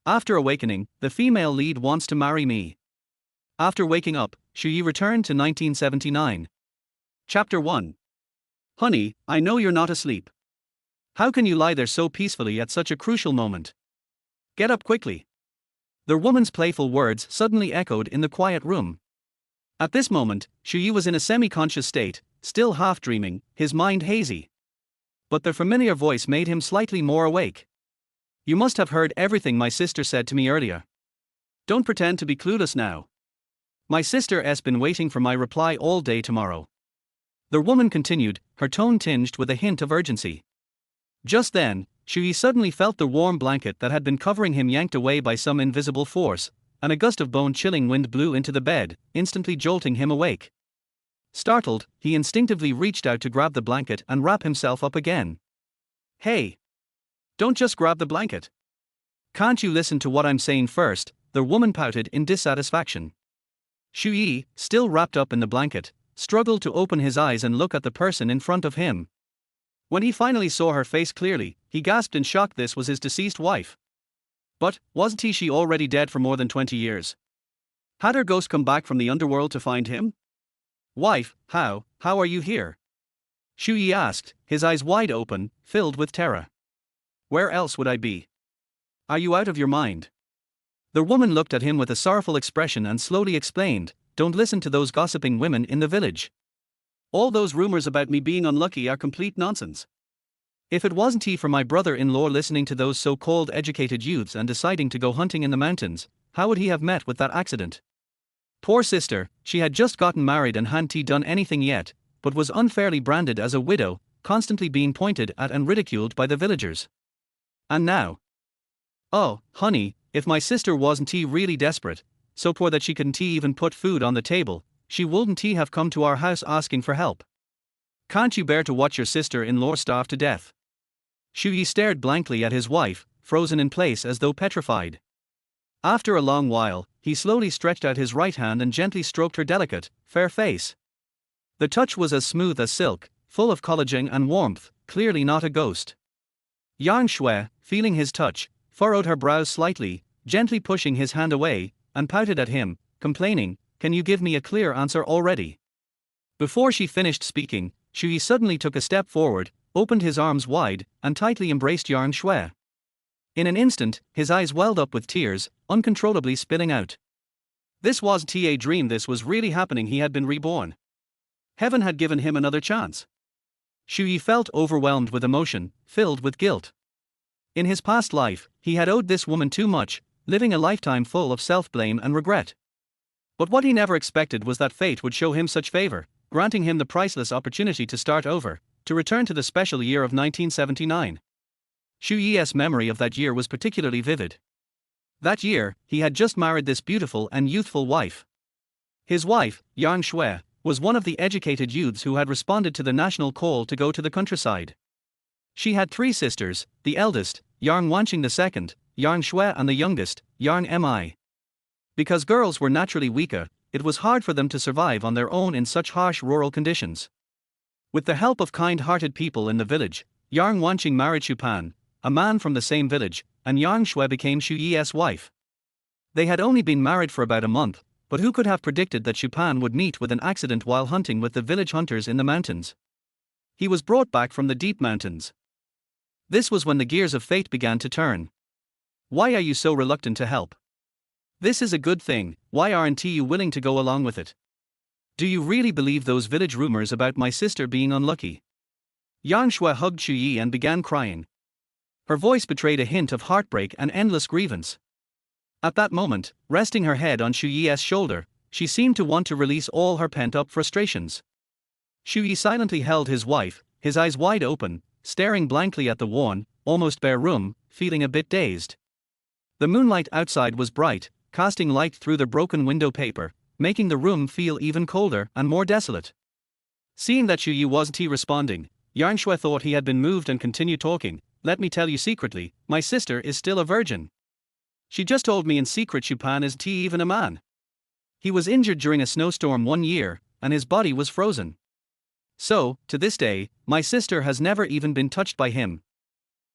After awakening, the female lead wants to marry me. After waking up, Shuyi returned to 1979. Chapter 1. Honey, I know you're not asleep. How can you lie there so peacefully at such a crucial moment? Get up quickly. The woman's playful words suddenly echoed in the quiet room. At this moment, Shuyi was in a semi-conscious state, still half-dreaming, his mind hazy. But the familiar voice made him slightly more awake. You must have heard everything my sister said to me earlier. Don't pretend to be clueless now. My sister's been waiting for my reply all day tomorrow. The woman continued, her tone tinged with a hint of urgency. Just then, Shuyi suddenly felt the warm blanket that had been covering him yanked away by some invisible force, and a gust of bone-chilling wind blew into the bed, instantly jolting him awake. Startled, he instinctively reached out to grab the blanket and wrap himself up again. Hey! Don't just grab the blanket. Can't you listen to what I'm saying first? The woman pouted in dissatisfaction. Shuyi, still wrapped up in the blanket, struggled to open his eyes and look at the person in front of him. When he finally saw her face clearly, he gasped in shock. This was his deceased wife. But, wasn't she already dead for more than 20 years? Had her ghost come back from the underworld to find him? Wife, how are you here? Shuyi asked, his eyes wide open, filled with terror. Where else would I be? Are you out of your mind? The woman looked at him with a sorrowful expression and slowly explained, don't listen to those gossiping women in the village. All those rumors about me being unlucky are complete nonsense. If it wasn't for my brother-in-law listening to those so-called educated youths and deciding to go hunting in the mountains, how would he have met with that accident? Poor sister, she had just gotten married and hadn't done anything yet, but was unfairly branded as a widow, constantly being pointed at and ridiculed by the villagers. And now? Oh, honey, if my sister wasn't really desperate, so poor that she couldn't even put food on the table, she wouldn't have come to our house asking for help. Can't you bear to watch your sister-in-law starve to death? Shuyi stared blankly at his wife, frozen in place as though petrified. After a long while, he slowly stretched out his right hand and gently stroked her delicate, fair face. The touch was as smooth as silk, full of collagen and warmth, clearly not a ghost. Yang Shui, feeling his touch, furrowed her brows slightly, gently pushing his hand away, and pouted at him, complaining, can you give me a clear answer already? Before she finished speaking, Shuyi suddenly took a step forward, opened his arms wide, and tightly embraced Yang Shui. In an instant, his eyes welled up with tears, uncontrollably spilling out. This wasn't a dream, this was really happening. He had been reborn. Heaven had given him another chance. Shuyi felt overwhelmed with emotion, filled with guilt. In his past life, he had owed this woman too much, living a lifetime full of self-blame and regret. But what he never expected was that fate would show him such favor, granting him the priceless opportunity to start over, to return to the special year of 1979. Shuyi's memory of that year was particularly vivid. That year, he had just married this beautiful and youthful wife. His wife, Yang Shui, was one of the educated youths who had responded to the national call to go to the countryside. She had 3 sisters, the eldest, Yang Wanqing II, Yang Shui, and the youngest, Yang Mi. Because girls were naturally weaker, it was hard for them to survive on their own in such harsh rural conditions. With the help of kind-hearted people in the village, Yang Wanqing married Chupan, a man from the same village, and Yang Shui became Shuyi's wife. They had only been married for about a month, but who could have predicted that Chupan would meet with an accident while hunting with the village hunters in the mountains? He was brought back from the deep mountains. This was when the gears of fate began to turn. Why are you so reluctant to help? This is a good thing, why aren't you willing to go along with it? Do you really believe those village rumors about my sister being unlucky? Yang Shui hugged Shuyi and began crying. Her voice betrayed a hint of heartbreak and endless grievance. At that moment, resting her head on Shuyi's shoulder, she seemed to want to release all her pent-up frustrations. Shuyi silently held his wife, his eyes wide open, staring blankly at the worn, almost bare room, feeling a bit dazed. The moonlight outside was bright, casting light through the broken window paper, making the room feel even colder and more desolate. Seeing that Shuyi wasn't responding, Yang Shui thought he had been moved and continued talking. Let me tell you secretly, my sister is still a virgin. She just told me in secret Chupan isn't even a man. He was injured during a snowstorm 1 year, and his body was frozen. So, to this day, my sister has never even been touched by him.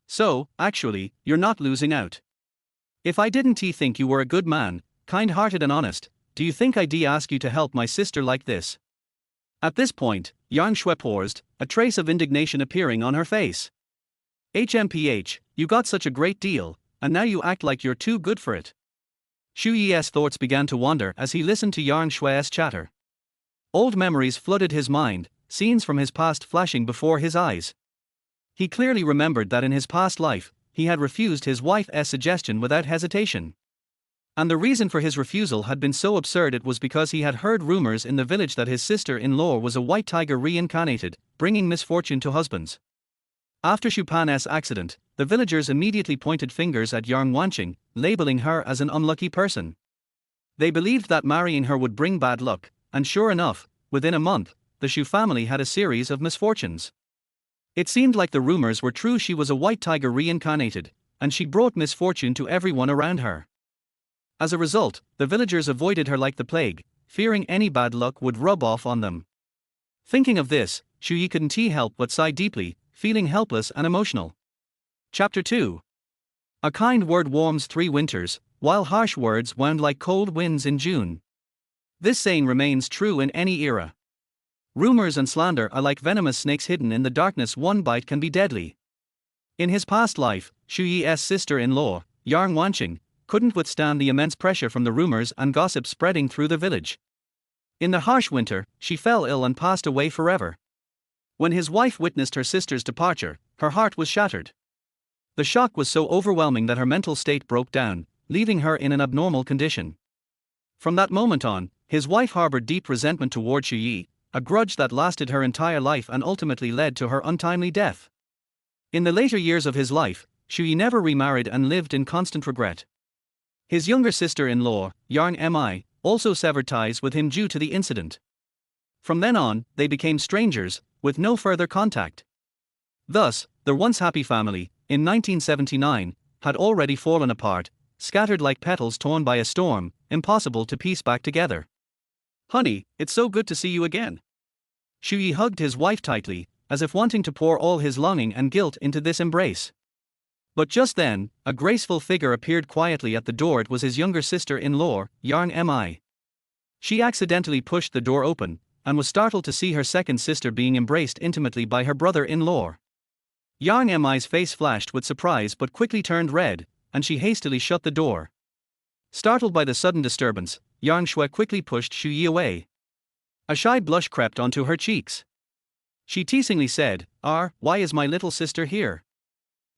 So, actually, you're not losing out. If I didn't think you were a good man, kind-hearted and honest, do you think I'd ask you to help my sister like this? At this point, Yang Shui paused, a trace of indignation appearing on her face. HMPH, you got such a great deal, and now you act like you're too good for it. Xu Yi's thoughts began to wander as he listened to Yang Shui's chatter. Old memories flooded his mind, scenes from his past flashing before his eyes. He clearly remembered that in his past life, he had refused his wife's suggestion without hesitation. And the reason for his refusal had been so absurd it was because he had heard rumors in the village that his sister-in-law was a white tiger reincarnated, bringing misfortune to husbands. After Xu Pan's accident, the villagers immediately pointed fingers at Yang Wanqing, labeling her as an unlucky person. They believed that marrying her would bring bad luck, and sure enough, within a month, the Xu family had a series of misfortunes. It seemed like the rumors were true. She was a white tiger reincarnated, and she brought misfortune to everyone around her. As a result, the villagers avoided her like the plague, fearing any bad luck would rub off on them. Thinking of this, Xu Yi couldn't help but sigh deeply, feeling helpless and emotional. Chapter 2. A kind word warms 3 winters, while harsh words wound like cold winds in June. This saying remains true in any era. Rumors and slander are like venomous snakes hidden in the darkness. One bite can be deadly. In his past life, Xu Yi's sister-in-law, Yang Wanqing, couldn't withstand the immense pressure from the rumors and gossip spreading through the village. In the harsh winter, she fell ill and passed away forever. When his wife witnessed her sister's departure, her heart was shattered. The shock was so overwhelming that her mental state broke down, leaving her in an abnormal condition. From that moment on, his wife harbored deep resentment toward Xu Yi, a grudge that lasted her entire life and ultimately led to her untimely death. In the later years of his life, Xu Yi never remarried and lived in constant regret. His younger sister-in-law, Yang Mi, also severed ties with him due to the incident. From then on, they became strangers, with no further contact. Thus, the once happy family, in 1979, had already fallen apart, scattered like petals torn by a storm, impossible to piece back together. "Honey, it's so good to see you again." Xu Yi hugged his wife tightly, as if wanting to pour all his longing and guilt into this embrace. But just then, a graceful figure appeared quietly at the door. It was his younger sister-in-law, Yang Mi. She accidentally pushed the door open, and was startled to see her second sister being embraced intimately by her brother-in-law. Yang Mi's face flashed with surprise but quickly turned red, and she hastily shut the door. Startled by the sudden disturbance, Yang Shui quickly pushed Xu Yi away. A shy blush crept onto her cheeks. She teasingly said, "Why is my little sister here?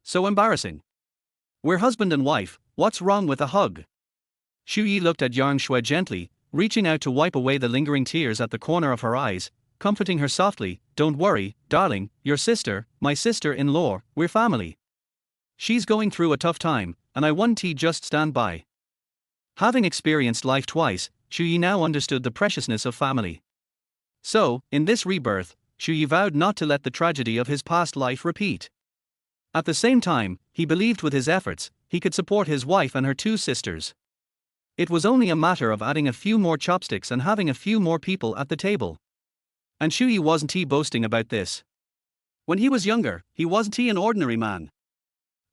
So embarrassing. We're husband and wife, what's wrong with a hug?" Xu Yi looked at Yang Shui gently, reaching out to wipe away the lingering tears at the corner of her eyes, comforting her softly, "Don't worry, darling, your sister, my sister-in-law, we're family. She's going through a tough time, and I want to just stand by." Having experienced life twice, Xu Yi now understood the preciousness of family. So, in this rebirth, Xu Yi vowed not to let the tragedy of his past life repeat. At the same time, he believed with his efforts, he could support his wife and her 2 sisters. It was only a matter of adding a few more chopsticks and having a few more people at the table. And Xu Yi wasn't boasting about this. When he was younger, he wasn't an ordinary man.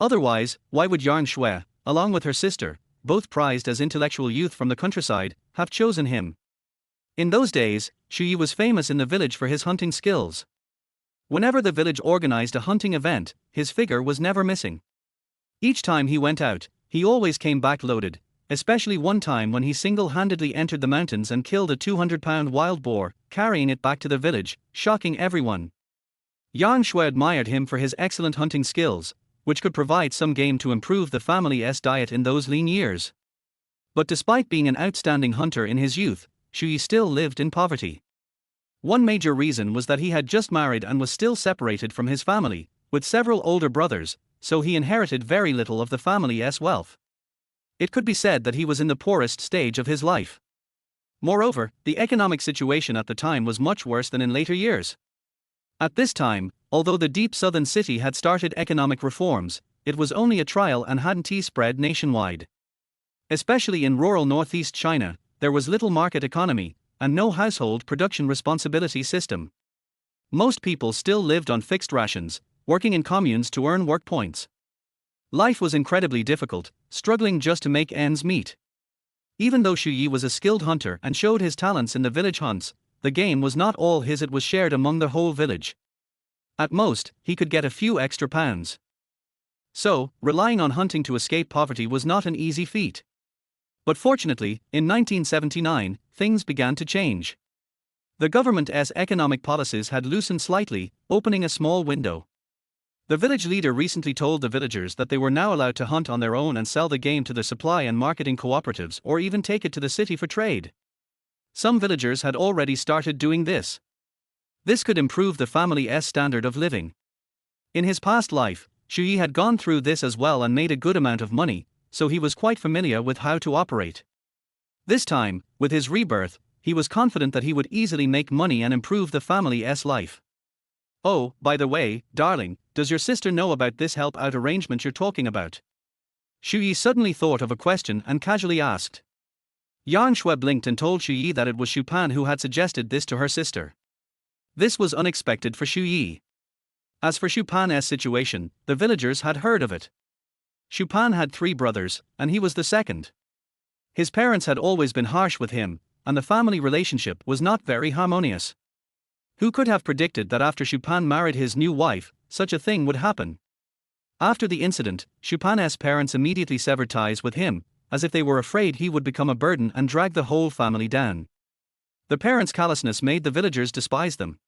Otherwise, why would Yang Shui, along with her sister, both prized as intellectual youth from the countryside, have chosen him? In those days, Xu Yi was famous in the village for his hunting skills. Whenever the village organized a hunting event, his figure was never missing. Each time he went out, he always came back loaded, especially one time when he single-handedly entered the mountains and killed a 200-pound wild boar, carrying it back to the village, shocking everyone. Yang Shui admired him for his excellent hunting skills, which could provide some game to improve the family's diet in those lean years. But despite being an outstanding hunter in his youth, Xu Yi still lived in poverty. One major reason was that he had just married and was still separated from his family, with several older brothers, so he inherited very little of the family's wealth. It could be said that he was in the poorest stage of his life. Moreover, the economic situation at the time was much worse than in later years. At this time, although the deep southern city had started economic reforms, it was only a trial and hadn't spread nationwide. Especially in rural northeast China, there was little market economy, and no household production responsibility system. Most people still lived on fixed rations, working in communes to earn work points. Life was incredibly difficult, struggling just to make ends meet. Even though Xu Yi was a skilled hunter and showed his talents in the village hunts, the game was not all his, it was shared among the whole village. At most, he could get a few extra pounds. So, relying on hunting to escape poverty was not an easy feat. But fortunately, in 1979, things began to change. The government's economic policies had loosened slightly, opening a small window. The village leader recently told the villagers that they were now allowed to hunt on their own and sell the game to the supply and marketing cooperatives or even take it to the city for trade. Some villagers had already started doing this. This could improve the family's standard of living. In his past life, Xu Yi had gone through this as well and made a good amount of money, so he was quite familiar with how to operate. This time, with his rebirth, he was confident that he would easily make money and improve the family's life. Oh, by the way, darling, does your sister know about this help out arrangement you're talking about? Xu Yi suddenly thought of a question and casually asked. Yan Shui blinked and told Xu Yi that it was Xu Pan who had suggested this to her sister. This was unexpected for Xu Yi. As for Xu Pan's situation, the villagers had heard of it. Xu Pan had 3 brothers, and he was the second. His parents had always been harsh with him, and the family relationship was not very harmonious. Who could have predicted that after Xu Pan married his new wife, such a thing would happen? After the incident, Xu Pan's parents immediately severed ties with him, as if they were afraid he would become a burden and drag the whole family down. The parents' callousness made the villagers despise them.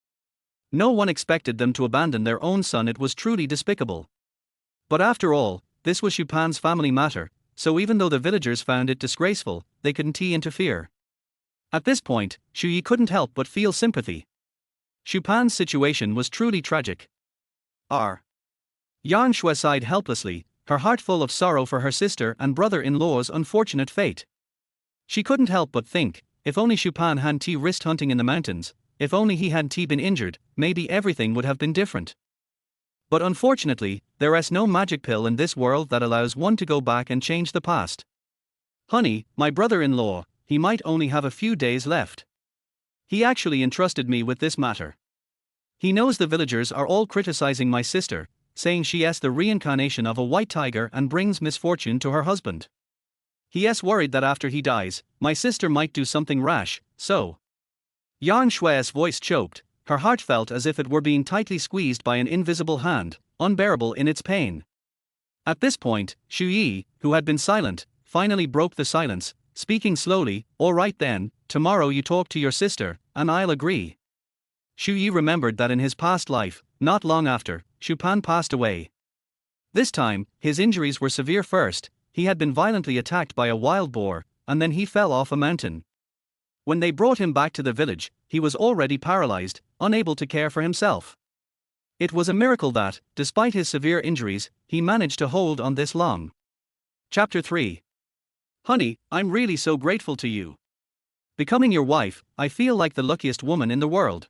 No one expected them to abandon their own son. It was truly despicable. But after all, this was Xu Pan's family matter, so even though the villagers found it disgraceful, they couldn't interfere. At this point, Xu Yi couldn't help but feel sympathy. Xu Pan's situation was truly tragic. Yan Shui sighed helplessly, her heart full of sorrow for her sister and brother-in-law's unfortunate fate. She couldn't help but think, if only Xu Pan hadn't risked hunting in the mountains, if only he hadn't been injured, maybe everything would have been different. But unfortunately, there's no magic pill in this world that allows one to go back and change the past. Honey, my brother-in-law, he might only have a few days left. He actually entrusted me with this matter. He knows the villagers are all criticizing my sister, saying she's the reincarnation of a white tiger and brings misfortune to her husband. He's worried that after he dies, my sister might do something rash, so. Yan Shui's voice choked, her heart felt as if it were being tightly squeezed by an invisible hand, unbearable in its pain. At this point, Xu Yi, who had been silent, finally broke the silence, speaking slowly. All right then, tomorrow you talk to your sister, and I'll agree. Xu Yi remembered that in his past life, not long after, Xu Pan passed away. This time, his injuries were severe. First, he had been violently attacked by a wild boar, and then he fell off a mountain. When they brought him back to the village, he was already paralyzed, unable to care for himself. It was a miracle that, despite his severe injuries, he managed to hold on this long. Chapter 3. Honey, I'm really so grateful to you. Becoming your wife, I feel like the luckiest woman in the world.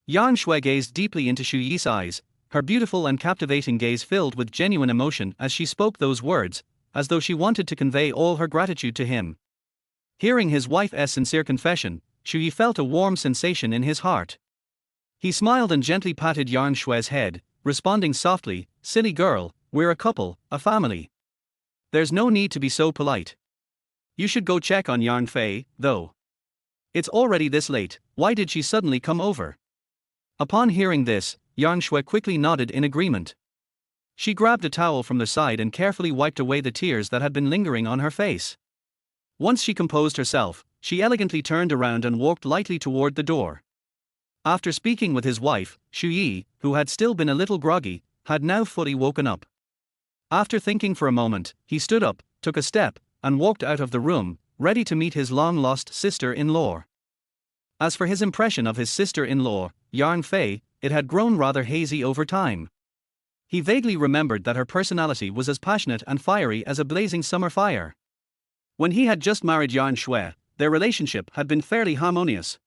Yan Shui gazed deeply into Xu Yi's eyes, her beautiful and captivating gaze filled with genuine emotion as she spoke those words, as though she wanted to convey all her gratitude to him. Hearing his wife's sincere confession, Xu Yi felt a warm sensation in his heart. He smiled and gently patted Yan Shui's head, responding softly, "Silly girl, we're a couple, a family. There's no need to be so polite. You should go check on Yan Fei, though. It's already this late, why did she suddenly come over?" Upon hearing this, Yan Shui quickly nodded in agreement. She grabbed a towel from the side and carefully wiped away the tears that had been lingering on her face. Once she composed herself, she elegantly turned around and walked lightly toward the door. After speaking with his wife, Xu Yi, who had still been a little groggy, had now fully woken up. After thinking for a moment, he stood up, took a step, and walked out of the room, ready to meet his long-lost sister-in-law. As for his impression of his sister-in-law, Yan Fei, it had grown rather hazy over time. He vaguely remembered that her personality was as passionate and fiery as a blazing summer fire. When he had just married Yan Shui, their relationship had been fairly harmonious.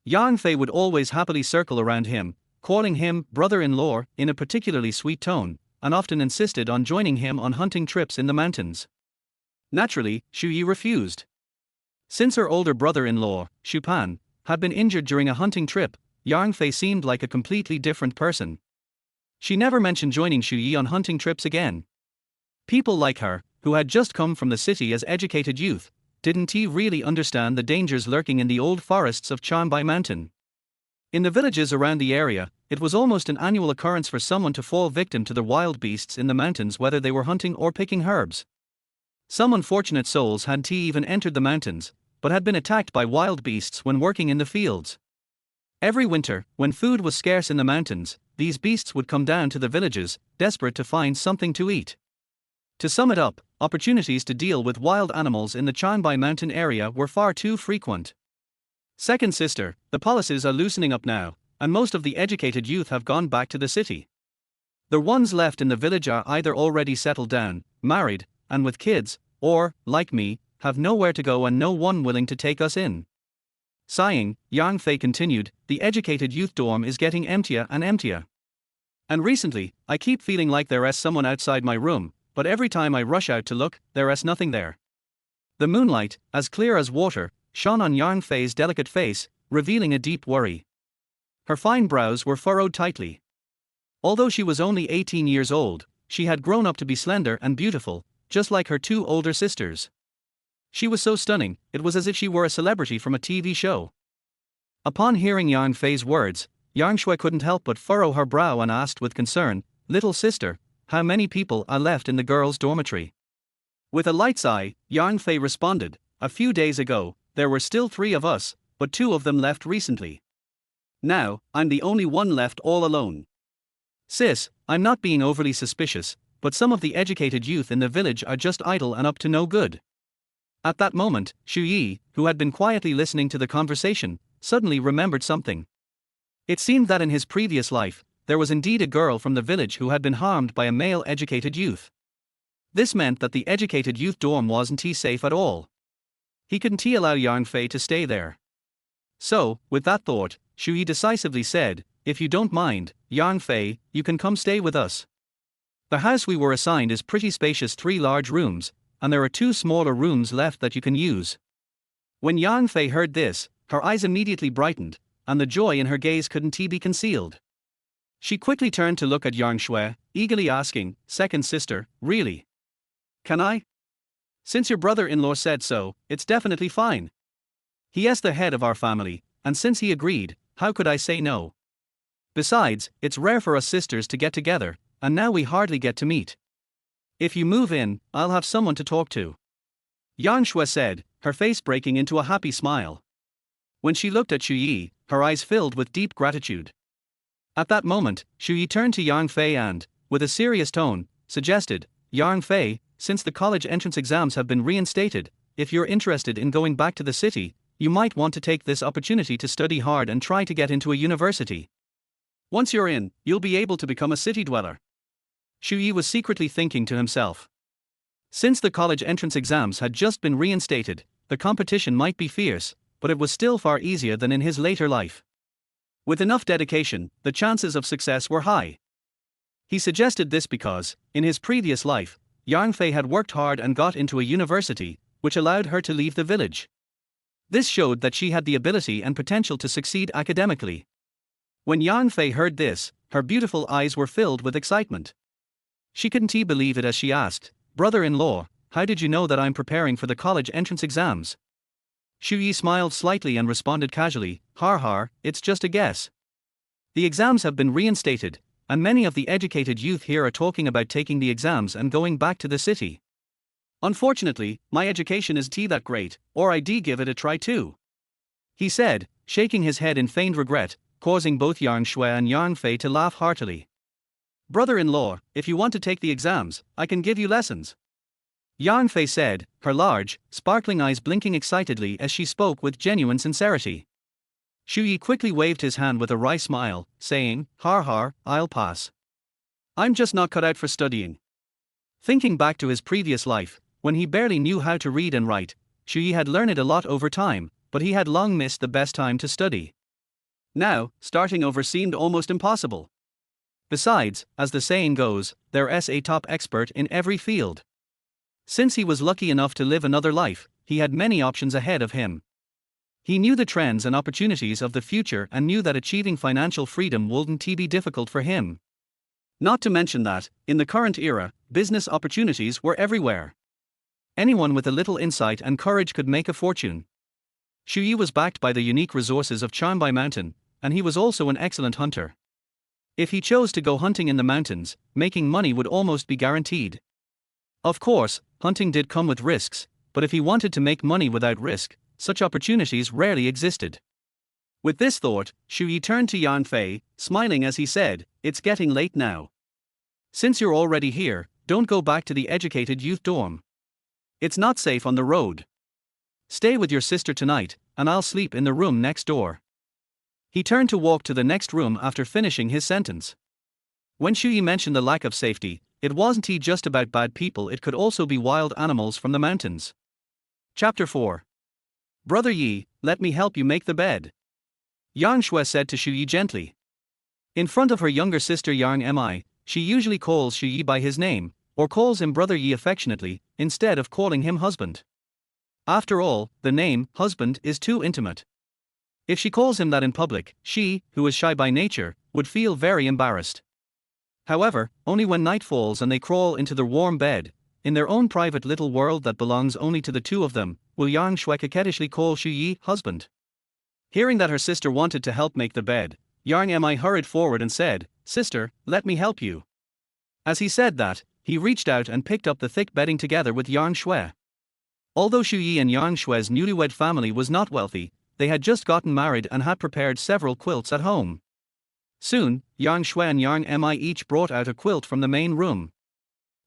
Yan Fei would always happily circle around him, calling him brother-in-law in a particularly sweet tone, and often insisted on joining him on hunting trips in the mountains. Naturally, Xu Yi refused. Since her older brother-in-law, Xu Pan, had been injured during a hunting trip, Yan Fei seemed like a completely different person. She never mentioned joining Xu Yi on hunting trips again. People like her, who had just come from the city as educated youth, didn't he really understand the dangers lurking in the old forests of Chanbai Mountain? In the villages around the area, it was almost an annual occurrence for someone to fall victim to the wild beasts in the mountains, whether they were hunting or picking herbs. Some unfortunate souls hadn't even entered the mountains, but had been attacked by wild beasts when working in the fields. Every winter, when food was scarce in the mountains, these beasts would come down to the villages, desperate to find something to eat. To sum it up, opportunities to deal with wild animals in the Chanbai Mountain area were far too frequent. Second sister, the policies are loosening up now, and most of the educated youth have gone back to the city. The ones left in the village are either already settled down, married, and with kids, or, like me, have nowhere to go and no one willing to take us in. Sighing, Yang Fei continued, the educated youth dorm is getting emptier and emptier. And recently, I keep feeling like there's someone outside my room, but every time I rush out to look, there's nothing there. The moonlight, as clear as water, shone on Yang Fei's delicate face, revealing a deep worry. Her fine brows were furrowed tightly. Although she was only 18 years old, she had grown up to be slender and beautiful, just like her two older sisters. She was so stunning, it was as if she were a celebrity from a TV show. Upon hearing Yang Fei's words, Yang Shui couldn't help but furrow her brow and asked with concern, "Little sister, how many people are left in the girls' dormitory?" With a light sigh, Yang Fei responded, "A few days ago, there were still 3 of us, but 2 of them left recently. Now, I'm the only one left all alone. Sis, I'm not being overly suspicious, but some of the educated youth in the village are just idle and up to no good." At that moment, Xu Yi, who had been quietly listening to the conversation, suddenly remembered something. It seemed that in his previous life, there was indeed a girl from the village who had been harmed by a male educated youth. This meant that the educated youth dorm wasn't safe at all. He couldn't allow Yang Fei to stay there. So, with that thought, Xu Yi decisively said, "If you don't mind, Yang Fei, you can come stay with us. The house we were assigned is pretty spacious, 3 large rooms, and there are 2 smaller rooms left that you can use." When Yang Fei heard this, her eyes immediately brightened, and the joy in her gaze couldn't be concealed. She quickly turned to look at Yang Shui, eagerly asking, "Second sister, really? Can I? Since your brother-in-law said so, it's definitely fine. He is the head of our family, and since he agreed, how could I say no? Besides, it's rare for us sisters to get together, and now we hardly get to meet. If you move in, I'll have someone to talk to." Yang Shui said, her face breaking into a happy smile. When she looked at Xu Yi, her eyes filled with deep gratitude. At that moment, Xu Yi turned to Yang Fei and, with a serious tone, suggested, "Yang Fei, since the college entrance exams have been reinstated, if you're interested in going back to the city, you might want to take this opportunity to study hard and try to get into a university. Once you're in, you'll be able to become a city dweller." Xu Yi was secretly thinking to himself. Since the college entrance exams had just been reinstated, the competition might be fierce, but it was still far easier than in his later life. With enough dedication, the chances of success were high. He suggested this because, in his previous life, Yang Fei had worked hard and got into a university, which allowed her to leave the village. This showed that she had the ability and potential to succeed academically. When Yang Fei heard this, her beautiful eyes were filled with excitement. She couldn't believe it as she asked, "Brother-in-law, how did you know that I'm preparing for the college entrance exams?" Xu Yi smiled slightly and responded casually, "Har har, it's just a guess. The exams have been reinstated, and many of the educated youth here are talking about taking the exams and going back to the city. Unfortunately, my education isn't that great, or I'd give it a try too," he said, shaking his head in feigned regret, causing both Yang Shui and Yang Fei to laugh heartily. "Brother-in-law, if you want to take the exams, I can give you lessons," Yang Fei said, her large, sparkling eyes blinking excitedly as she spoke with genuine sincerity. Xu Yi quickly waved his hand with a wry smile, saying, "Har har, I'll pass. I'm just not cut out for studying." Thinking back to his previous life, when he barely knew how to read and write, Xu Yi had learned a lot over time, but he had long missed the best time to study. Now, starting over seemed almost impossible. Besides, as the saying goes, there's a top expert in every field. Since he was lucky enough to live another life, he had many options ahead of him. He knew the trends and opportunities of the future and knew that achieving financial freedom wouldn't be difficult for him. Not to mention that, in the current era, business opportunities were everywhere. Anyone with a little insight and courage could make a fortune. Xu Yi was backed by the unique resources of Chanbai Mountain, and he was also an excellent hunter. If he chose to go hunting in the mountains, making money would almost be guaranteed. Of course, hunting did come with risks, but if he wanted to make money without risk, such opportunities rarely existed. With this thought, Xu Yi turned to Yan Fei, smiling as he said, "It's getting late now. Since you're already here, don't go back to the educated youth dorm. It's not safe on the road. Stay with your sister tonight, and I'll sleep in the room next door." He turned to walk to the next room after finishing his sentence. When Xu Yi mentioned the lack of safety, it wasn't just about bad people, it could also be wild animals from the mountains. Chapter 4. Brother Yi, let me help you make the bed. Yang Shui said to Xu Yi gently. In front of her younger sister Yang Mi, she usually calls Xu Yi by his name, or calls him Brother Yi affectionately, instead of calling him husband. After all, the name, husband, is too intimate. If she calls him that in public, she, who is shy by nature, would feel very embarrassed. However, only when night falls and they crawl into their warm bed, in their own private little world that belongs only to the two of them, will Yang Shui coquettishly call Xu Yi husband. Hearing that her sister wanted to help make the bed, Yang Mi hurried forward and said, "Sister, let me help you." As he said that, he reached out and picked up the thick bedding together with Yang Shui. Although Xu Yi and Yang Shui's newlywed family was not wealthy, they had just gotten married and had prepared several quilts at home. Soon, Yang Shui and Yang Mi each brought out a quilt from the main room.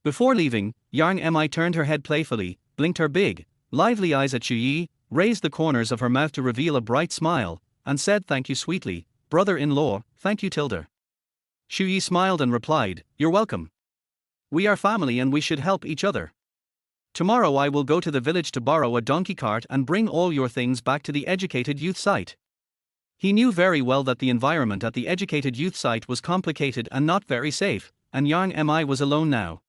Before leaving, Yang Mi turned her head playfully, blinked her big, lively eyes at Xu Yi, raised the corners of her mouth to reveal a bright smile, and said thank you sweetly, "Brother-in-law, thank you tilde." Xu Yi smiled and replied, "You're welcome. We are family and we should help each other. Tomorrow I will go to the village to borrow a donkey cart and bring all your things back to the educated youth site." He knew very well that the environment at the educated youth site was complicated and not very safe, and Yang Mi was alone now.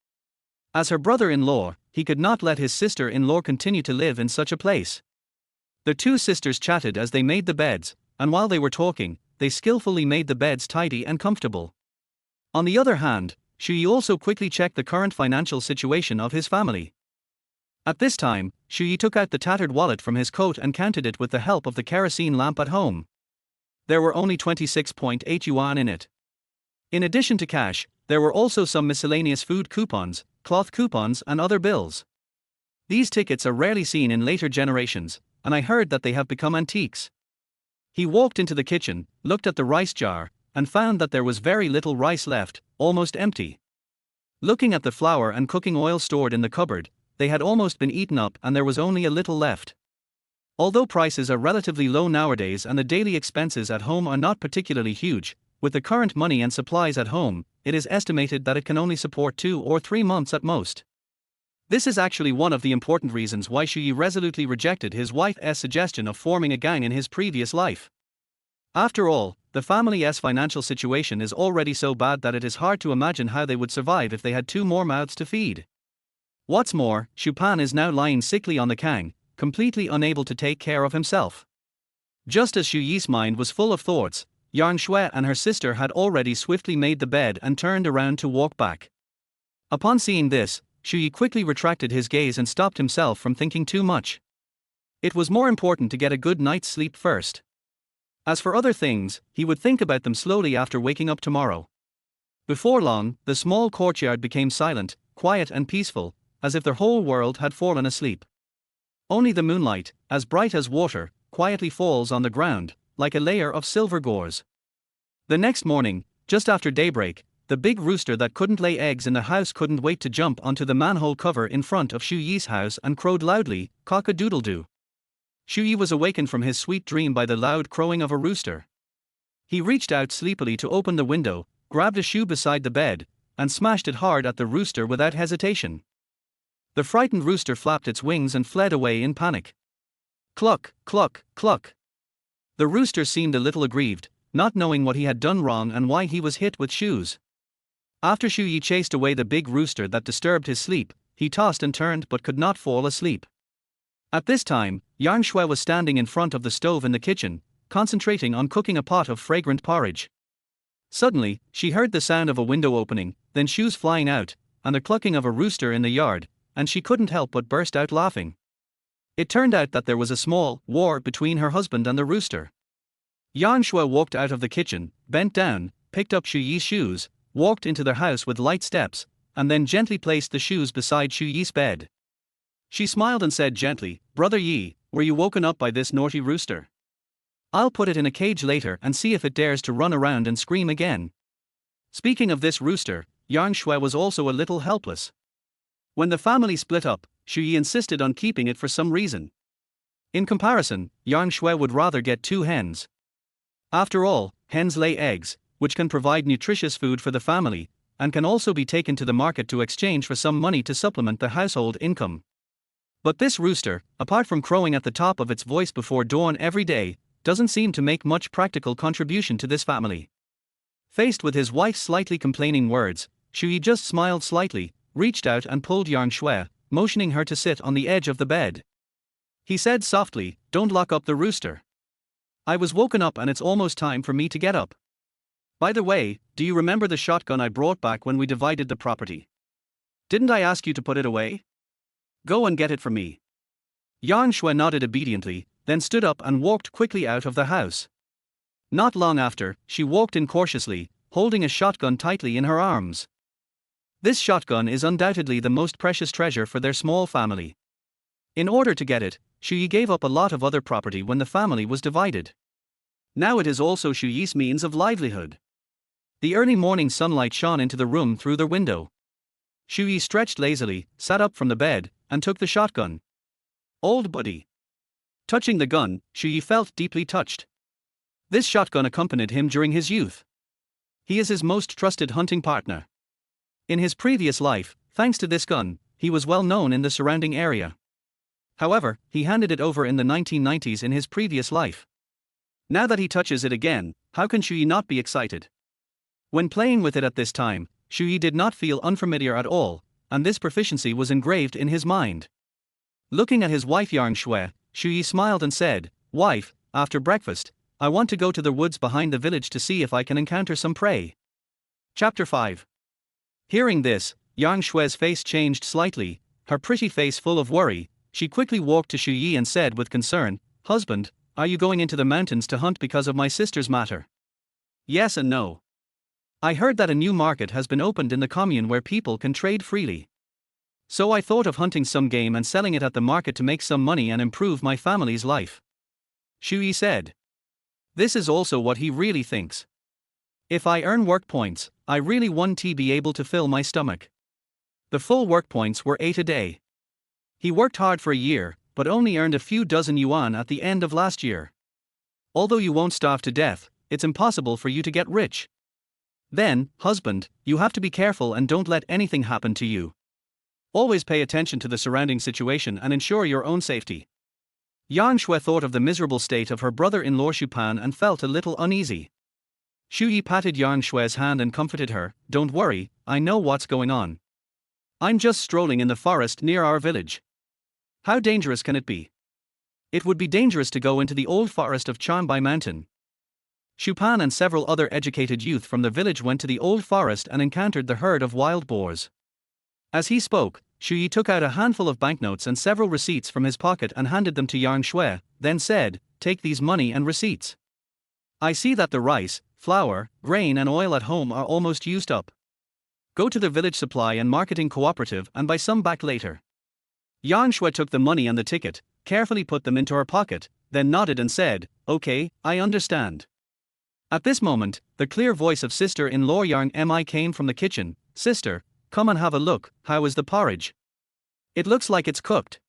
As her brother-in-law, he could not let his sister-in-law continue to live in such a place. The two sisters chatted as they made the beds, and while they were talking, they skillfully made the beds tidy and comfortable. On the other hand, Xu Yi also quickly checked the current financial situation of his family. At this time, Xu Yi took out the tattered wallet from his coat and counted it with the help of the kerosene lamp at home. There were only 26.8 yuan in it. In addition to cash, there were also some miscellaneous food coupons, cloth coupons, and other bills. These tickets are rarely seen in later generations, and I heard that they have become antiques. He walked into the kitchen, looked at the rice jar, and found that there was very little rice left, almost empty. Looking at the flour and cooking oil stored in the cupboard, they had almost been eaten up and there was only a little left. Although prices are relatively low nowadays and the daily expenses at home are not particularly huge, with the current money and supplies at home, it is estimated that it can only support 2 or 3 months at most. This is actually one of the important reasons why Xu Yi resolutely rejected his wife's suggestion of forming a gang in his previous life. After all, the family's financial situation is already so bad that it is hard to imagine how they would survive if they had 2 more mouths to feed. What's more, Xu Pan is now lying sickly on the kang, completely unable to take care of himself. Just as Xu Yi's mind was full of thoughts, Yang Shui and her sister had already swiftly made the bed and turned around to walk back. Upon seeing this, Xu Yi quickly retracted his gaze and stopped himself from thinking too much. It was more important to get a good night's sleep first. As for other things, he would think about them slowly after waking up tomorrow. Before long, the small courtyard became silent, quiet and peaceful, as if their whole world had fallen asleep. Only the moonlight, as bright as water, quietly falls on the ground, like a layer of silver gauze. The next morning, just after daybreak, the big rooster that couldn't lay eggs in the house couldn't wait to jump onto the manhole cover in front of Xu Yi's house and crowed loudly, "Cock-a-doodle-doo." Xu Yi was awakened from his sweet dream by the loud crowing of a rooster. He reached out sleepily to open the window, grabbed a shoe beside the bed, and smashed it hard at the rooster without hesitation. The frightened rooster flapped its wings and fled away in panic. Cluck, cluck, cluck. The rooster seemed a little aggrieved, not knowing what he had done wrong and why he was hit with shoes. After Xu Yi chased away the big rooster that disturbed his sleep, he tossed and turned but could not fall asleep. At this time, Yang Shui was standing in front of the stove in the kitchen, concentrating on cooking a pot of fragrant porridge. Suddenly, she heard the sound of a window opening, then shoes flying out, and the clucking of a rooster in the yard, and she couldn't help but burst out laughing. It turned out that there was a small war between her husband and the rooster. Yang Shui walked out of the kitchen, bent down, picked up Xu Yi's shoes, walked into their house with light steps, and then gently placed the shoes beside Xu Yi's bed. She smiled and said gently, "Brother Yi, were you woken up by this naughty rooster? I'll put it in a cage later and see if it dares to run around and scream again." Speaking of this rooster, Yang Shui was also a little helpless. When the family split up, Xu Yi insisted on keeping it for some reason. In comparison, Yang Shui would rather get 2 hens. After all, hens lay eggs, which can provide nutritious food for the family, and can also be taken to the market to exchange for some money to supplement the household income. But this rooster, apart from crowing at the top of its voice before dawn every day, doesn't seem to make much practical contribution to this family. Faced with his wife's slightly complaining words, Xu Yi just smiled slightly, reached out and pulled Yang Shui, motioning her to sit on the edge of the bed. He said softly, "Don't lock up the rooster. I was woken up and it's almost time for me to get up. By the way, do you remember the shotgun I brought back when we divided the property? Didn't I ask you to put it away? Go and get it for me." Yang Shui nodded obediently, then stood up and walked quickly out of the house. Not long after, she walked in cautiously, holding a shotgun tightly in her arms. This shotgun is undoubtedly the most precious treasure for their small family. In order to get it, Xu Yi gave up a lot of other property when the family was divided. Now it is also Xu Yi's means of livelihood. The early morning sunlight shone into the room through the window. Xu Yi stretched lazily, sat up from the bed, and took the shotgun. "Old buddy." Touching the gun, Xu Yi felt deeply touched. This shotgun accompanied him during his youth. He is his most trusted hunting partner. In his previous life, thanks to this gun, he was well known in the surrounding area. However, he handed it over in the 1990s in his previous life. Now that he touches it again, how can Xu Yi not be excited? When playing with it at this time, Xu Yi did not feel unfamiliar at all, and this proficiency was engraved in his mind. Looking at his wife Yang Shui, Xu Yi smiled and said, "Wife, after breakfast, I want to go to the woods behind the village to see if I can encounter some prey." Chapter 5. Hearing this, Yang Shui's face changed slightly, her pretty face full of worry. She quickly walked to Xu Yi and said with concern, "Husband, are you going into the mountains to hunt because of my sister's matter?" "Yes and no. I heard that a new market has been opened in the commune where people can trade freely. So I thought of hunting some game and selling it at the market to make some money and improve my family's life." Xu Yi said. This is also what he really thinks. "If I earn work points, I really want to be able to fill my stomach." The full work points were 8 a day. He worked hard for a year, but only earned a few dozen yuan at the end of last year. Although you won't starve to death, it's impossible for you to get rich. Then, husband, you have to be careful and don't let anything happen to you. Always pay attention to the surrounding situation and ensure your own safety. Yang Shui thought of the miserable state of her brother-in-law Shupan and felt a little uneasy. Xu Yi patted Yang Shui's hand and comforted her, "Don't worry, I know what's going on. I'm just strolling in the forest near our village. How dangerous can it be? It would be dangerous to go into the old forest of Chanbai Mountain." Shupan and several other educated youth from the village went to the old forest and encountered the herd of wild boars. As he spoke, Xu Yi took out a handful of banknotes and several receipts from his pocket and handed them to Yang Shui, then said, "Take these money and receipts. I see that the rice, flour, grain and oil at home are almost used up. Go to the village supply and marketing cooperative and buy some back later." Yang Shui took the money and the ticket, carefully put them into her pocket, then nodded and said, "Okay, I understand." At this moment, the clear voice of sister-in-law Yang Mi came from the kitchen. "Sister, come and have a look, how is the porridge? It looks like it's cooked."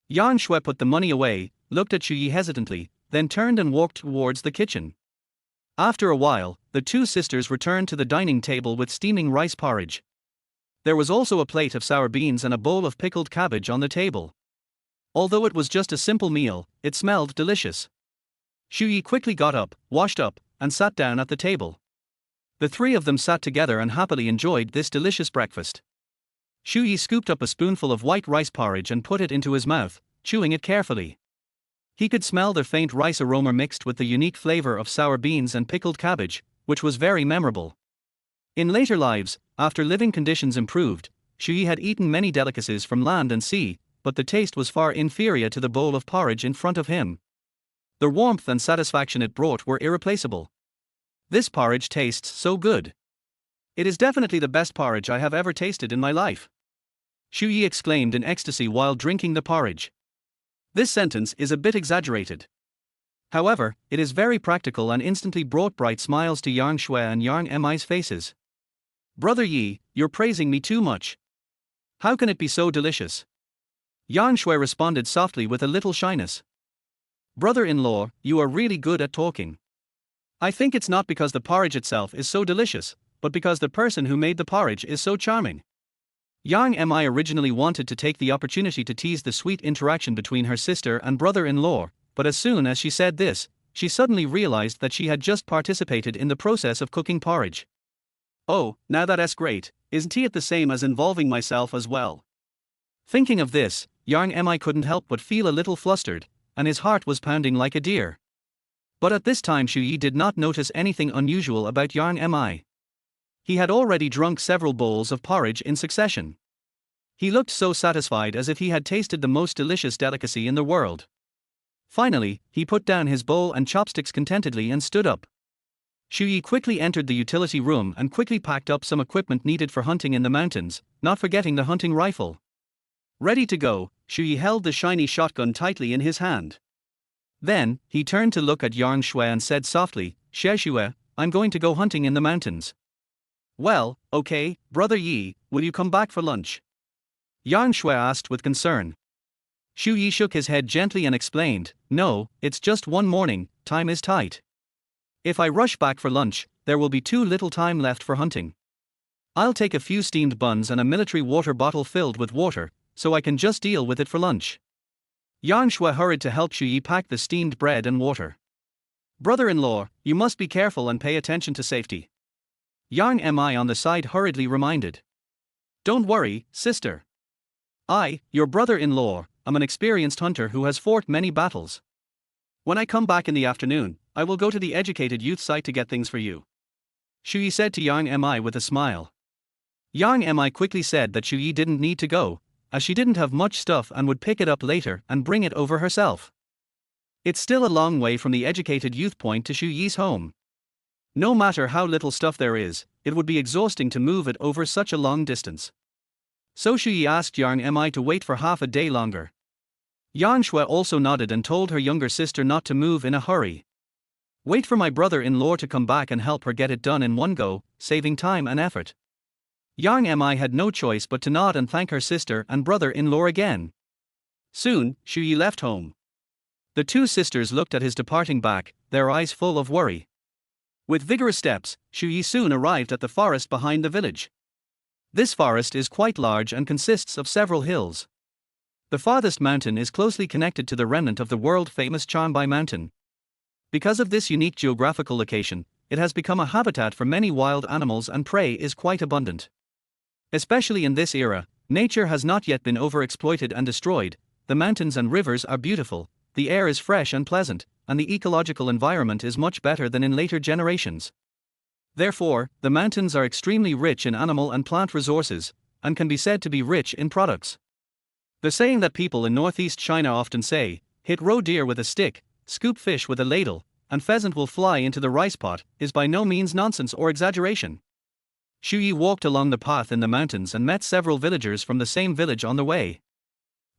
Yang Shui put the money away, looked at Xu Yi hesitantly, then turned and walked towards the kitchen. After a while, the two sisters returned to the dining table with steaming rice porridge. There was also a plate of sour beans and a bowl of pickled cabbage on the table. Although it was just a simple meal, it smelled delicious. Xu Yi quickly got up, washed up, and sat down at the table. The three of them sat together and happily enjoyed this delicious breakfast. Xu Yi scooped up a spoonful of white rice porridge and put it into his mouth, chewing it carefully. He could smell the faint rice aroma mixed with the unique flavor of sour beans and pickled cabbage, which was very memorable. In later lives, after living conditions improved, Xu Yi had eaten many delicacies from land and sea, but the taste was far inferior to the bowl of porridge in front of him. The warmth and satisfaction it brought were irreplaceable. This porridge tastes so good. It is definitely the best porridge I have ever tasted in my life. Xu Yi exclaimed in ecstasy while drinking the porridge. This sentence is a bit exaggerated. However, it is very practical and instantly brought bright smiles to Yang Shui and Yang Mi's faces. Brother Yi, you're praising me too much. How can it be so delicious? Yang Shui responded softly with a little shyness. Brother-in-law, you are really good at talking. I think it's not because the porridge itself is so delicious, but because the person who made the porridge is so charming. Yang Mi originally wanted to take the opportunity to tease the sweet interaction between her sister and brother-in-law, but as soon as she said this, she suddenly realized that she had just participated in the process of cooking porridge. Oh, now that's great, isn't it the same as involving myself as well? Thinking of this, Yang Mi couldn't help but feel a little flustered, and his heart was pounding like a deer. But at this time Xu Yi did not notice anything unusual about Yang Mi. He had already drunk several bowls of porridge in succession. He looked so satisfied as if he had tasted the most delicious delicacy in the world. Finally, he put down his bowl and chopsticks contentedly and stood up. Xu Yi quickly entered the utility room and quickly packed up some equipment needed for hunting in the mountains, not forgetting the hunting rifle. Ready to go, Xu Yi held the shiny shotgun tightly in his hand. Then, he turned to look at Yang Shui and said softly, "Xie Xue, I'm going to go hunting in the mountains." Well, okay, Brother Yi, will you come back for lunch? Yang Shui asked with concern. Xu Yi shook his head gently and explained, No, it's just one morning, time is tight. If I rush back for lunch, there will be too little time left for hunting. I'll take a few steamed buns and a military water bottle filled with water, so I can just deal with it for lunch. Yang Shui hurried to help Xu Yi pack the steamed bread and water. Brother-in-law, you must be careful and pay attention to safety. Yang Mi on the side hurriedly reminded. Don't worry, sister. I, your brother-in-law, am an experienced hunter who has fought many battles. When I come back in the afternoon, I will go to the educated youth site to get things for you. Xu Yi said to Yang Mi with a smile. Yang Mi quickly said that Xu Yi didn't need to go, as she didn't have much stuff and would pick it up later and bring it over herself. It's still a long way from the educated youth point to Xu Yi's home. No matter how little stuff there is, it would be exhausting to move it over such a long distance. So Xu Yi asked Yang Mi to wait for half a day longer. Yang Shui also nodded and told her younger sister not to move in a hurry. Wait for my brother-in-law to come back and help her get it done in one go, saving time and effort. Yang Mi had no choice but to nod and thank her sister and brother-in-law again. Soon, Xu Yi left home. The two sisters looked at his departing back, their eyes full of worry. With vigorous steps, Xu Yi soon arrived at the forest behind the village. This forest is quite large and consists of several hills. The farthest mountain is closely connected to the remnant of the world-famous Chanbai Mountain. Because of this unique geographical location, it has become a habitat for many wild animals and prey is quite abundant. Especially in this era, nature has not yet been overexploited and destroyed, the mountains and rivers are beautiful, the air is fresh and pleasant, and the ecological environment is much better than in later generations. Therefore, the mountains are extremely rich in animal and plant resources, and can be said to be rich in products. The saying that people in northeast China often say, hit roe deer with a stick, scoop fish with a ladle, and pheasant will fly into the rice pot, is by no means nonsense or exaggeration. Xu Yi walked along the path in the mountains and met several villagers from the same village on the way.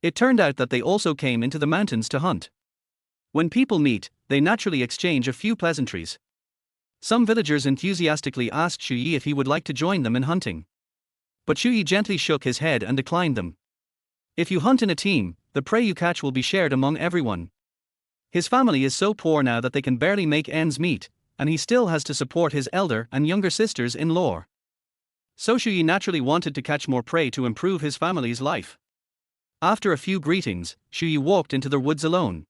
It turned out that they also came into the mountains to hunt. When people meet, they naturally exchange a few pleasantries. Some villagers enthusiastically asked Xu Yi if he would like to join them in hunting. But Xu Yi gently shook his head and declined them. If you hunt in a team, the prey you catch will be shared among everyone. His family is so poor now that they can barely make ends meet, and he still has to support his elder and younger sisters-in-law. So Xu Yi naturally wanted to catch more prey to improve his family's life. After a few greetings, Xu Yi walked into the woods alone.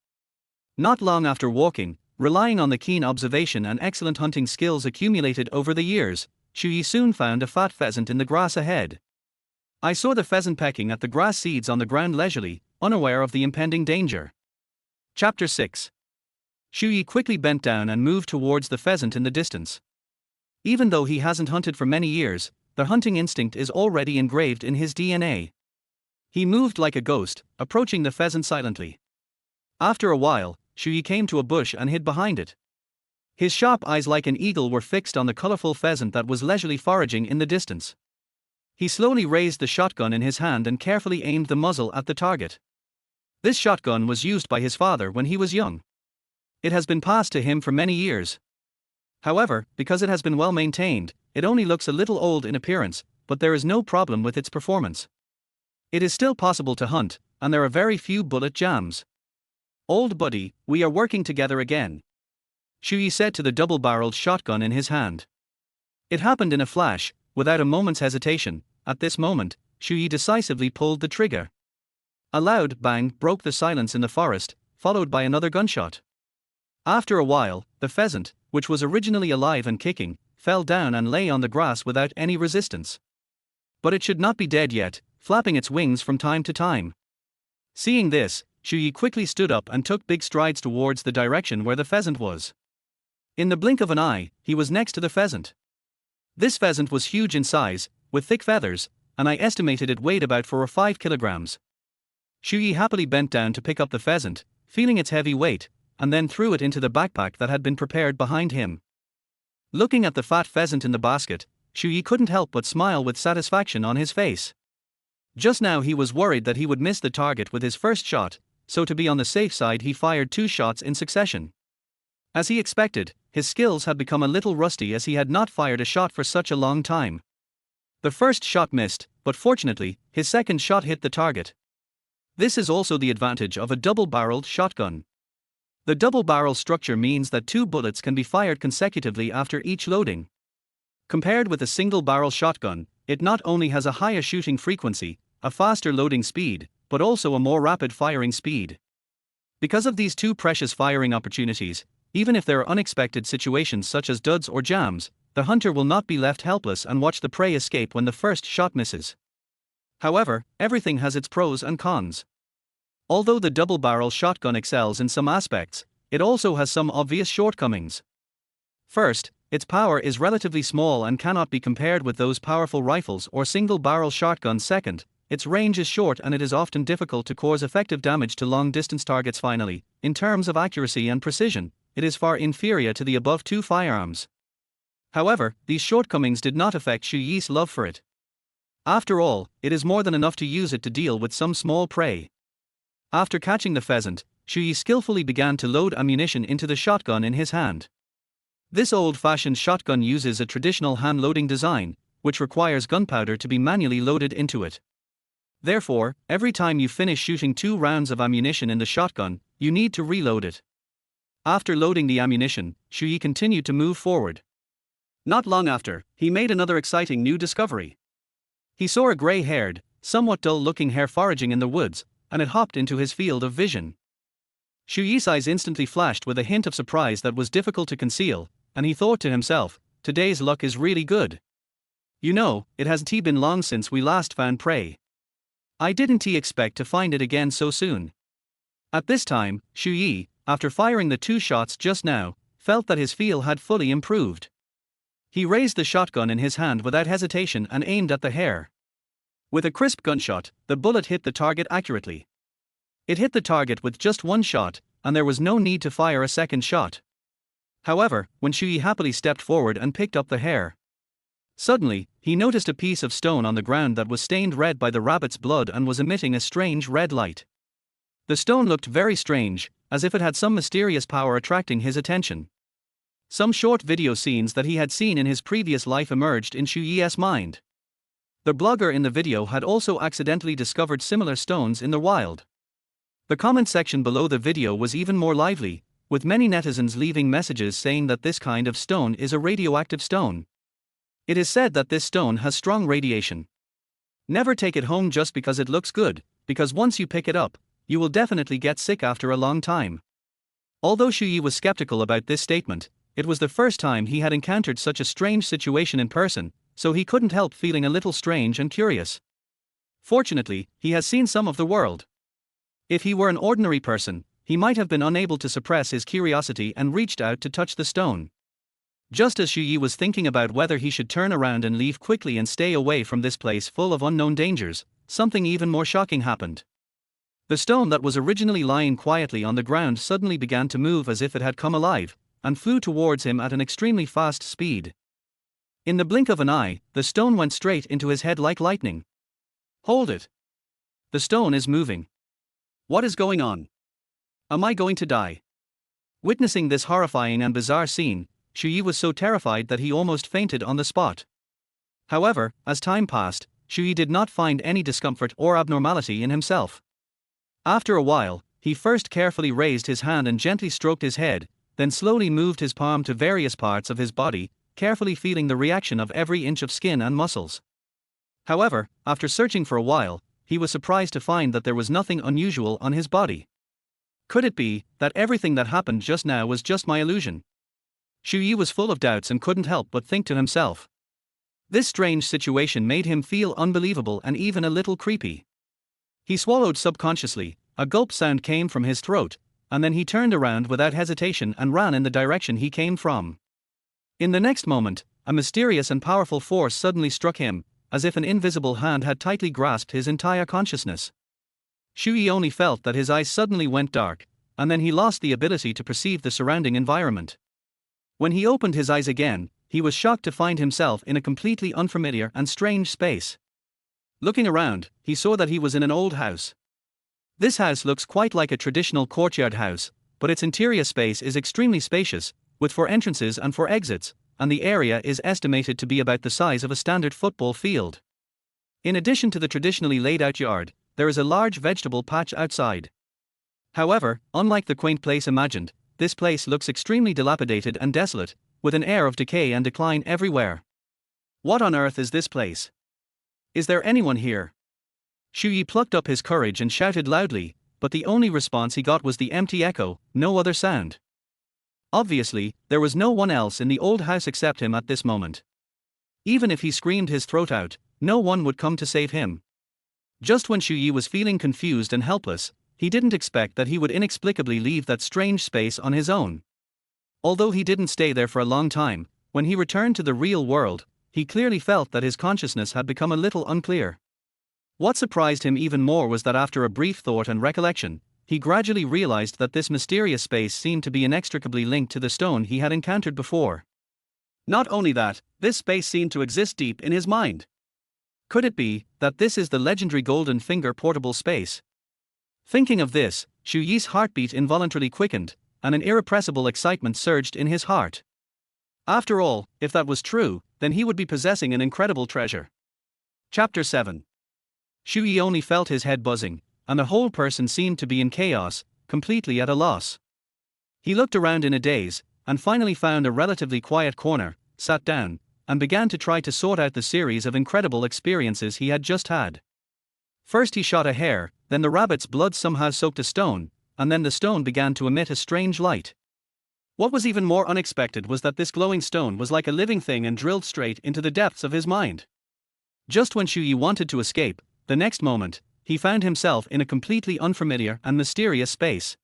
Not long after walking, relying on the keen observation and excellent hunting skills accumulated over the years, Xu Yi soon found a fat pheasant in the grass ahead. I saw the pheasant pecking at the grass seeds on the ground leisurely, unaware of the impending danger. Chapter 6. Xu Yi quickly bent down and moved towards the pheasant in the distance. Even though he hasn't hunted for many years, the hunting instinct is already engraved in his DNA. He moved like a ghost, approaching the pheasant silently. After a while, Shui came to a bush and hid behind it. His sharp eyes like an eagle were fixed on the colorful pheasant that was leisurely foraging in the distance. He slowly raised the shotgun in his hand and carefully aimed the muzzle at the target. This shotgun was used by his father when he was young. It has been passed to him for many years. However, because it has been well maintained, it only looks a little old in appearance, but there is no problem with its performance. It is still possible to hunt, and there are very few bullet jams. "Old buddy, we are working together again," Shui said to the double-barreled shotgun in his hand. It happened in a flash, without a moment's hesitation. At this moment, Shui decisively pulled the trigger. A loud bang broke the silence in the forest, followed by another gunshot. After a while, the pheasant, which was originally alive and kicking, fell down and lay on the grass without any resistance. But it should not be dead yet, flapping its wings from time to time. Seeing this, Shui quickly stood up and took big strides towards the direction where the pheasant was. In the blink of an eye, he was next to the pheasant. This pheasant was huge in size, with thick feathers, and I estimated it weighed about 4 or 5 kilograms. Shui happily bent down to pick up the pheasant, feeling its heavy weight, and then threw it into the backpack that had been prepared behind him. Looking at the fat pheasant in the basket, Shui couldn't help but smile with satisfaction on his face. Just now he was worried that he would miss the target with his first shot, so to be on the safe side he fired 2 shots in succession. As he expected, his skills had become a little rusty as he had not fired a shot for such a long time. The first shot missed, but fortunately, his second shot hit the target. This is also the advantage of a double-barreled shotgun. The double-barrel structure means that 2 bullets can be fired consecutively after each loading. Compared with a single-barrel shotgun, it not only has a higher shooting frequency, a faster loading speed, but also a more rapid firing speed. Because of these 2 precious firing opportunities, even if there are unexpected situations such as duds or jams, the hunter will not be left helpless and watch the prey escape when the first shot misses. However, everything has its pros and cons. Although the double-barrel shotgun excels in some aspects, it also has some obvious shortcomings. First, its power is relatively small and cannot be compared with those powerful rifles or single-barrel shotguns. Second, its range is short and it is often difficult to cause effective damage to long-distance targets. Finally, in terms of accuracy and precision, it is far inferior to the above 2 firearms. However, these shortcomings did not affect Shuyi's love for it. After all, it is more than enough to use it to deal with some small prey. After catching the pheasant, Shui skillfully began to load ammunition into the shotgun in his hand. This old-fashioned shotgun uses a traditional hand-loading design, which requires gunpowder to be manually loaded into it. Therefore, every time you finish shooting 2 rounds of ammunition in the shotgun, you need to reload it. After loading the ammunition, Shui continued to move forward. Not long after, he made another exciting new discovery. He saw a gray-haired, somewhat dull-looking hare foraging in the woods, and it hopped into his field of vision. Shuyi's eyes instantly flashed with a hint of surprise that was difficult to conceal, and he thought to himself, "Today's luck is really good. You know, it hasn't been long since we last found prey. I didn't expect to find it again so soon." At this time, Shuyi, after firing the 2 shots just now, felt that his feel had fully improved. He raised the shotgun in his hand without hesitation and aimed at the hare. With a crisp gunshot, the bullet hit the target accurately. It hit the target with just 1 shot, and there was no need to fire a second shot. However, when Shui happily stepped forward and picked up the hare, suddenly, he noticed a piece of stone on the ground that was stained red by the rabbit's blood and was emitting a strange red light. The stone looked very strange, as if it had some mysterious power attracting his attention. Some short video scenes that he had seen in his previous life emerged in Shuyi's mind. The blogger in the video had also accidentally discovered similar stones in the wild. The comment section below the video was even more lively, with many netizens leaving messages saying that this kind of stone is a radioactive stone. It is said that this stone has strong radiation. Never take it home just because it looks good, because once you pick it up, you will definitely get sick after a long time. Although Shuyi was skeptical about this statement, it was the first time he had encountered such a strange situation in person, so he couldn't help feeling a little strange and curious. Fortunately, he has seen some of the world. If he were an ordinary person, he might have been unable to suppress his curiosity and reached out to touch the stone. Just as Xu Yi was thinking about whether he should turn around and leave quickly and stay away from this place full of unknown dangers, something even more shocking happened. The stone that was originally lying quietly on the ground suddenly began to move as if it had come alive, and flew towards him at an extremely fast speed. In the blink of an eye, the stone went straight into his head like lightning. Hold it! The stone is moving. What is going on? Am I going to die? Witnessing this horrifying and bizarre scene, Xu Yi was so terrified that he almost fainted on the spot. However, as time passed, Xu Yi did not find any discomfort or abnormality in himself. After a while, he first carefully raised his hand and gently stroked his head, then slowly moved his palm to various parts of his body, carefully feeling the reaction of every inch of skin and muscles. However, after searching for a while, he was surprised to find that there was nothing unusual on his body. Could it be that everything that happened just now was just my illusion? Xu Yi was full of doubts and couldn't help but think to himself. This strange situation made him feel unbelievable and even a little creepy. He swallowed subconsciously, a gulp sound came from his throat, and then he turned around without hesitation and ran in the direction he came from. In the next moment, a mysterious and powerful force suddenly struck him, as if an invisible hand had tightly grasped his entire consciousness. Xu Yi only felt that his eyes suddenly went dark, and then he lost the ability to perceive the surrounding environment. When he opened his eyes again, he was shocked to find himself in a completely unfamiliar and strange space. Looking around, he saw that he was in an old house. This house looks quite like a traditional courtyard house, but its interior space is extremely spacious, with 4 entrances and 4 exits, and the area is estimated to be about the size of a standard football field. In addition to the traditionally laid out yard, there is a large vegetable patch outside. However, unlike the quaint place imagined, this place looks extremely dilapidated and desolate, with an air of decay and decline everywhere. What on earth is this place? Is there anyone here? Xu Yi plucked up his courage and shouted loudly, but the only response he got was the empty echo, no other sound. Obviously, there was no one else in the old house except him at this moment. Even if he screamed his throat out, no one would come to save him. Just when Xu Yi was feeling confused and helpless, he didn't expect that he would inexplicably leave that strange space on his own. Although he didn't stay there for a long time, when he returned to the real world, he clearly felt that his consciousness had become a little unclear. What surprised him even more was that after a brief thought and recollection, he gradually realized that this mysterious space seemed to be inextricably linked to the stone he had encountered before. Not only that, this space seemed to exist deep in his mind. Could it be that this is the legendary Golden Finger portable space? Thinking of this, Xu Yi's heartbeat involuntarily quickened, and an irrepressible excitement surged in his heart. After all, if that was true, then he would be possessing an incredible treasure. Chapter 7. Xu Yi only felt his head buzzing, and the whole person seemed to be in chaos, completely at a loss. He looked around in a daze, and finally found a relatively quiet corner, sat down, and began to try to sort out the series of incredible experiences he had just had. First he shot a hare, then the rabbit's blood somehow soaked a stone, and then the stone began to emit a strange light. What was even more unexpected was that this glowing stone was like a living thing and drilled straight into the depths of his mind. Just when Xu Yi wanted to escape, the next moment, he found himself in a completely unfamiliar and mysterious space.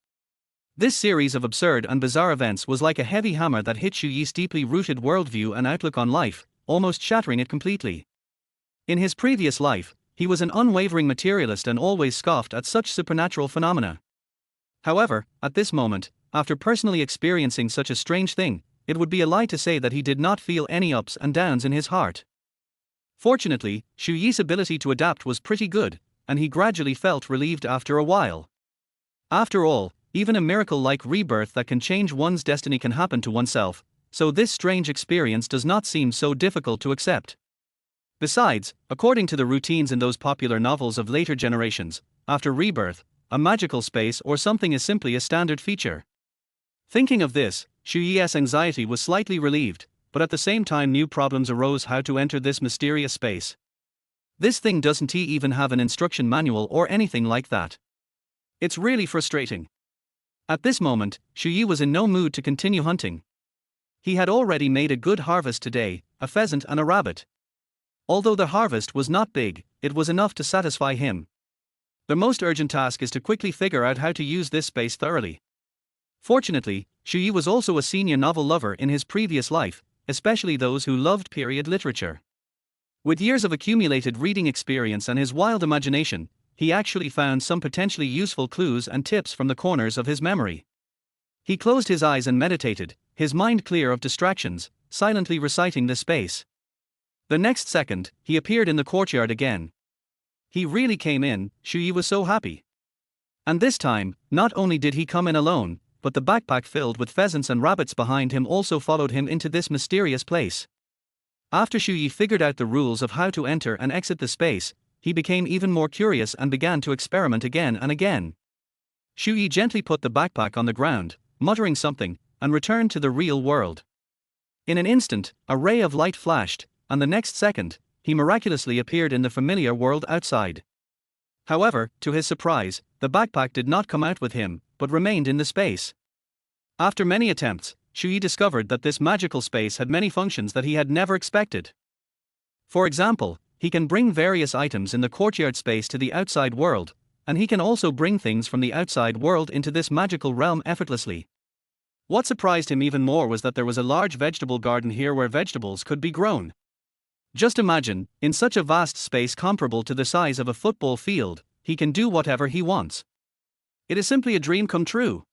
This series of absurd and bizarre events was like a heavy hammer that hit Xu Yi's deeply rooted worldview and outlook on life, almost shattering it completely. In his previous life, he was an unwavering materialist and always scoffed at such supernatural phenomena. However, at this moment, after personally experiencing such a strange thing, it would be a lie to say that he did not feel any ups and downs in his heart. Fortunately, Xu Yi's ability to adapt was pretty good, and he gradually felt relieved after a while. After all, even a miracle like rebirth that can change one's destiny can happen to oneself, so this strange experience does not seem so difficult to accept. Besides, according to the routines in those popular novels of later generations, after rebirth, a magical space or something is simply a standard feature. Thinking of this, Xu Yi's anxiety was slightly relieved, but at the same time new problems arose how to enter this mysterious space. This thing doesn't even have an instruction manual or anything like that. It's really frustrating. At this moment, Xu Yi was in no mood to continue hunting. He had already made a good harvest today, a pheasant and a rabbit. Although the harvest was not big, it was enough to satisfy him. The most urgent task is to quickly figure out how to use this space thoroughly. Fortunately, Xu Yi was also a senior novel lover in his previous life, especially those who loved period literature. With years of accumulated reading experience and his wild imagination, he actually found some potentially useful clues and tips from the corners of his memory. He closed his eyes and meditated, his mind clear of distractions, silently reciting the space. The next second, he appeared in the courtyard again. He really came in, Shuyi was so happy. And this time, not only did he come in alone, but the backpack filled with pheasants and rabbits behind him also followed him into this mysterious place. After Shuyi figured out the rules of how to enter and exit the space, he became even more curious and began to experiment again and again. Shuyi gently put the backpack on the ground, muttering something, and returned to the real world. In an instant, a ray of light flashed, and the next second, he miraculously appeared in the familiar world outside. However, to his surprise, the backpack did not come out with him, but remained in the space. After many attempts, Shuyi discovered that this magical space had many functions that he had never expected. For example, he can bring various items in the courtyard space to the outside world, and he can also bring things from the outside world into this magical realm effortlessly. What surprised him even more was that there was a large vegetable garden here where vegetables could be grown. Just imagine, in such a vast space comparable to the size of a football field, he can do whatever he wants. It is simply a dream come true.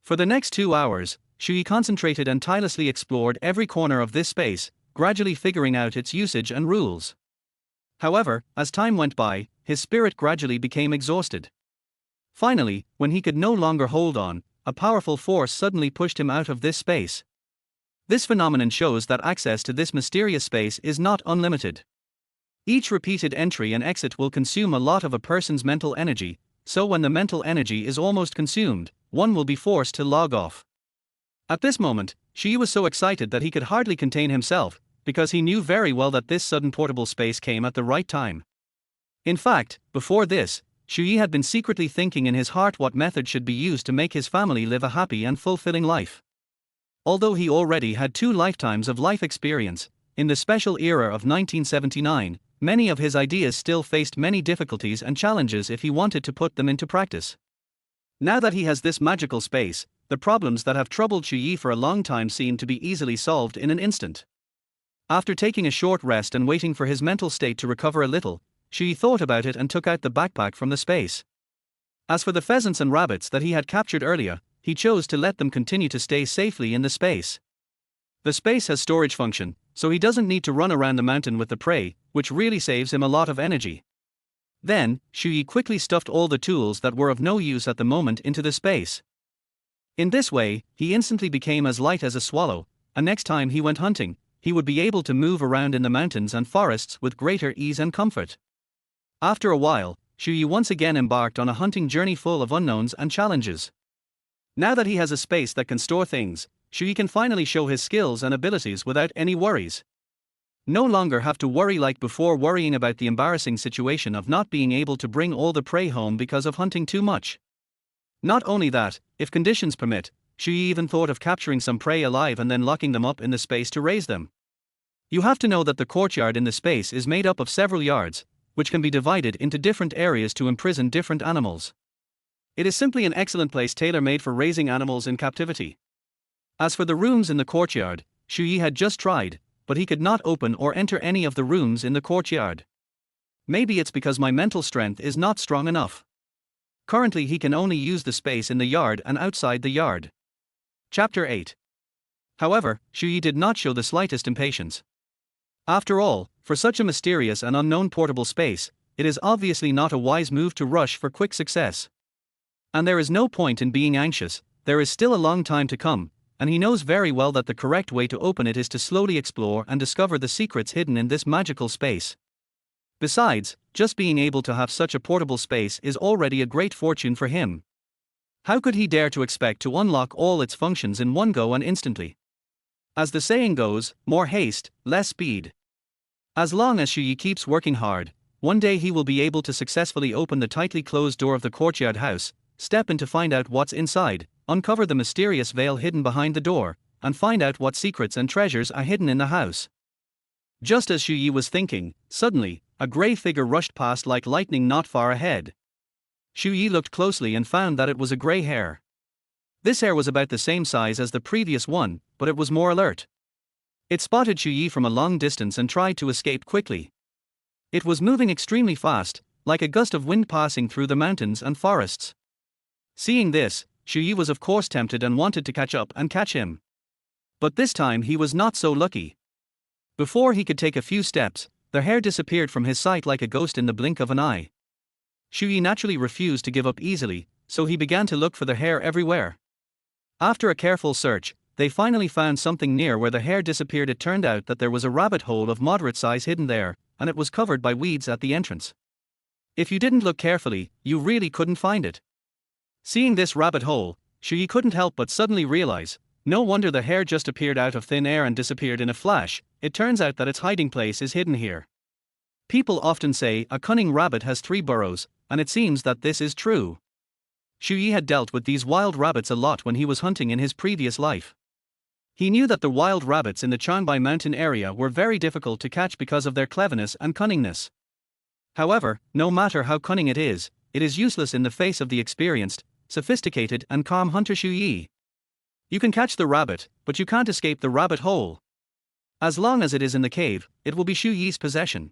For the next 2 hours, Shuyi concentrated and tirelessly explored every corner of this space, gradually figuring out its usage and rules. However, as time went by, his spirit gradually became exhausted. Finally, when he could no longer hold on, a powerful force suddenly pushed him out of this space. This phenomenon shows that access to this mysterious space is not unlimited. Each repeated entry and exit will consume a lot of a person's mental energy, so when the mental energy is almost consumed, one will be forced to log off. At this moment, Shuyi was so excited that he could hardly contain himself, because he knew very well that this sudden portable space came at the right time. In fact, before this, Shuyi had been secretly thinking in his heart what method should be used to make his family live a happy and fulfilling life. Although he already had 2 lifetimes of life experience, in the special era of 1979, many of his ideas still faced many difficulties and challenges if he wanted to put them into practice. Now that he has this magical space, the problems that have troubled Shuyi for a long time seem to be easily solved in an instant. After taking a short rest and waiting for his mental state to recover a little, Shuyi thought about it and took out the backpack from the space. As for the pheasants and rabbits that he had captured earlier, he chose to let them continue to stay safely in the space. The space has storage function, so he doesn't need to run around the mountain with the prey, which really saves him a lot of energy. Then, Shuyi quickly stuffed all the tools that were of no use at the moment into the space. In this way, he instantly became as light as a swallow, and next time he went hunting, he would be able to move around in the mountains and forests with greater ease and comfort. After a while, Shuyi once again embarked on a hunting journey full of unknowns and challenges. Now that he has a space that can store things, Shuyi can finally show his skills and abilities without any worries. No longer have to worry like before, worrying about the embarrassing situation of not being able to bring all the prey home because of hunting too much. Not only that, if conditions permit, Shuyi even thought of capturing some prey alive and then locking them up in the space to raise them. You have to know that the courtyard in the space is made up of several yards, which can be divided into different areas to imprison different animals. It is simply an excellent place tailor-made for raising animals in captivity. As for the rooms in the courtyard, Shuyi had just tried, but he could not open or enter any of the rooms in the courtyard. Maybe it's because my mental strength is not strong enough. Currently he can only use the space in the yard and outside the yard. Chapter 8. However, Shuyi did not show the slightest impatience. After all, for such a mysterious and unknown portable space, it is obviously not a wise move to rush for quick success. And there is no point in being anxious, there is still a long time to come, and he knows very well that the correct way to open it is to slowly explore and discover the secrets hidden in this magical space. Besides, just being able to have such a portable space is already a great fortune for him. How could he dare to expect to unlock all its functions in one go and instantly? As the saying goes, more haste, less speed. As long as Shuyi keeps working hard, one day he will be able to successfully open the tightly closed door of the courtyard house, step in to find out what's inside, uncover the mysterious veil hidden behind the door, and find out what secrets and treasures are hidden in the house. Just as Shuyi was thinking, suddenly, a grey figure rushed past like lightning not far ahead. Shuyi looked closely and found that it was a grey hare. This hare was about the same size as the previous one, but it was more alert. It spotted Xu Yi from a long distance and tried to escape quickly. It was moving extremely fast, like a gust of wind passing through the mountains and forests. Seeing this, Xu Yi was of course tempted and wanted to catch up and catch him. But this time he was not so lucky. Before he could take a few steps, the hare disappeared from his sight like a ghost in the blink of an eye. Xu Yi naturally refused to give up easily, so he began to look for the hare everywhere. After a careful search, they finally found something near where the hare disappeared. It turned out that there was a rabbit hole of moderate size hidden there, and it was covered by weeds at the entrance. If you didn't look carefully, you really couldn't find it. Seeing this rabbit hole, Xu Yi couldn't help but suddenly realize, no wonder the hare just appeared out of thin air and disappeared in a flash. It turns out that its hiding place is hidden here. People often say a cunning rabbit has 3 burrows, and it seems that this is true. Xu Yi had dealt with these wild rabbits a lot when he was hunting in his previous life. He knew that the wild rabbits in the Qiangbei mountain area were very difficult to catch because of their cleverness and cunningness. However, no matter how cunning it is useless in the face of the experienced, sophisticated and calm hunter Xu Yi. You can catch the rabbit, but you can't escape the rabbit hole. As long as it is in the cave, it will be Xu Yi's possession.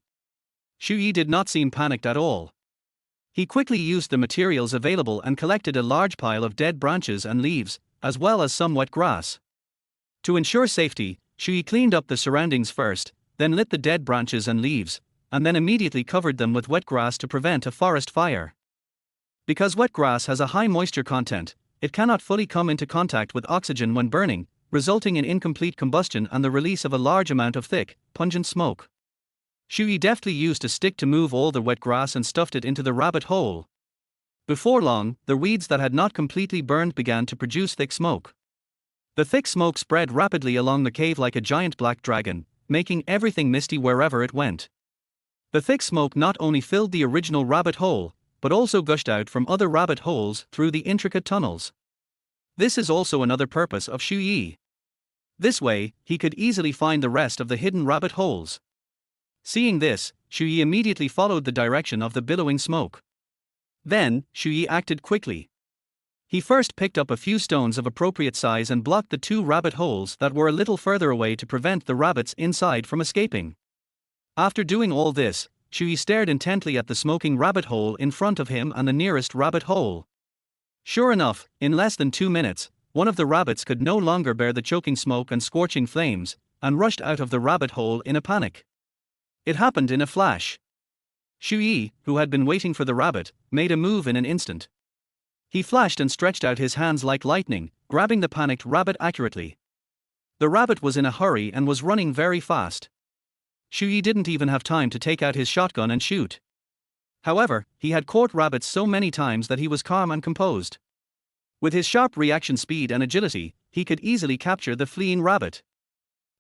Xu Yi did not seem panicked at all. He quickly used the materials available and collected a large pile of dead branches and leaves, as well as some wet grass. To ensure safety, Xu Yi cleaned up the surroundings first, then lit the dead branches and leaves, and then immediately covered them with wet grass to prevent a forest fire. Because wet grass has a high moisture content, it cannot fully come into contact with oxygen when burning, resulting in incomplete combustion and the release of a large amount of thick, pungent smoke. Xu Yi deftly used a stick to move all the wet grass and stuffed it into the rabbit hole. Before long, the weeds that had not completely burned began to produce thick smoke. The thick smoke spread rapidly along the cave like a giant black dragon, making everything misty wherever it went. The thick smoke not only filled the original rabbit hole, but also gushed out from other rabbit holes through the intricate tunnels. This is also another purpose of Xu Yi. This way, he could easily find the rest of the hidden rabbit holes. Seeing this, Xu Yi immediately followed the direction of the billowing smoke. Then, Xu Yi acted quickly. He first picked up a few stones of appropriate size and blocked the 2 rabbit holes that were a little further away to prevent the rabbits inside from escaping. After doing all this, Xu Yi stared intently at the smoking rabbit hole in front of him and the nearest rabbit hole. Sure enough, in less than 2 minutes, one of the rabbits could no longer bear the choking smoke and scorching flames, and rushed out of the rabbit hole in a panic. It happened in a flash. Xu Yi, who had been waiting for the rabbit, made a move in an instant. He flashed and stretched out his hands like lightning, grabbing the panicked rabbit accurately. The rabbit was in a hurry and was running very fast. Xu Yi didn't even have time to take out his shotgun and shoot. However, he had caught rabbits so many times that he was calm and composed. With his sharp reaction speed and agility, he could easily capture the fleeing rabbit.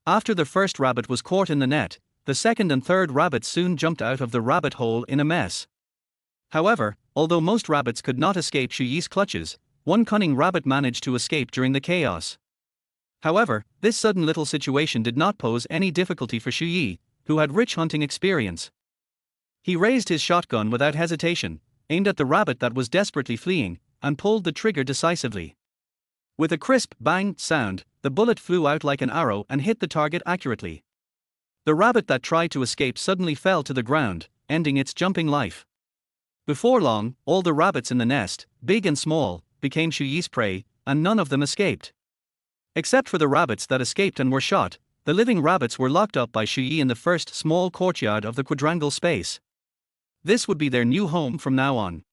After the first rabbit was caught in the net, the second and third rabbits soon jumped out of the rabbit hole in a mess. However, although most rabbits could not escape Xu Yi's clutches, one cunning rabbit managed to escape during the chaos. However, this sudden little situation did not pose any difficulty for Xu Yi, who had rich hunting experience. He raised his shotgun without hesitation, aimed at the rabbit that was desperately fleeing, and pulled the trigger decisively. With a crisp bang sound, the bullet flew out like an arrow and hit the target accurately. The rabbit that tried to escape suddenly fell to the ground, ending its jumping life. Before long, all the rabbits in the nest, big and small, became Xu Yi's prey, and none of them escaped. Except for the rabbits that escaped and were shot, the living rabbits were locked up by Xu Yi in the first small courtyard of the quadrangle space. This would be their new home from now on.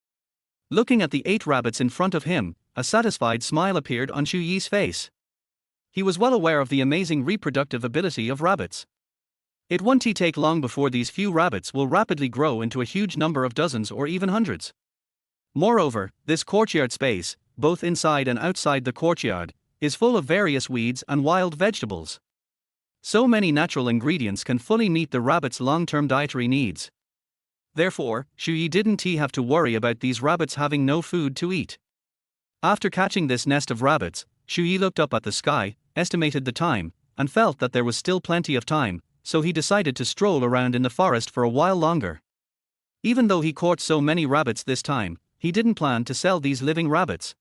Looking at the 8 rabbits in front of him, a satisfied smile appeared on Xu Yi's face. He was well aware of the amazing reproductive ability of rabbits. It won't take long before these few rabbits will rapidly grow into a huge number of dozens or even hundreds. Moreover, this courtyard space, both inside and outside the courtyard, is full of various weeds and wild vegetables. So many natural ingredients can fully meet the rabbits' long-term dietary needs. Therefore, Xu Yi didn't have to worry about these rabbits having no food to eat. After catching this nest of rabbits, Xu Yi looked up at the sky, estimated the time, and felt that there was still plenty of time, so he decided to stroll around in the forest for a while longer. Even though he caught so many rabbits this time, he didn't plan to sell these living rabbits.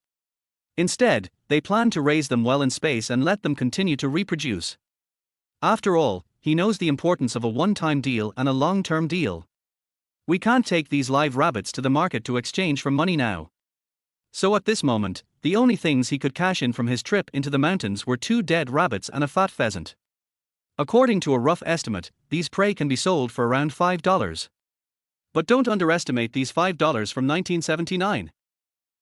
Instead, they planned to raise them well in space and let them continue to reproduce. After all, he knows the importance of a one-time deal and a long-term deal. We can't take these live rabbits to the market to exchange for money now. So at this moment, the only things he could cash in from his trip into the mountains were 2 dead rabbits and a fat pheasant. According to a rough estimate, these prey can be sold for around $5. But don't underestimate these $5 from 1979.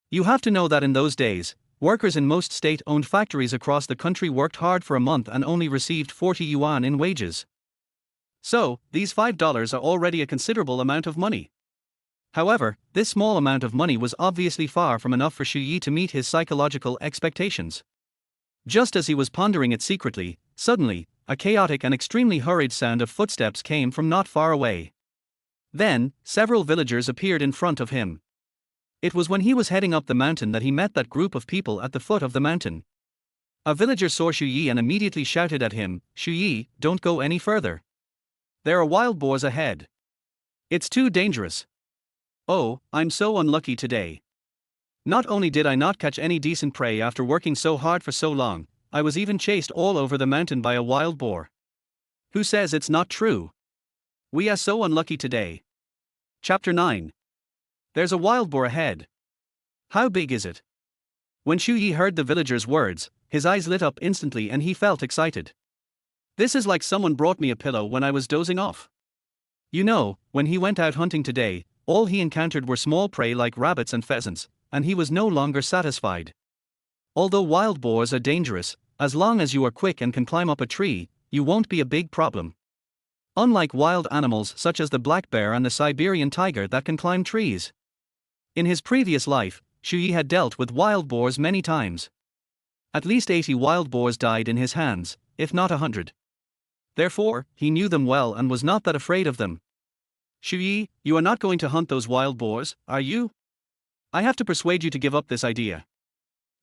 You have to know that in those days, workers in most state-owned factories across the country worked hard for a month and only received 40 yuan in wages. So, these $5 are already a considerable amount of money. However, this small amount of money was obviously far from enough for Xu Yi to meet his psychological expectations. Just as he was pondering it secretly, suddenly, a chaotic and extremely hurried sound of footsteps came from not far away. Then, several villagers appeared in front of him. It was when he was heading up the mountain that he met that group of people at the foot of the mountain. A villager saw Xu Yi and immediately shouted at him, "Xu Yi, don't go any further. There are wild boars ahead. It's too dangerous." "Oh, I'm so unlucky today. Not only did I not catch any decent prey after working so hard for so long, I was even chased all over the mountain by a wild boar." "Who says it's not true? We are so unlucky today." Chapter 9. There's a wild boar ahead. How big is it? When Xu Yi heard the villager's words, his eyes lit up instantly and he felt excited. This is like someone brought me a pillow when I was dozing off. You know, when he went out hunting today, all he encountered were small prey like rabbits and pheasants, and he was no longer satisfied. Although wild boars are dangerous, as long as you are quick and can climb up a tree, you won't be a big problem. Unlike wild animals such as the black bear and the Siberian tiger that can climb trees. In his previous life, Xu Yi had dealt with wild boars many times. At least 80 wild boars died in his hands, if not 100. Therefore, he knew them well and was not that afraid of them. "Xu Yi, you are not going to hunt those wild boars, are you? I have to persuade you to give up this idea.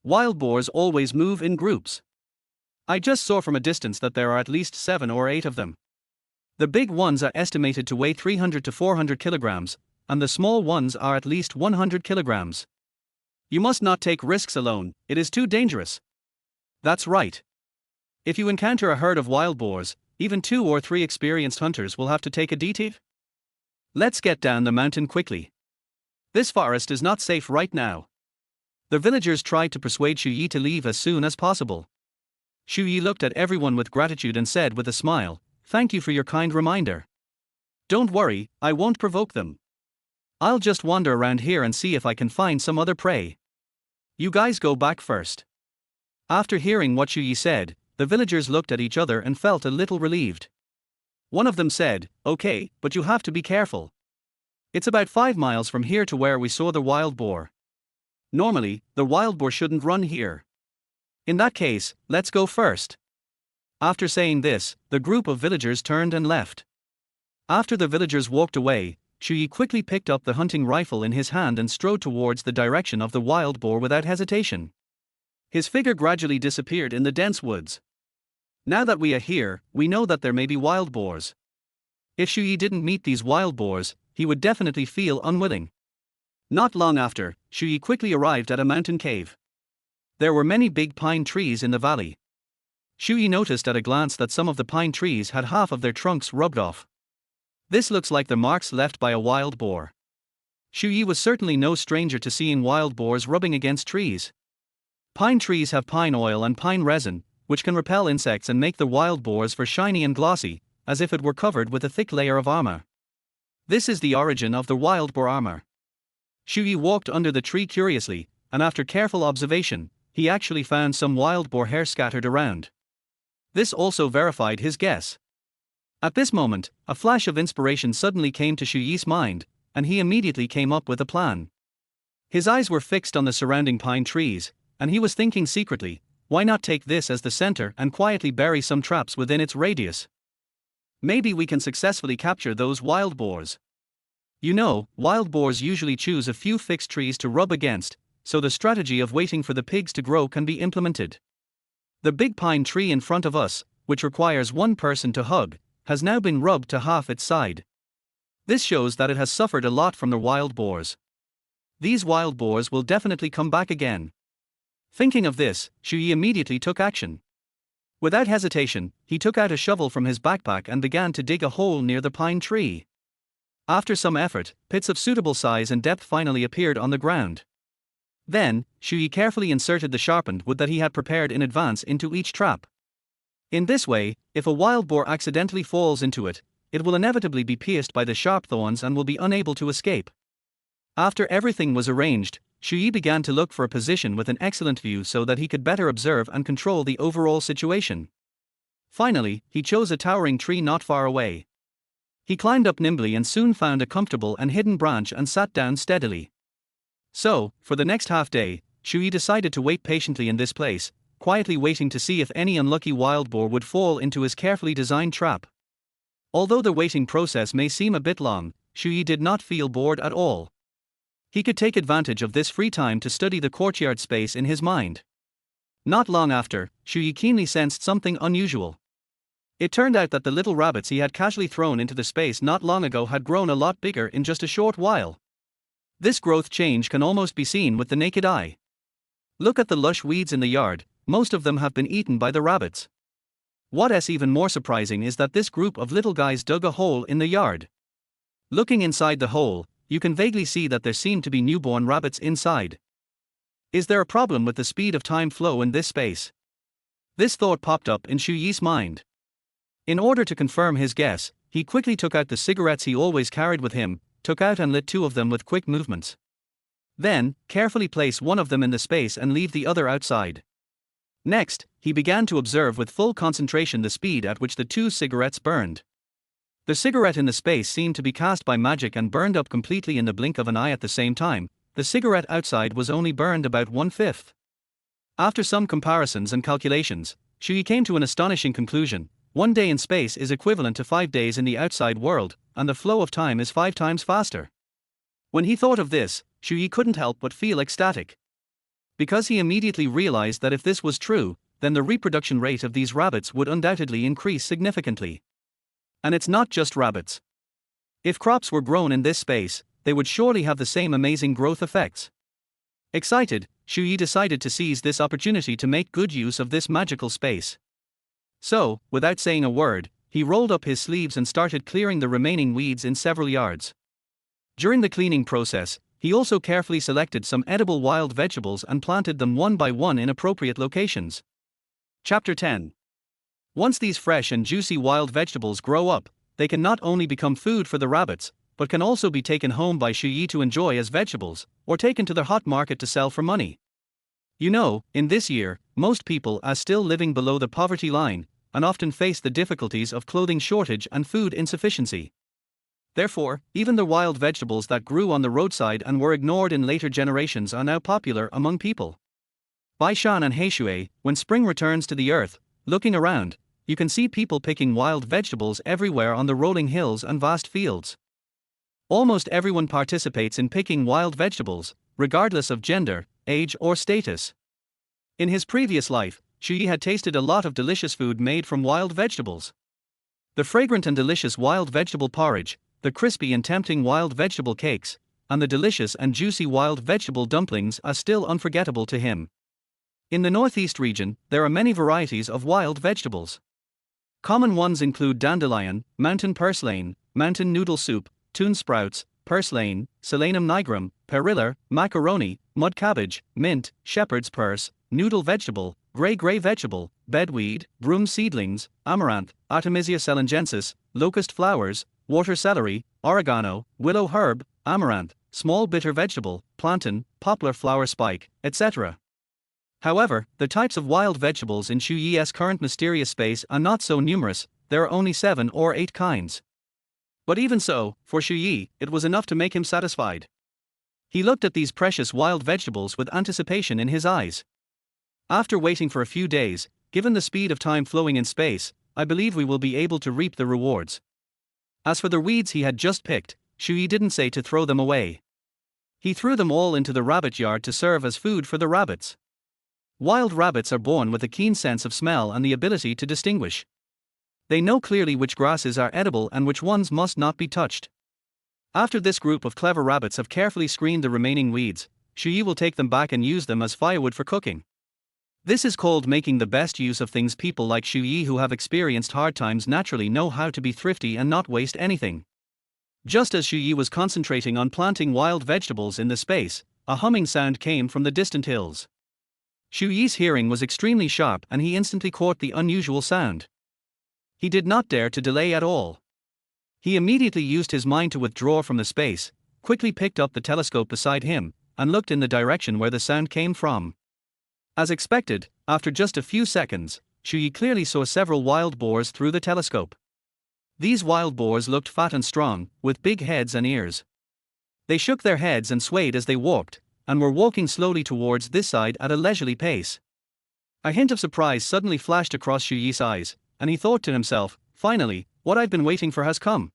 Wild boars always move in groups. I just saw from a distance that there are at least 7 or 8 of them. The big ones are estimated to weigh 300 to 400 kilograms, and the small ones are at least 100 kilograms. You must not take risks alone, it is too dangerous." "That's right. If you encounter a herd of wild boars, even 2 or 3 experienced hunters will have to take a detour. Let's get down the mountain quickly. This forest is not safe right now." The villagers tried to persuade Xu Yi to leave as soon as possible. Xu Yi looked at everyone with gratitude and said with a smile, "Thank you for your kind reminder. Don't worry, I won't provoke them. I'll just wander around here and see if I can find some other prey. You guys go back first." After hearing what Xu Yi said, the villagers looked at each other and felt a little relieved. One of them said, "Okay, but you have to be careful. It's about 5 miles from here to where we saw the wild boar. Normally, the wild boar shouldn't run here. In that case, let's go first." After saying this, the group of villagers turned and left. After the villagers walked away, Xu Yi quickly picked up the hunting rifle in his hand and strode towards the direction of the wild boar without hesitation. His figure gradually disappeared in the dense woods. Now that we are here, we know that there may be wild boars. If Xu Yi didn't meet these wild boars, he would definitely feel unwilling. Not long after, Xu Yi quickly arrived at a mountain cave. There were many big pine trees in the valley. Xu Yi noticed at a glance that some of the pine trees had half of their trunks rubbed off. This looks like the marks left by a wild boar. Xu Yi was certainly no stranger to seeing wild boars rubbing against trees. Pine trees have pine oil and pine resin, which can repel insects and make the wild boars fur shiny and glossy, as if it were covered with a thick layer of armor. This is the origin of the wild boar armor. Xu Yi walked under the tree curiously, and after careful observation, he actually found some wild boar hair scattered around. This also verified his guess. At this moment, a flash of inspiration suddenly came to Xu Yi's mind, and he immediately came up with a plan. His eyes were fixed on the surrounding pine trees, and he was thinking secretly, why not take this as the center and quietly bury some traps within its radius? Maybe we can successfully capture those wild boars. You know, wild boars usually choose a few fixed trees to rub against, so the strategy of waiting for the pigs to grow can be implemented. The big pine tree in front of us, which requires one person to hug, has now been rubbed to half its side. This shows that it has suffered a lot from the wild boars. These wild boars will definitely come back again. Thinking of this, Xu Yi immediately took action. Without hesitation, he took out a shovel from his backpack and began to dig a hole near the pine tree. After some effort, pits of suitable size and depth finally appeared on the ground. Then, Shuyi carefully inserted the sharpened wood that he had prepared in advance into each trap. In this way, if a wild boar accidentally falls into it, it will inevitably be pierced by the sharp thorns and will be unable to escape. After everything was arranged, Shuyi began to look for a position with an excellent view so that he could better observe and control the overall situation. Finally, he chose a towering tree not far away. He climbed up nimbly and soon found a comfortable and hidden branch and sat down steadily. So, for the next half day, Shuyi decided to wait patiently in this place, quietly waiting to see if any unlucky wild boar would fall into his carefully designed trap. Although the waiting process may seem a bit long, Shuyi did not feel bored at all. He could take advantage of this free time to study the courtyard space in his mind. Not long after, Shuyi keenly sensed something unusual. It turned out that the little rabbits he had casually thrown into the space not long ago had grown a lot bigger in just a short while. This growth change can almost be seen with the naked eye. Look at the lush weeds in the yard, most of them have been eaten by the rabbits. What's even more surprising is that this group of little guys dug a hole in the yard. Looking inside the hole, you can vaguely see that there seem to be newborn rabbits inside. Is there a problem with the speed of time flow in this space? This thought popped up in Shuyi's mind. In order to confirm his guess, he quickly took out the cigarettes he always carried with him, took out and lit 2 of them with quick movements. Then, carefully place one of them in the space and leave the other outside. Next, he began to observe with full concentration the speed at which the 2 cigarettes burned. The cigarette in the space seemed to be cast by magic and burned up completely in the blink of an eye at the same time. The cigarette outside was only burned about 1/5. After some comparisons and calculations, Shuyi came to an astonishing conclusion. 1 day in space is equivalent to 5 days in the outside world, and the flow of time is 5 times faster. When he thought of this, Shuyi couldn't help but feel ecstatic. Because he immediately realized that if this was true, then the reproduction rate of these rabbits would undoubtedly increase significantly. And it's not just rabbits. If crops were grown in this space, they would surely have the same amazing growth effects. Excited, Shuyi decided to seize this opportunity to make good use of this magical space. So, without saying a word, he rolled up his sleeves and started clearing the remaining weeds in several yards. During the cleaning process, he also carefully selected some edible wild vegetables and planted them one by one in appropriate locations. Chapter 10. Once these fresh and juicy wild vegetables grow up, they can not only become food for the rabbits, but can also be taken home by Shuyi to enjoy as vegetables, or taken to the hot market to sell for money. You know, in this year, most people are still living below the poverty line, and often face the difficulties of clothing shortage and food insufficiency. Therefore, even the wild vegetables that grew on the roadside and were ignored in later generations are now popular among people. Baishan and Heishui, when spring returns to the earth, looking around, you can see people picking wild vegetables everywhere on the rolling hills and vast fields. Almost everyone participates in picking wild vegetables, regardless of gender, age, or status. In his previous life, Shuyi had tasted a lot of delicious food made from wild vegetables. The fragrant and delicious wild vegetable porridge, the crispy and tempting wild vegetable cakes, and the delicious and juicy wild vegetable dumplings are still unforgettable to him. In the northeast region, there are many varieties of wild vegetables. Common ones include dandelion, mountain purslane, mountain noodle soup, tune sprouts, purslane, Solanum nigrum, perilla, macaroni, mud cabbage, mint, shepherd's purse, noodle vegetable, gray vegetable, bedweed, broom seedlings, amaranth, Artemisia selingensis, locust flowers, water celery, oregano, willow herb, amaranth, small bitter vegetable, plantain, poplar flower spike, etc. However, the types of wild vegetables in Shuyi's current mysterious space are not so numerous, there are only 7 or 8 kinds. But even so, for Shuyi, it was enough to make him satisfied. He looked at these precious wild vegetables with anticipation in his eyes. After waiting for a few days, given the speed of time flowing in space, I believe we will be able to reap the rewards. As for the weeds he had just picked, Shuyi didn't say to throw them away. He threw them all into the rabbit yard to serve as food for the rabbits. Wild rabbits are born with a keen sense of smell and the ability to distinguish. They know clearly which grasses are edible and which ones must not be touched. After this group of clever rabbits have carefully screened the remaining weeds, Shuyi will take them back and use them as firewood for cooking. This is called making the best use of things. People like Xu Yi who have experienced hard times naturally know how to be thrifty and not waste anything. Just as Xu Yi was concentrating on planting wild vegetables in the space, a humming sound came from the distant hills. Xu Yi's hearing was extremely sharp and he instantly caught the unusual sound. He did not dare to delay at all. He immediately used his mind to withdraw from the space, quickly picked up the telescope beside him, and looked in the direction where the sound came from. As expected, after just a few seconds, Xu Yi clearly saw several wild boars through the telescope. These wild boars looked fat and strong, with big heads and ears. They shook their heads and swayed as they walked, and were walking slowly towards this side at a leisurely pace. A hint of surprise suddenly flashed across Xu Yi's eyes, and he thought to himself, finally, what I've been waiting for has come.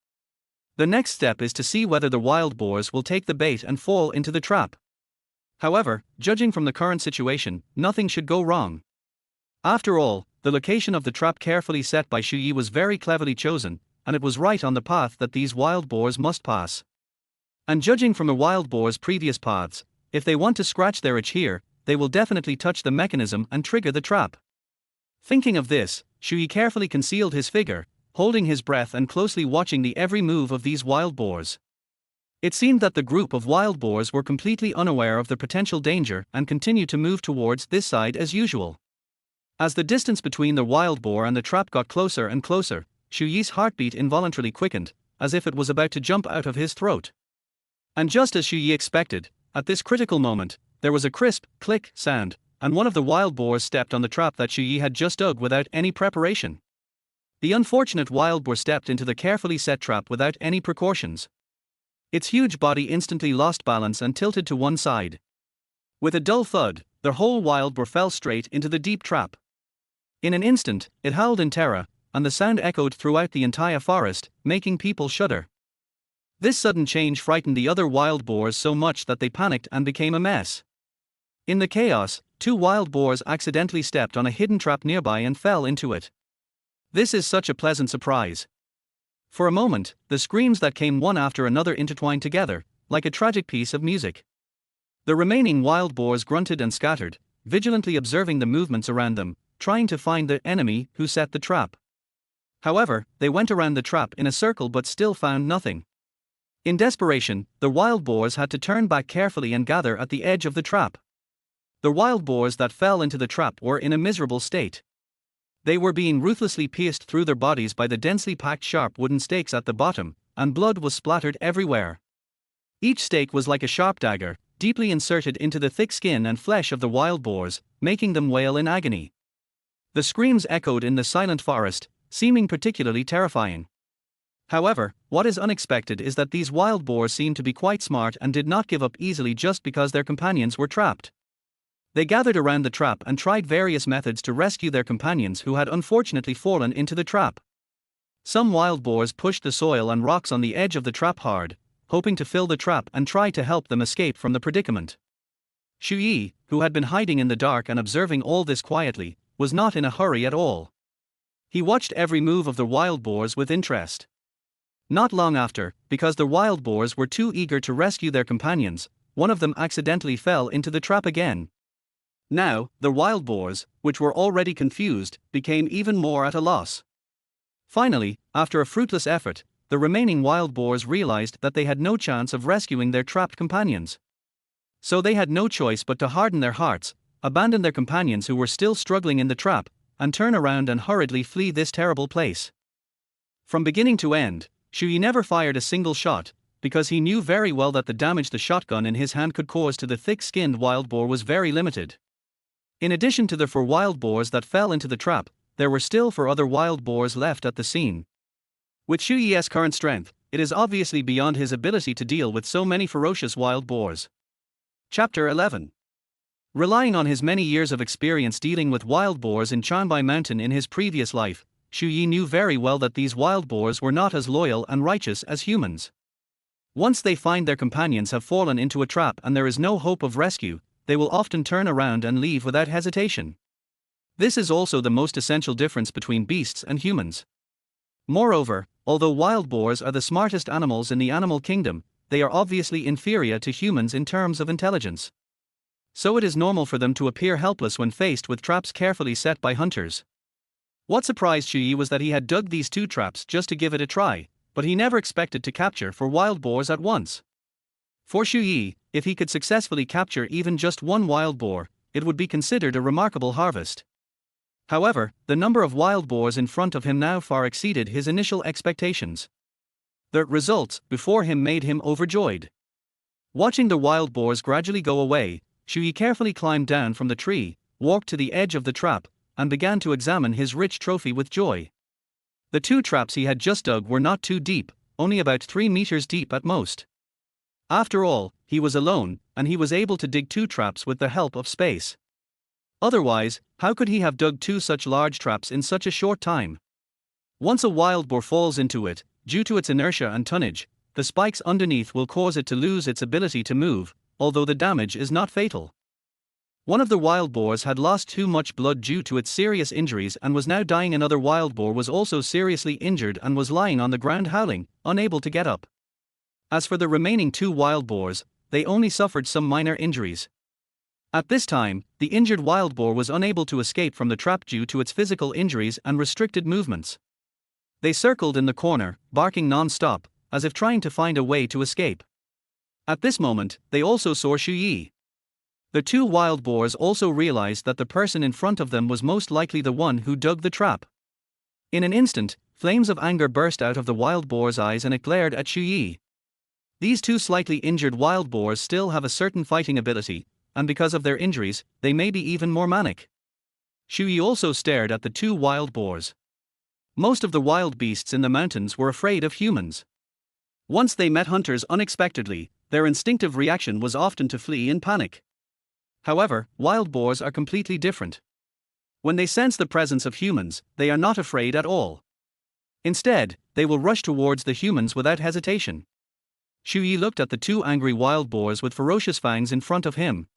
The next step is to see whether the wild boars will take the bait and fall into the trap. However, judging from the current situation, nothing should go wrong. After all, the location of the trap carefully set by Xu Yi was very cleverly chosen, and it was right on the path that these wild boars must pass. And judging from the wild boars' previous paths, if they want to scratch their itch here, they will definitely touch the mechanism and trigger the trap. Thinking of this, Xu Yi carefully concealed his figure, holding his breath and closely watching the every move of these wild boars. It seemed that the group of wild boars were completely unaware of the potential danger and continued to move towards this side as usual. As the distance between the wild boar and the trap got closer and closer, Xu Yi's heartbeat involuntarily quickened, as if it was about to jump out of his throat. And just as Xu Yi expected, at this critical moment, there was a crisp, click sound, and one of the wild boars stepped on the trap that Xu Yi had just dug without any preparation. The unfortunate wild boar stepped into the carefully set trap without any precautions. Its huge body instantly lost balance and tilted to one side. With a dull thud, the whole wild boar fell straight into the deep trap. In an instant, it howled in terror, and the sound echoed throughout the entire forest, making people shudder. This sudden change frightened the other wild boars so much that they panicked and became a mess. In the chaos, 2 wild boars accidentally stepped on a hidden trap nearby and fell into it. This is such a pleasant surprise. For a moment, the screams that came one after another intertwined together, like a tragic piece of music. The remaining wild boars grunted and scattered, vigilantly observing the movements around them, trying to find the enemy who set the trap. However, they went around the trap in a circle but still found nothing. In desperation, the wild boars had to turn back carefully and gather at the edge of the trap. The wild boars that fell into the trap were in a miserable state. They were being ruthlessly pierced through their bodies by the densely packed sharp wooden stakes at the bottom, and blood was splattered everywhere. Each stake was like a sharp dagger, deeply inserted into the thick skin and flesh of the wild boars, making them wail in agony. The screams echoed in the silent forest, seeming particularly terrifying. However, what is unexpected is that these wild boars seemed to be quite smart and did not give up easily just because their companions were trapped. They gathered around the trap and tried various methods to rescue their companions who had unfortunately fallen into the trap. Some wild boars pushed the soil and rocks on the edge of the trap hard, hoping to fill the trap and try to help them escape from the predicament. Xu Yi, who had been hiding in the dark and observing all this quietly, was not in a hurry at all. He watched every move of the wild boars with interest. Not long after, because the wild boars were too eager to rescue their companions, one of them accidentally fell into the trap again. Now, the wild boars, which were already confused, became even more at a loss. Finally, after a fruitless effort, the remaining wild boars realized that they had no chance of rescuing their trapped companions. So they had no choice but to harden their hearts, abandon their companions who were still struggling in the trap, and turn around and hurriedly flee this terrible place. From beginning to end, Xu Yi never fired a single shot, because he knew very well that the damage the shotgun in his hand could cause to the thick-skinned wild boar was very limited. In addition to the 4 wild boars that fell into the trap, there were still 4 other wild boars left at the scene. With Xu Yi's current strength, it is obviously beyond his ability to deal with so many ferocious wild boars. Chapter 11. Relying on his many years of experience dealing with wild boars in Chanbai Mountain in his previous life, Xu Yi knew very well that these wild boars were not as loyal and righteous as humans. Once they find their companions have fallen into a trap and there is no hope of rescue, they will often turn around and leave without hesitation. This is also the most essential difference between beasts and humans. Moreover, although wild boars are the smartest animals in the animal kingdom, they are obviously inferior to humans in terms of intelligence. so it is normal for them to appear helpless when faced with traps carefully set by hunters. What surprised Shui was that he had dug these 2 traps just to give it a try, but he never expected to capture 4 wild boars at once. For Shui, if he could successfully capture even just 1 wild boar, it would be considered a remarkable harvest. However, the number of wild boars in front of him now far exceeded his initial expectations. The results before him made him overjoyed. Watching the wild boars gradually go away, Shui carefully climbed down from the tree, walked to the edge of the trap, and began to examine his rich trophy with joy. The 2 traps he had just dug were not too deep, only about 3 meters deep at most. After all, he was alone, and he was able to dig 2 traps with the help of space. Otherwise, how could he have dug 2 such large traps in such a short time? Once a wild boar falls into it, due to its inertia and tonnage, the spikes underneath will cause it to lose its ability to move, although the damage is not fatal. One of the wild boars had lost too much blood due to its serious injuries and was now dying. Another wild boar was also seriously injured and was lying on the ground howling, unable to get up. As for the remaining 2 wild boars, they only suffered some minor injuries. At this time, the injured wild boar was unable to escape from the trap due to its physical injuries and restricted movements. They circled in the corner, barking non-stop, as if trying to find a way to escape. At this moment, they also saw Shui. The 2 wild boars also realized that the person in front of them was most likely the one who dug the trap. In an instant, flames of anger burst out of the wild boar's eyes and it glared at Shui. These 2 slightly injured wild boars still have a certain fighting ability, and because of their injuries, they may be even more manic. Shui also stared at the 2 wild boars. Most of the wild beasts in the mountains were afraid of humans. Once they met hunters unexpectedly, their instinctive reaction was often to flee in panic. However, wild boars are completely different. When they sense the presence of humans, they are not afraid at all. Instead, they will rush towards the humans without hesitation. Shui looked at the 2 angry wild boars with ferocious fangs in front of him.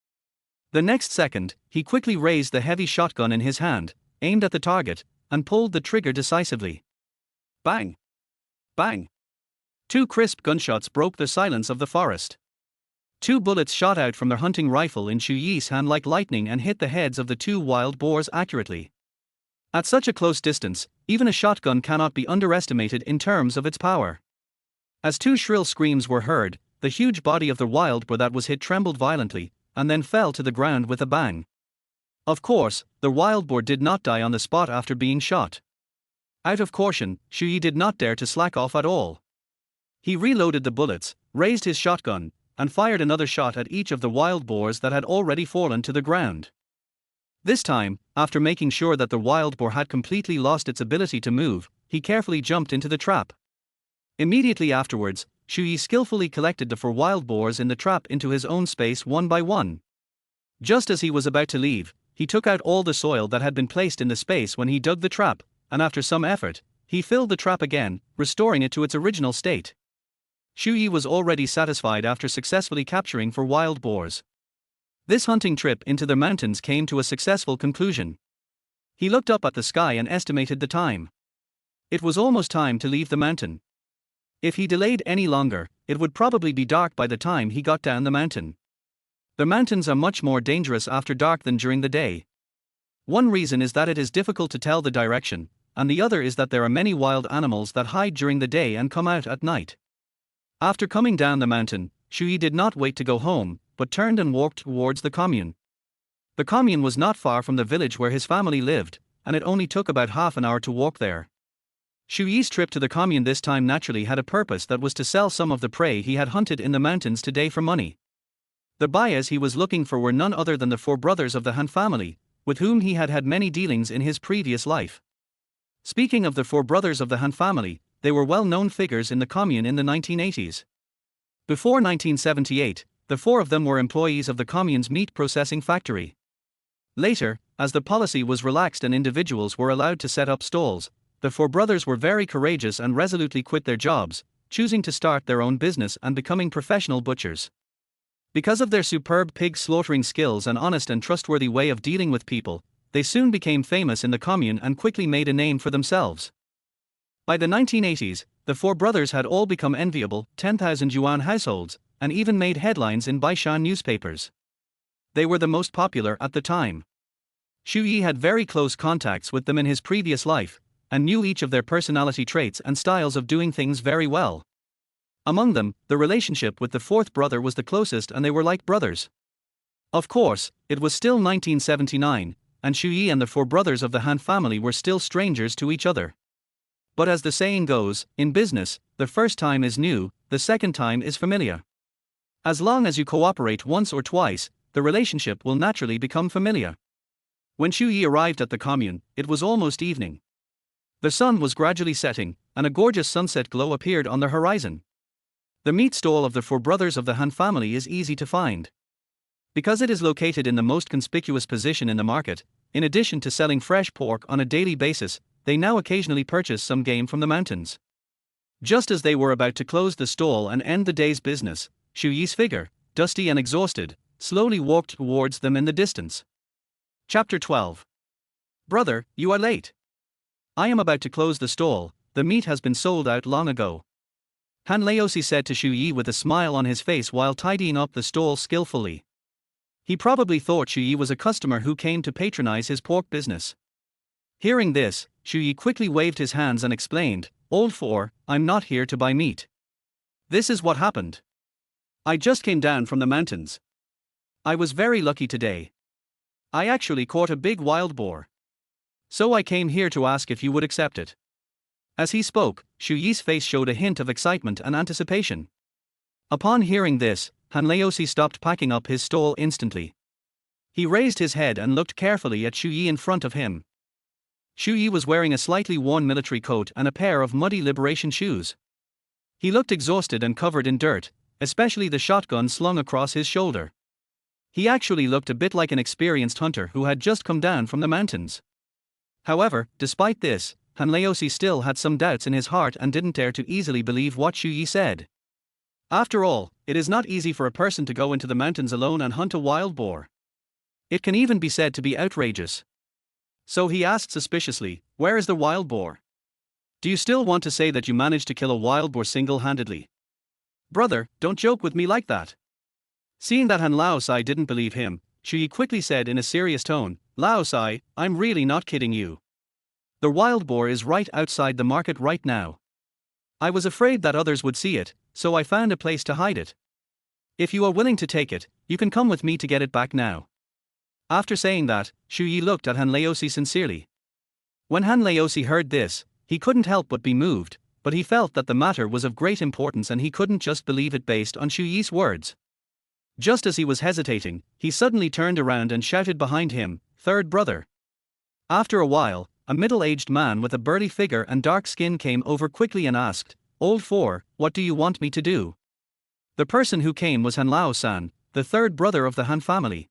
The next second, he quickly raised the heavy shotgun in his hand, aimed at the target, and pulled the trigger decisively. Bang! Bang! 2 crisp gunshots broke the silence of the forest. 2 bullets shot out from their hunting rifle in Shuyi's hand like lightning and hit the heads of the 2 wild boars accurately. At such a close distance, even a shotgun cannot be underestimated in terms of its power. As 2 shrill screams were heard, the huge body of the wild boar that was hit trembled violently, and then fell to the ground with a bang. Of course, the wild boar did not die on the spot after being shot. Out of caution, Shui did not dare to slack off at all. He reloaded the bullets, raised his shotgun, and fired another shot at each of the wild boars that had already fallen to the ground. This time, after making sure that the wild boar had completely lost its ability to move, he carefully jumped into the trap. Immediately afterwards, Shui skillfully collected the 4 wild boars in the trap into his own space one by one. Just as he was about to leave, he took out all the soil that had been placed in the space when he dug the trap, and after some effort, he filled the trap again, restoring it to its original state. Shui was already satisfied after successfully capturing 4 wild boars. This hunting trip into the mountains came to a successful conclusion. He looked up at the sky and estimated the time. It was almost time to leave the mountain. If he delayed any longer, it would probably be dark by the time he got down the mountain. The mountains are much more dangerous after dark than during the day. One reason is that it is difficult to tell the direction, and the other is that there are many wild animals that hide during the day and come out at night. After coming down the mountain, Shui did not wait to go home, but turned and walked towards the commune. The commune was not far from the village where his family lived, and it only took about half an hour to walk there. Shui's trip to the commune this time naturally had a purpose, that was to sell some of the prey he had hunted in the mountains today for money. The buyers he was looking for were none other than the 4 brothers of the Han family, with whom he had had many dealings in his previous life. Speaking of the 4 brothers of the Han family, they were well-known figures in the commune in the 1980s. Before 1978, the 4 of them were employees of the commune's meat processing factory. Later, as the policy was relaxed and individuals were allowed to set up stalls, the 4 brothers were very courageous and resolutely quit their jobs, choosing to start their own business and becoming professional butchers. Because of their superb pig slaughtering skills and honest and trustworthy way of dealing with people, they soon became famous in the commune and quickly made a name for themselves. By the 1980s, the 4 brothers had all become enviable 10,000 yuan households, and even made headlines in Baishan newspapers. They were the most popular at the time. Xu Yi had very close contacts with them in his previous life, and knew each of their personality traits and styles of doing things very well. Among them, the relationship with the fourth brother was the closest and they were like brothers. Of course, it was still 1979, and Xu Yi and the four brothers of the Han family were still strangers to each other. But as the saying goes, in business, the first time is new, the second time is familiar. As long as you cooperate once or twice, the relationship will naturally become familiar. When Xu Yi arrived at the commune, it was almost evening. The sun was gradually setting, and a gorgeous sunset glow appeared on the horizon. The meat stall of the four brothers of the Han family is easy to find. Because it is located in the most conspicuous position in the market, in addition to selling fresh pork on a daily basis, they now occasionally purchase some game from the mountains. Just as they were about to close the stall and end the day's business, Xu Yi's figure, dusty and exhausted, slowly walked towards them in the distance. Chapter 12. Brother, you are late. I am about to close the stall, the meat has been sold out long ago. Han Laosi said to Xu Yi with a smile on his face while tidying up the stall skillfully. He probably thought Xu Yi was a customer who came to patronize his pork business. Hearing this, Xu Yi quickly waved his hands and explained, "Old four, I'm not here to buy meat. This is what happened. I just came down from the mountains. I was very lucky today. I actually caught a big wild boar. So I came here to ask if you would accept it." As he spoke, Xu Yi's face showed a hint of excitement and anticipation. Upon hearing this, Han Laosi stopped packing up his stall instantly. He raised his head and looked carefully at Xu Yi in front of him. Xu Yi was wearing a slightly worn military coat and a pair of muddy liberation shoes. He looked exhausted and covered in dirt, especially the shotgun slung across his shoulder. He actually looked a bit like an experienced hunter who had just come down from the mountains. However, despite this, Han Laosi still had some doubts in his heart and didn't dare to easily believe what Xu Yi said. After all, it is not easy for a person to go into the mountains alone and hunt a wild boar. It can even be said to be outrageous. So he asked suspiciously, "Where is the wild boar? Do you still want to say that you managed to kill a wild boar single-handedly?" "Brother, don't joke with me like that." Seeing that Han Laosai didn't believe him, Xu Yi quickly said in a serious tone, "Laosai, I'm really not kidding you. The wild boar is right outside the market right now. I was afraid that others would see it, so I found a place to hide it. If you are willing to take it, you can come with me to get it back now." After saying that, Xu Yi looked at Han Laosi sincerely. When Han Laosi heard this, he couldn't help but be moved, but he felt that the matter was of great importance and he couldn't just believe it based on Xu Yi's words. Just as he was hesitating, he suddenly turned around and shouted behind him, "Third brother." After a while, a middle-aged man with a burly figure and dark skin came over quickly and asked, "Old four, what do you want me to do?" The person who came was Han Lao-san, the third brother of the Han family.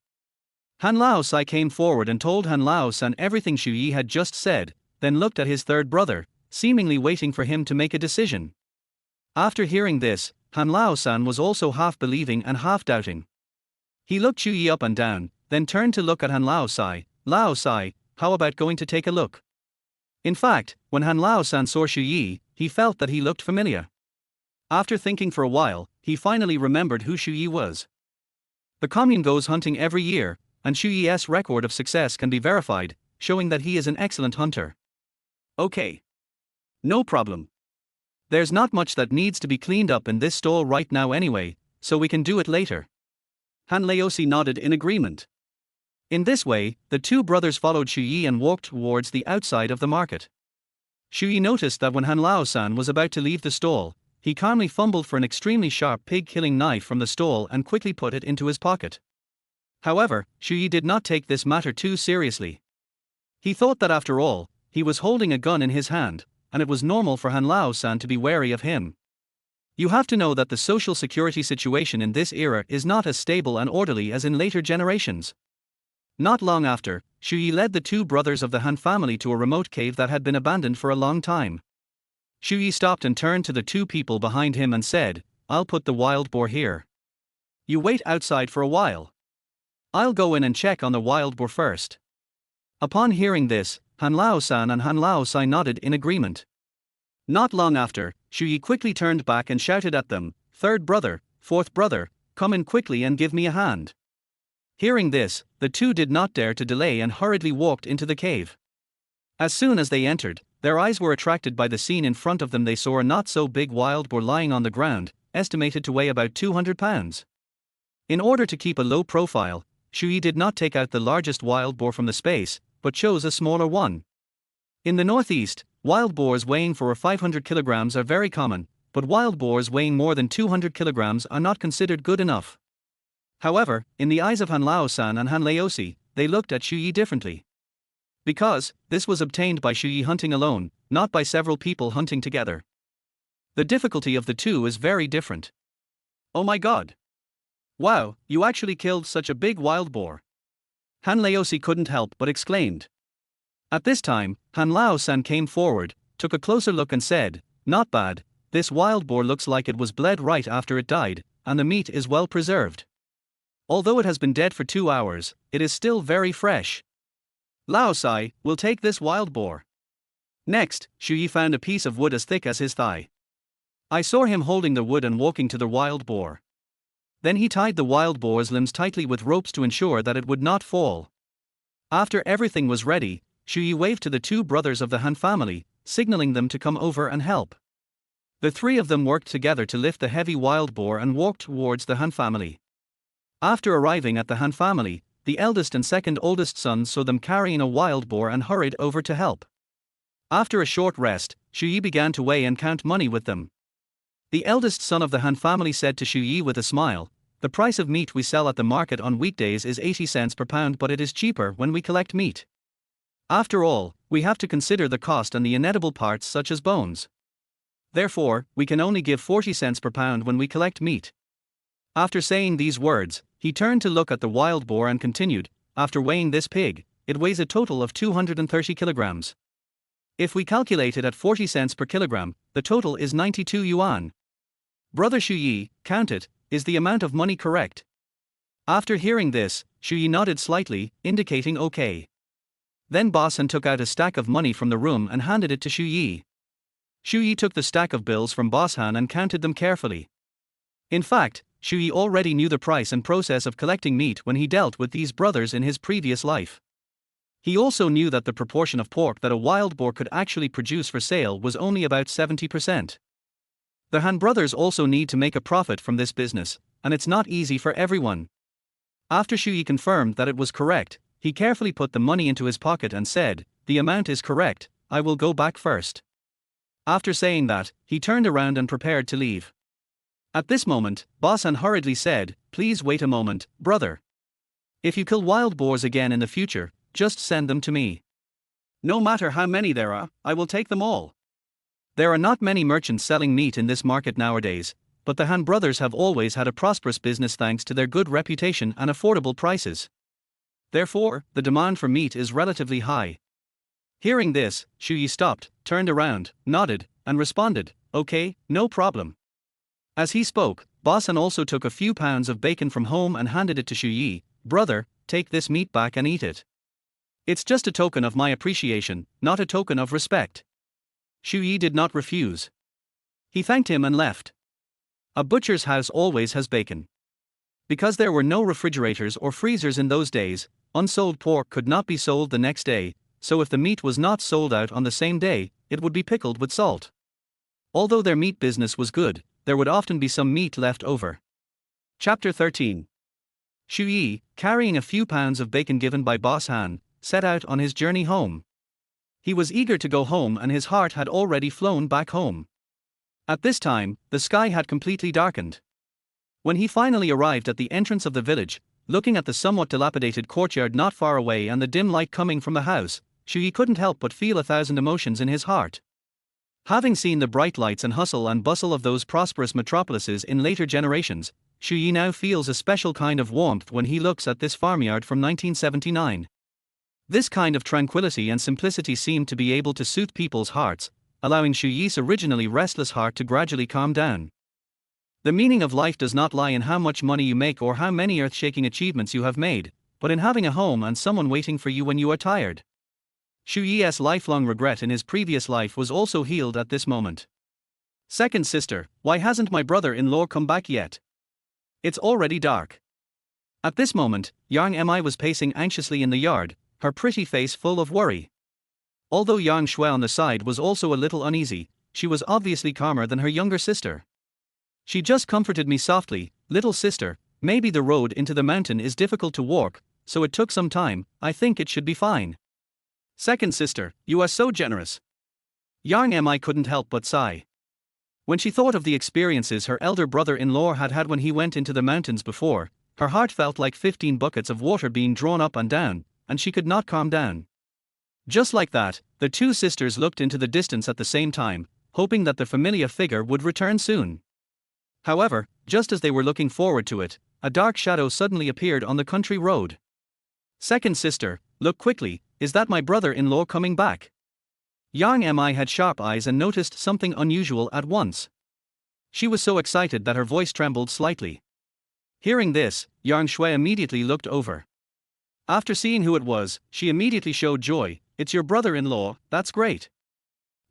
Han Lao-sai came forward and told Han Lao-san everything Xu Yi had just said, then looked at his third brother, seemingly waiting for him to make a decision. After hearing this, Han Lao-san was also half believing and half doubting. He looked Xu Yi up and down, then turned to look at Han Lao-sai. "Lao-sai, how about going to take a look?" In fact, when Han Lao-san saw Xu Yi, he felt that he looked familiar. After thinking for a while, he finally remembered who Xu Yi was. The commune goes hunting every year, and Xu Yi's record of success can be verified, showing that he is an excellent hunter. "Okay. No problem. There's not much that needs to be cleaned up in this stall right now anyway, so we can do it later." Han Laosi nodded in agreement. In this way, the two brothers followed Xu Yi and walked towards the outside of the market. Xu Yi noticed that when Han Lao-san was about to leave the stall, he calmly fumbled for an extremely sharp pig-killing knife from the stall and quickly put it into his pocket. However, Xu Yi did not take this matter too seriously. He thought that after all, he was holding a gun in his hand, and it was normal for Han Lao-san to be wary of him. You have to know that the social security situation in this era is not as stable and orderly as in later generations. Not long after, Xu Yi led the two brothers of the Han family to a remote cave that had been abandoned for a long time. Xu Yi stopped and turned to the two people behind him and said, "I'll put the wild boar here. You wait outside for a while. I'll go in and check on the wild boar first." Upon hearing this, Han Lao-san and Han Lao-sai nodded in agreement. Not long after, Xu Yi quickly turned back and shouted at them, "Third brother, fourth brother, come in quickly and give me a hand." Hearing this, the two did not dare to delay and hurriedly walked into the cave. As soon as they entered, their eyes were attracted by the scene in front of them. They saw a not-so-big wild boar lying on the ground, estimated to weigh about 200 pounds. In order to keep a low profile, Shui did not take out the largest wild boar from the space, but chose a smaller one. In the northeast, wild boars weighing 4 or 500 kilograms are very common, but wild boars weighing more than 200 kilograms are not considered good enough. However, in the eyes of Han Lao-san and Han Laosi, they looked at Shui differently. Because this was obtained by Shui hunting alone, not by several people hunting together. The difficulty of the two is very different. Oh my god! Wow, you actually killed such a big wild boar! Han Laosi couldn't help but exclaimed. At this time, Han Lao-san came forward, took a closer look and said, "Not bad, this wild boar looks like it was bled right after it died, and the meat is well preserved. Although it has been dead for 2 hours, it is still very fresh. Laosai will take this wild boar." Next, Shui found a piece of wood as thick as his thigh. I saw him holding the wood and walking to the wild boar. Then he tied the wild boar's limbs tightly with ropes to ensure that it would not fall. After everything was ready, Shui waved to the two brothers of the Han family, signaling them to come over and help. The three of them worked together to lift the heavy wild boar and walked towards the Han family. After arriving at the Han family, the eldest and second oldest sons saw them carrying a wild boar and hurried over to help. After a short rest, Shui began to weigh and count money with them. The eldest son of the Han family said to Shui with a smile, "The price of meat we sell at the market on weekdays is 80 cents per pound, but it is cheaper when we collect meat. After all, we have to consider the cost and the inedible parts such as bones. Therefore, we can only give 40 cents per pound when we collect meat." After saying these words, he turned to look at the wild boar and continued, "After weighing this pig, it weighs a total of 230 kilograms. If we calculate it at 40 cents per kilogram, the total is 92 yuan. Brother Shui, count it, is the amount of money correct?" After hearing this, Shui nodded slightly, indicating okay. Then Boss Han took out a stack of money from the room and handed it to Shui. Shui took the stack of bills from Boss Han and counted them carefully. In fact, Shui already knew the price and process of collecting meat when he dealt with these brothers in his previous life. He also knew that the proportion of pork that a wild boar could actually produce for sale was only about 70%. The Han brothers also need to make a profit from this business, and it's not easy for everyone. After Shui confirmed that it was correct, he carefully put the money into his pocket and said, "The amount is correct, I will go back first." After saying that, he turned around and prepared to leave. At this moment, Boss Han hurriedly said, "Please wait a moment, brother. If you kill wild boars again in the future, just send them to me. No matter how many there are, I will take them all." There are not many merchants selling meat in this market nowadays, but the Han brothers have always had a prosperous business thanks to their good reputation and affordable prices. Therefore, the demand for meat is relatively high. Hearing this, Shui stopped, turned around, nodded, and responded, "Okay, no problem." As he spoke, Boss Han also took a few pounds of bacon from home and handed it to Shui. "Brother, take this meat back and eat it. It's just a token of my appreciation, not a token of respect." Shui did not refuse. He thanked him and left. A butcher's house always has bacon. Because there were no refrigerators or freezers in those days, unsold pork could not be sold the next day, so if the meat was not sold out on the same day, it would be pickled with salt. Although their meat business was good, there would often be some meat left over. Chapter 13. Shui, carrying a few pounds of bacon given by Boss Han, set out on his journey home. He was eager to go home and his heart had already flown back home. At this time, the sky had completely darkened. When he finally arrived at the entrance of the village, looking at the somewhat dilapidated courtyard not far away and the dim light coming from the house, Shui couldn't help but feel 1,000 emotions in his heart. Having seen the bright lights and hustle and bustle of those prosperous metropolises in later generations, Shui now feels a special kind of warmth when he looks at this farmyard from 1979. This kind of tranquility and simplicity seemed to be able to soothe people's hearts, allowing Shuyi's originally restless heart to gradually calm down. The meaning of life does not lie in how much money you make or how many earth-shaking achievements you have made, but in having a home and someone waiting for you when you are tired. Shuyi's lifelong regret in his previous life was also healed at this moment. "Second sister, why hasn't my brother-in-law come back yet? It's already dark." At this moment, Yang Mi was pacing anxiously in the yard, her pretty face full of worry. Although Yang Shui on the side was also a little uneasy, she was obviously calmer than her younger sister. She just comforted me softly, "Little sister, maybe the road into the mountain is difficult to walk, so it took some time, I think it should be fine." "Second sister, you are so generous." Yang Mi couldn't help but sigh. When she thought of the experiences her elder brother-in-law had had when he went into the mountains before, her heart felt like 15 buckets of water being drawn up and down, and she could not calm down. Just like that, the two sisters looked into the distance at the same time, hoping that the familiar figure would return soon. However, just as they were looking forward to it, a dark shadow suddenly appeared on the country road. "Second sister, look quickly, is that my brother-in-law coming back?" Yang Mi had sharp eyes and noticed something unusual at once. She was so excited that her voice trembled slightly. Hearing this, Yang Shui immediately looked over. After seeing who it was, she immediately showed joy. "It's your brother-in-law, that's great."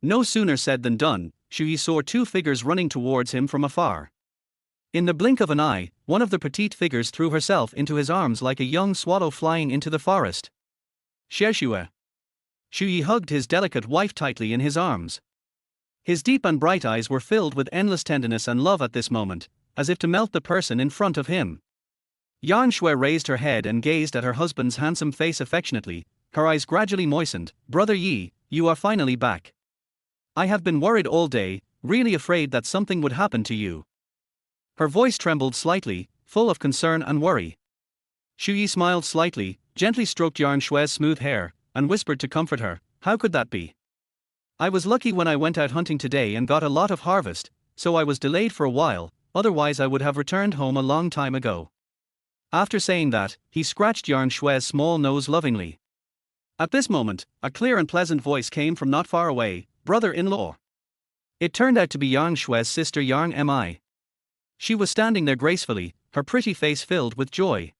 No sooner said than done, Shui saw two figures running towards him from afar. In the blink of an eye, one of the petite figures threw herself into his arms like a young swallow flying into the forest. "Xie." Shui hugged his delicate wife tightly in his arms. His deep and bright eyes were filled with endless tenderness and love at this moment, as if to melt the person in front of him. Yang Shui raised her head and gazed at her husband's handsome face affectionately, her eyes gradually moistened. "Brother Yi, you are finally back. I have been worried all day, really afraid that something would happen to you." Her voice trembled slightly, full of concern and worry. Shui smiled slightly, gently stroked Yang Shui's smooth hair, and whispered to comfort her, "How could that be? I was lucky when I went out hunting today and got a lot of harvest, so I was delayed for a while, otherwise I would have returned home a long time ago." After saying that, he scratched Yang Shui's small nose lovingly. At this moment, a clear and pleasant voice came from not far away, "Brother-in-law." It turned out to be Yang Shui's sister Yang Mi. She was standing there gracefully, her pretty face filled with joy.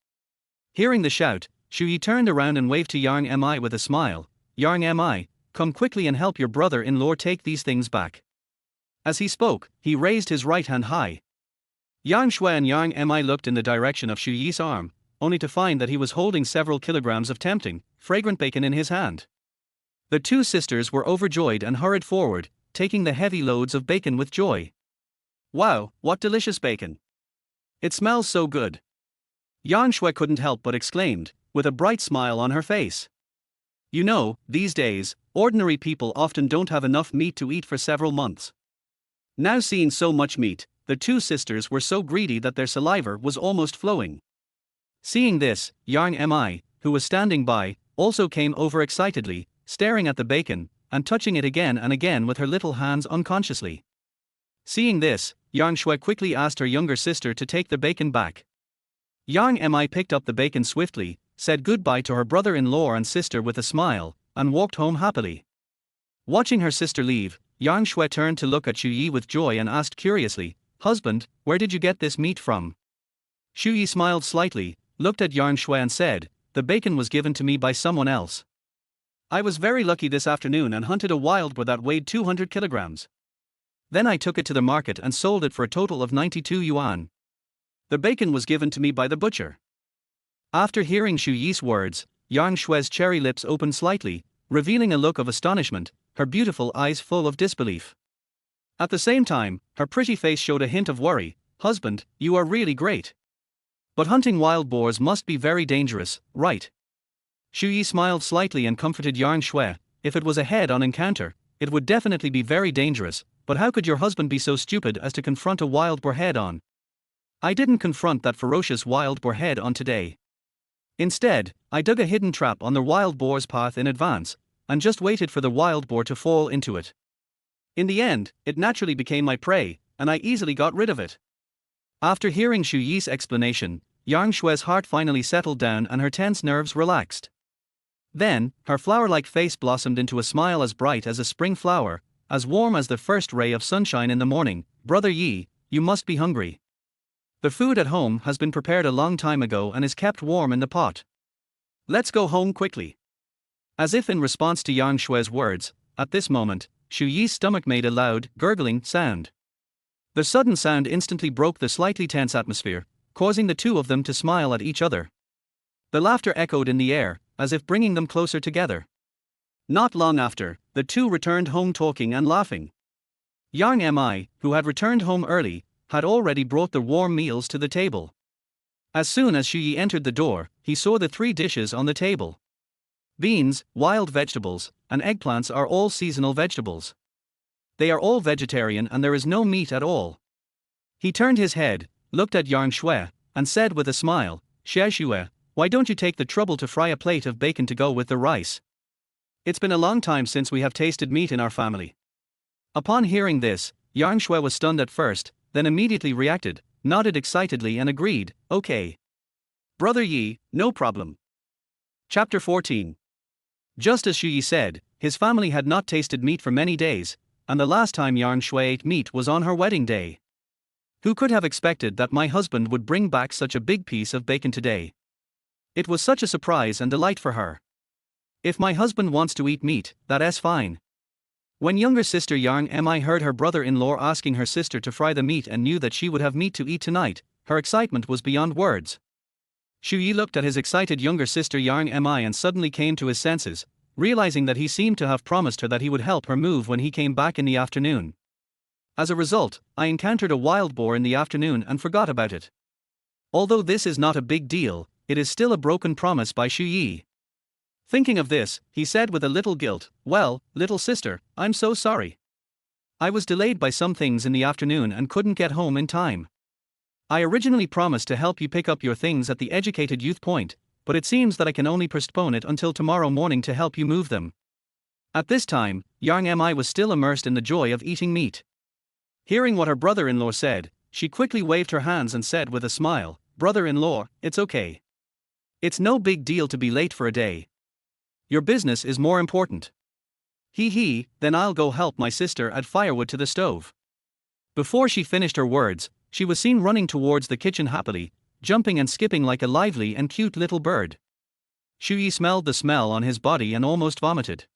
Hearing the shout, Shui turned around and waved to Yang Mi with a smile. "Yang Mi, come quickly and help your brother-in-law take these things back." As he spoke, he raised his right hand high. Yang Shui and Yang Mi looked in the direction of Shuyi's arm, only to find that he was holding several kilograms of tempting, fragrant bacon in his hand. The two sisters were overjoyed and hurried forward, taking the heavy loads of bacon with joy. "Wow, what delicious bacon! It smells so good!" Yang Shui couldn't help but exclaimed, with a bright smile on her face. You know, these days, ordinary people often don't have enough meat to eat for several months. Now seeing so much meat, the two sisters were so greedy that their saliva was almost flowing. Seeing this, Yang Mi, who was standing by, also came over excitedly, staring at the bacon, and touching it again and again with her little hands unconsciously. Seeing this, Yang Shui quickly asked her younger sister to take the bacon back. Yang Mi picked up the bacon swiftly, said goodbye to her brother-in-law and sister with a smile, and walked home happily. Watching her sister leave, Yang Shui turned to look at Shuyi with joy and asked curiously, "Husband, where did you get this meat from?" Shuyi smiled slightly, looked at Yang Shui and said, "The bacon was given to me by someone else. I was very lucky this afternoon and hunted a wild boar that weighed 200 kilograms. Then I took it to the market and sold it for a total of 92 yuan. The bacon was given to me by the butcher." After hearing Shuyi's words, Yang Shui's cherry lips opened slightly, revealing a look of astonishment, her beautiful eyes full of disbelief. At the same time, her pretty face showed a hint of worry. "Husband, you are really great. But hunting wild boars must be very dangerous, right?" Shuyi smiled slightly and comforted Yang Shui. "If it was a head-on encounter, it would definitely be very dangerous, but how could your husband be so stupid as to confront a wild boar head-on? I didn't confront that ferocious wild boar head-on today. Instead, I dug a hidden trap on the wild boar's path in advance, and just waited for the wild boar to fall into it. In the end, it naturally became my prey, and I easily got rid of it." After hearing Shuyi's explanation, Yang Shui's heart finally settled down and her tense nerves relaxed. Then, her flower-like face blossomed into a smile as bright as a spring flower, as warm as the first ray of sunshine in the morning. "Brother Yi, you must be hungry. The food at home has been prepared a long time ago and is kept warm in the pot. Let's go home quickly." As if in response to Yang Shui's words, at this moment, Shuyi's stomach made a loud, gurgling sound. The sudden sound instantly broke the slightly tense atmosphere, causing the two of them to smile at each other. The laughter echoed in the air, as if bringing them closer together. Not long after, the two returned home talking and laughing. Yang Mi, who had returned home early, had already brought the warm meals to the table. As soon as Shuyi entered the door, he saw the 3 dishes on the table. Beans, wild vegetables, and eggplants are all seasonal vegetables. They are all vegetarian and there is no meat at all. He turned his head, looked at Yang Shui, and said with a smile, "Xie Shui, why don't you take the trouble to fry a plate of bacon to go with the rice? It's been a long time since we have tasted meat in our family." Upon hearing this, Yang Shui was stunned at first, then immediately reacted, nodded excitedly and agreed, "Okay. Brother Yi, no problem." Chapter 14. Just as Shuyi said, his family had not tasted meat for many days, and the last time Yang Shui ate meat was on her wedding day. Who could have expected that my husband would bring back such a big piece of bacon today? It was such a surprise and delight for her. If my husband wants to eat meat, that's fine. When younger sister Yang Mi heard her brother-in-law asking her sister to fry the meat and knew that she would have meat to eat tonight, her excitement was beyond words. Shuyi looked at his excited younger sister Yang Mi and suddenly came to his senses, realizing that he seemed to have promised her that he would help her move when he came back in the afternoon. As a result, I encountered a wild boar in the afternoon and forgot about it. Although this is not a big deal, it is still a broken promise by Shuyi. Thinking of this, he said with a little guilt, "Well, little sister, I'm so sorry. I was delayed by some things in the afternoon and couldn't get home in time. I originally promised to help you pick up your things at the Educated Youth Point, but it seems that I can only postpone it until tomorrow morning to help you move them." At this time, Yang Mi was still immersed in the joy of eating meat. Hearing what her brother-in-law said, she quickly waved her hands and said with a smile, "Brother-in-law, it's okay. It's no big deal to be late for a day. Your business is more important. Then I'll go help my sister add firewood to the stove." Before she finished her words, she was seen running towards the kitchen happily, jumping and skipping like a lively and cute little bird. Shuyi smelled the smell on his body and almost vomited.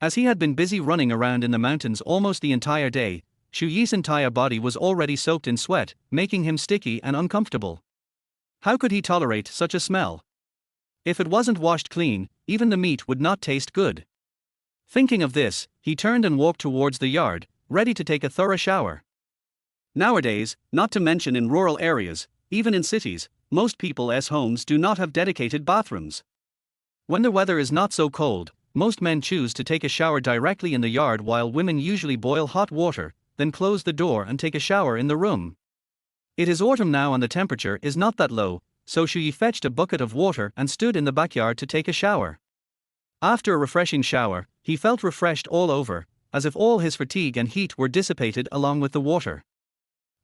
As he had been busy running around in the mountains almost the entire day, Shuyi's entire body was already soaked in sweat, making him sticky and uncomfortable. How could he tolerate such a smell? If it wasn't washed clean, even the meat would not taste good. Thinking of this, he turned and walked towards the yard, ready to take a thorough shower. Nowadays, not to mention in rural areas, even in cities, most people's homes do not have dedicated bathrooms. When the weather is not so cold, most men choose to take a shower directly in the yard while women usually boil hot water, then close the door and take a shower in the room. It is autumn now and the temperature is not that low, so Shuyi fetched a bucket of water and stood in the backyard to take a shower. After a refreshing shower, he felt refreshed all over, as if all his fatigue and heat were dissipated along with the water.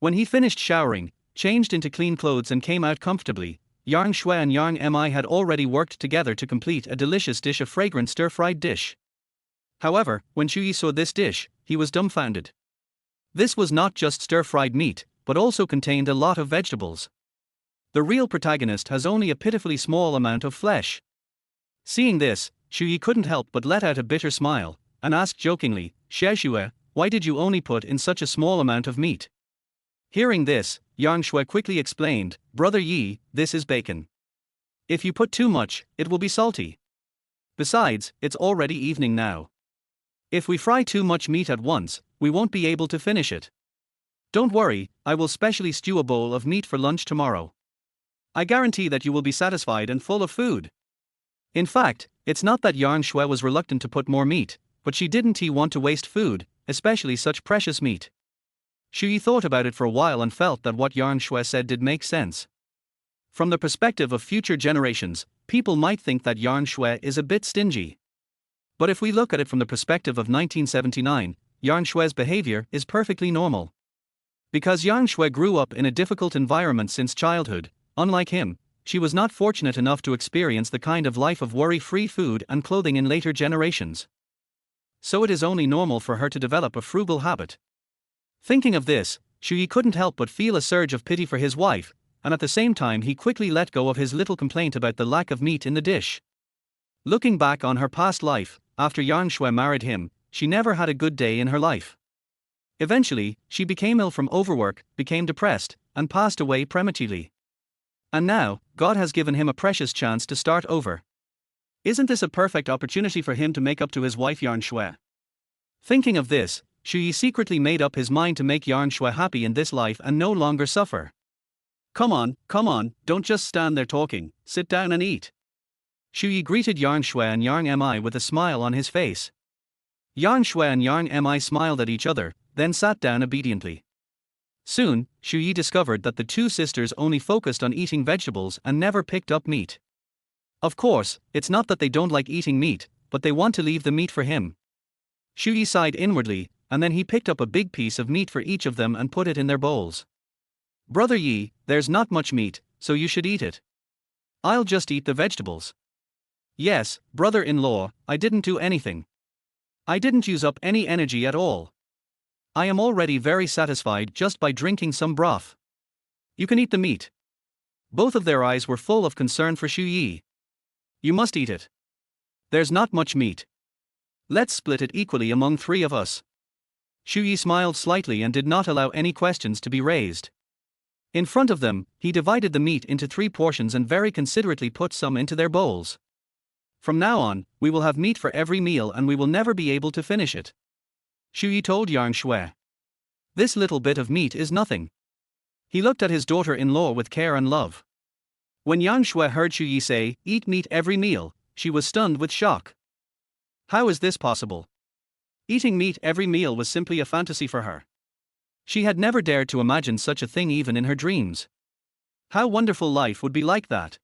When he finished showering, changed into clean clothes and came out comfortably, Yang Shui and Yang Mi had already worked together to complete a delicious dish of fragrant stir-fried dish. However, when Shuyi saw this dish, he was dumbfounded. This was not just stir-fried meat, but also contained a lot of vegetables. The real protagonist has only a pitifully small amount of flesh. Seeing this, Shuyi couldn't help but let out a bitter smile, and asked jokingly, "Xie Shui, why did you only put in such a small amount of meat?" Hearing this, Yang Shui quickly explained, "Brother Yi, this is bacon. If you put too much, it will be salty. Besides, it's already evening now. If we fry too much meat at once, we won't be able to finish it. Don't worry, I will specially stew a bowl of meat for lunch tomorrow. I guarantee that you will be satisfied and full of food." In fact, it's not that Yang Shui was reluctant to put more meat, but she didn't want to waste food, especially such precious meat. Shuyi thought about it for a while and felt that what Yang Shui said did make sense. From the perspective of future generations, people might think that Yang Shui is a bit stingy. But if we look at it from the perspective of 1979, Yang Shui's behavior is perfectly normal. Because Yang Shui grew up in a difficult environment since childhood, unlike him, she was not fortunate enough to experience the kind of life of worry-free food and clothing in later generations. So it is only normal for her to develop a frugal habit. Thinking of this, Shuyi couldn't help but feel a surge of pity for his wife, and at the same time he quickly let go of his little complaint about the lack of meat in the dish. Looking back on her past life, after Yang Shui married him, she never had a good day in her life. Eventually, she became ill from overwork, became depressed, and passed away prematurely. And now, God has given him a precious chance to start over. Isn't this a perfect opportunity for him to make up to his wife Yarn Shui? Thinking of this, Xu Yi secretly made up his mind to make Yarn Shui happy in this life and no longer suffer. Come on, don't just stand there talking, sit down and eat. Xu Yi greeted Yarn Shui and Yang Mi with a smile on his face. Yarn Shui and Yang Mi smiled at each other, then sat down obediently. Soon, Xu Yi discovered that the two sisters only focused on eating vegetables and never picked up meat. Of course, it's not that they don't like eating meat, but they want to leave the meat for him. Xu Yi sighed inwardly, and then he picked up a big piece of meat for each of them and put it in their bowls. Brother Yi, there's not much meat, so you should eat it. I'll just eat the vegetables. Yes, brother-in-law, I didn't do anything. I didn't use up any energy at all. I am already very satisfied just by drinking some broth. You can eat the meat. Both of their eyes were full of concern for Xu Yi. You must eat it. There's not much meat. Let's split it equally among three of us. Xu Yi smiled slightly and did not allow any questions to be raised. In front of them, he divided the meat into 3 portions and very considerately put some into their bowls. From now on, we will have meat for every meal and we will never be able to finish it. Xu Yi told Yang Shui. This little bit of meat is nothing. He looked at his daughter-in-law with care and love. When Yang Shui heard Xu Yi say, eat meat every meal, she was stunned with shock. How is this possible? Eating meat every meal was simply a fantasy for her. She had never dared to imagine such a thing even in her dreams. How wonderful life would be like that.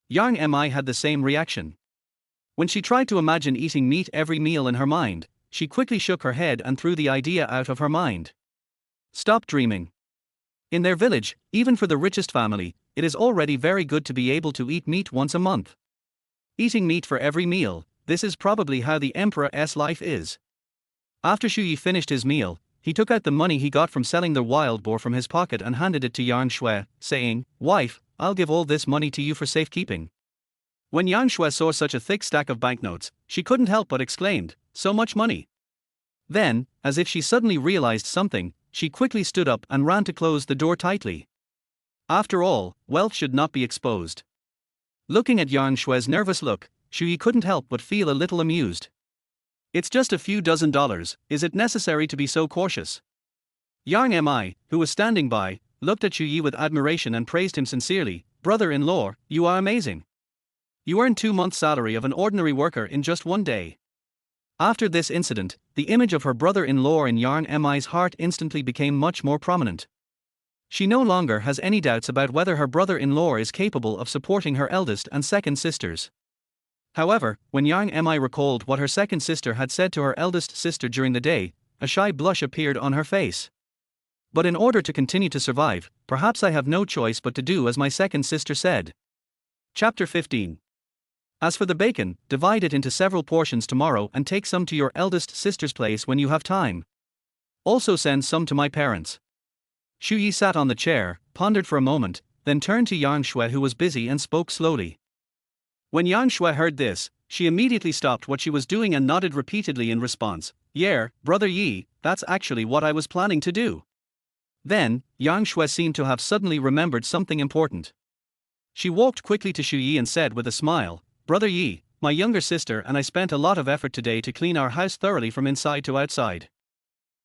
Yang Mi had the same reaction. When she tried to imagine eating meat every meal in her mind, she quickly shook her head and threw the idea out of her mind. Stop dreaming. In their village, even for the richest family, it is already very good to be able to eat meat once a month. Eating meat for every meal, this is probably how the emperor's life is. After Xu Yi finished his meal, he took out the money he got from selling the wild boar from his pocket and handed it to Yang Shui, saying, Wife, I'll give all this money to you for safekeeping. When Yang Shui saw such a thick stack of banknotes, she couldn't help but exclaimed, so much money. Then, as if she suddenly realized something, she quickly stood up and ran to close the door tightly. After all, wealth should not be exposed. Looking at Yang Shui's nervous look, Xu Yi couldn't help but feel a little amused. It's just a few $dozen, is it necessary to be so cautious? Yang Mi, who was standing by, looked at Xu Yi with admiration and praised him sincerely. Brother-in-law, you are amazing. You earned 2 months' salary of an ordinary worker in just 1 day. After this incident, the image of her brother-in-law in Yang Mi's heart instantly became much more prominent. She no longer has any doubts about whether her brother-in-law is capable of supporting her eldest and second sisters. However, when Yang Mi recalled what her second sister had said to her eldest sister during the day, a shy blush appeared on her face. But in order to continue to survive, perhaps I have no choice but to do as my second sister said. Chapter 15. As for the bacon, divide it into several portions tomorrow and take some to your eldest sister's place when you have time. Also send some to my parents. Xu Yi sat on the chair, pondered for a moment, then turned to Yang Shui who was busy and spoke slowly. When Yang Shui heard this, she immediately stopped what she was doing and nodded repeatedly in response. Yeah, Brother Yi, that's actually what I was planning to do. Then, Yang Shui seemed to have suddenly remembered something important. She walked quickly to Xu Yi and said with a smile, Brother Yi, my younger sister and I spent a lot of effort today to clean our house thoroughly from inside to outside.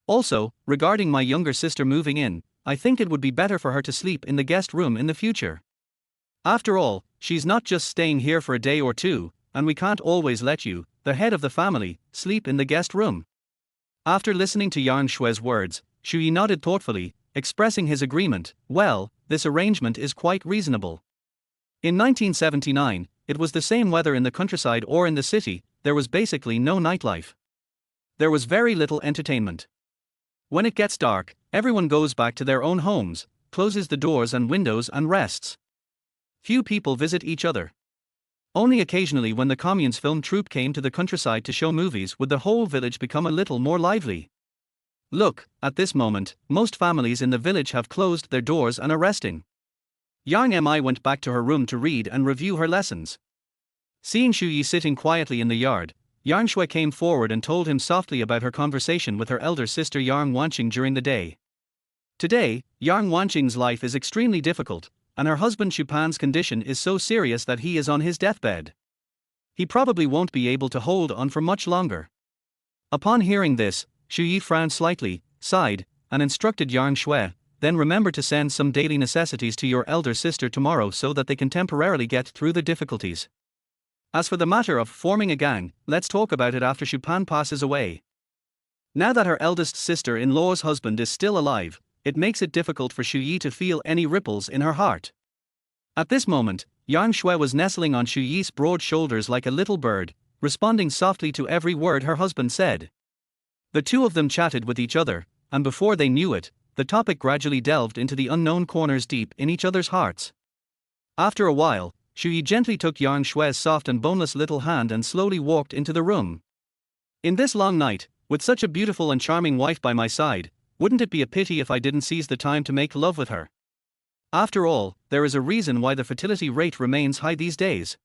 Also, regarding my younger sister moving in, I think it would be better for her to sleep in the guest room in the future. After all, she's not just staying here for a day or two, and we can't always let you, the head of the family, sleep in the guest room. After listening to Yang Shui's words, Xu Yi nodded thoughtfully, expressing his agreement. Well, this arrangement is quite reasonable. In 1979, it was the same whether in the countryside or in the city, there was basically no nightlife. There was very little entertainment. When it gets dark, everyone goes back to their own homes, closes the doors and windows and rests. Few people visit each other. Only occasionally when the commune's film troupe came to the countryside to show movies would the whole village become a little more lively. Look, at this moment, most families in the village have closed their doors and are resting. Yang Mi went back to her room to read and review her lessons. Seeing Xu Yi sitting quietly in the yard, Yang Shui came forward and told him softly about her conversation with her elder sister Yang Wanqing during the day. Today, Yang Wanqing's life is extremely difficult, and her husband Chupan's condition is so serious that he is on his deathbed. He probably won't be able to hold on for much longer. Upon hearing this, Xu Yi frowned slightly, sighed, and instructed Yang Shui, then remember to send some daily necessities to your elder sister tomorrow so that they can temporarily get through the difficulties. As for the matter of forming a gang, let's talk about it after Chupan passes away. Now that her eldest sister-in-law's husband is still alive, it makes it difficult for Xu Yi to feel any ripples in her heart. At this moment, Yang Shui was nestling on Xu Yi's broad shoulders like a little bird, responding softly to every word her husband said. The two of them chatted with each other, and before they knew it, the topic gradually delved into the unknown corners deep in each other's hearts. After a while, Xu Yi gently took Yang Shui's soft and boneless little hand and slowly walked into the room. In this long night, with such a beautiful and charming wife by my side, wouldn't it be a pity if I didn't seize the time to make love with her? After all, there is a reason why the fertility rate remains high these days.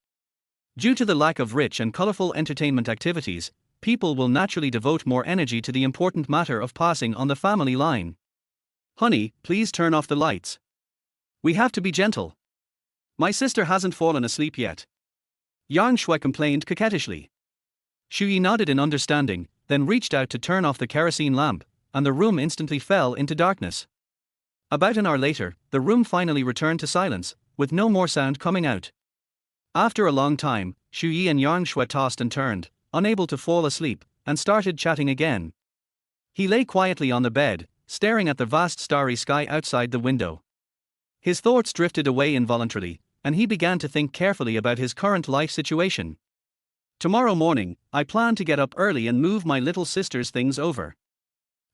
Due to the lack of rich and colorful entertainment activities, people will naturally devote more energy to the important matter of passing on the family line. Honey, please turn off the lights. We have to be gentle. My sister hasn't fallen asleep yet. Yang Shui complained coquettishly. Xu Yi nodded in understanding, then reached out to turn off the kerosene lamp, and the room instantly fell into darkness. About an hour later, the room finally returned to silence, with no more sound coming out. After a long time, Xu Yi and Yang Shui tossed and turned, unable to fall asleep, and started chatting again. He lay quietly on the bed, staring at the vast starry sky outside the window. His thoughts drifted away involuntarily, and he began to think carefully about his current life situation. Tomorrow morning, I plan to get up early and move my little sister's things over.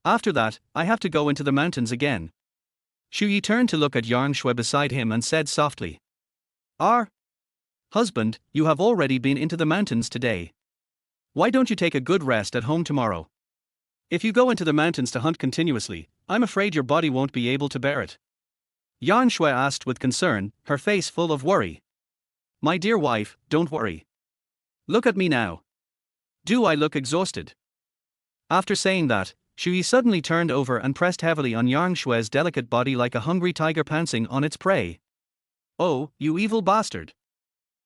After that, I have to go into the mountains again. Xu Yi turned to look at Yang Shui beside him and said softly, "Our husband, you have already been into the mountains today. Why don't you take a good rest at home tomorrow? If you go into the mountains to hunt continuously, I'm afraid your body won't be able to bear it." Yang Shui asked with concern, her face full of worry. "My dear wife, don't worry. Look at me now. Do I look exhausted?" After saying that, Xu Yi suddenly turned over and pressed heavily on Yang Shui's delicate body like a hungry tiger pouncing on its prey. "Oh, you evil bastard!"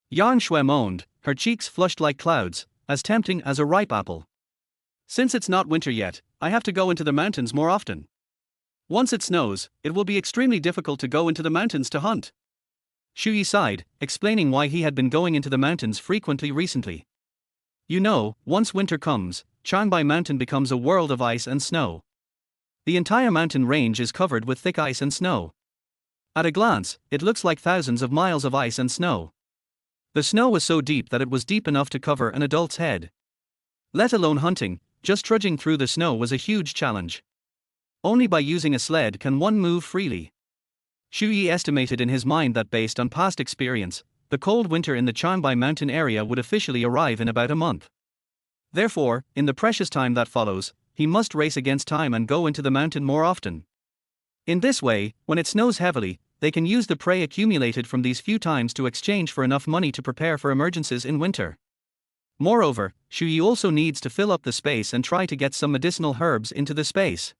Yang Shui moaned, her cheeks flushed like clouds, as tempting as a ripe apple. "Since it's not winter yet, I have to go into the mountains more often. Once it snows, it will be extremely difficult to go into the mountains to hunt." Xu Yi sighed, explaining why he had been going into the mountains frequently recently. You know, once winter comes, Changbai Mountain becomes a world of ice and snow. The entire mountain range is covered with thick ice and snow. At a glance, it looks like thousands of miles of ice and snow. The snow was so deep that it was deep enough to cover an adult's head. Let alone hunting, just trudging through the snow was a huge challenge. Only by using a sled can one move freely. Xu Yi estimated in his mind that based on past experience, the cold winter in the Changbai Mountain area would officially arrive in about a month. Therefore, in the precious time that follows, he must race against time and go into the mountain more often. In this way, when it snows heavily, they can use the prey accumulated from these few times to exchange for enough money to prepare for emergencies in winter. Moreover, Xu Yi also needs to fill up the space and try to get some medicinal herbs into the space.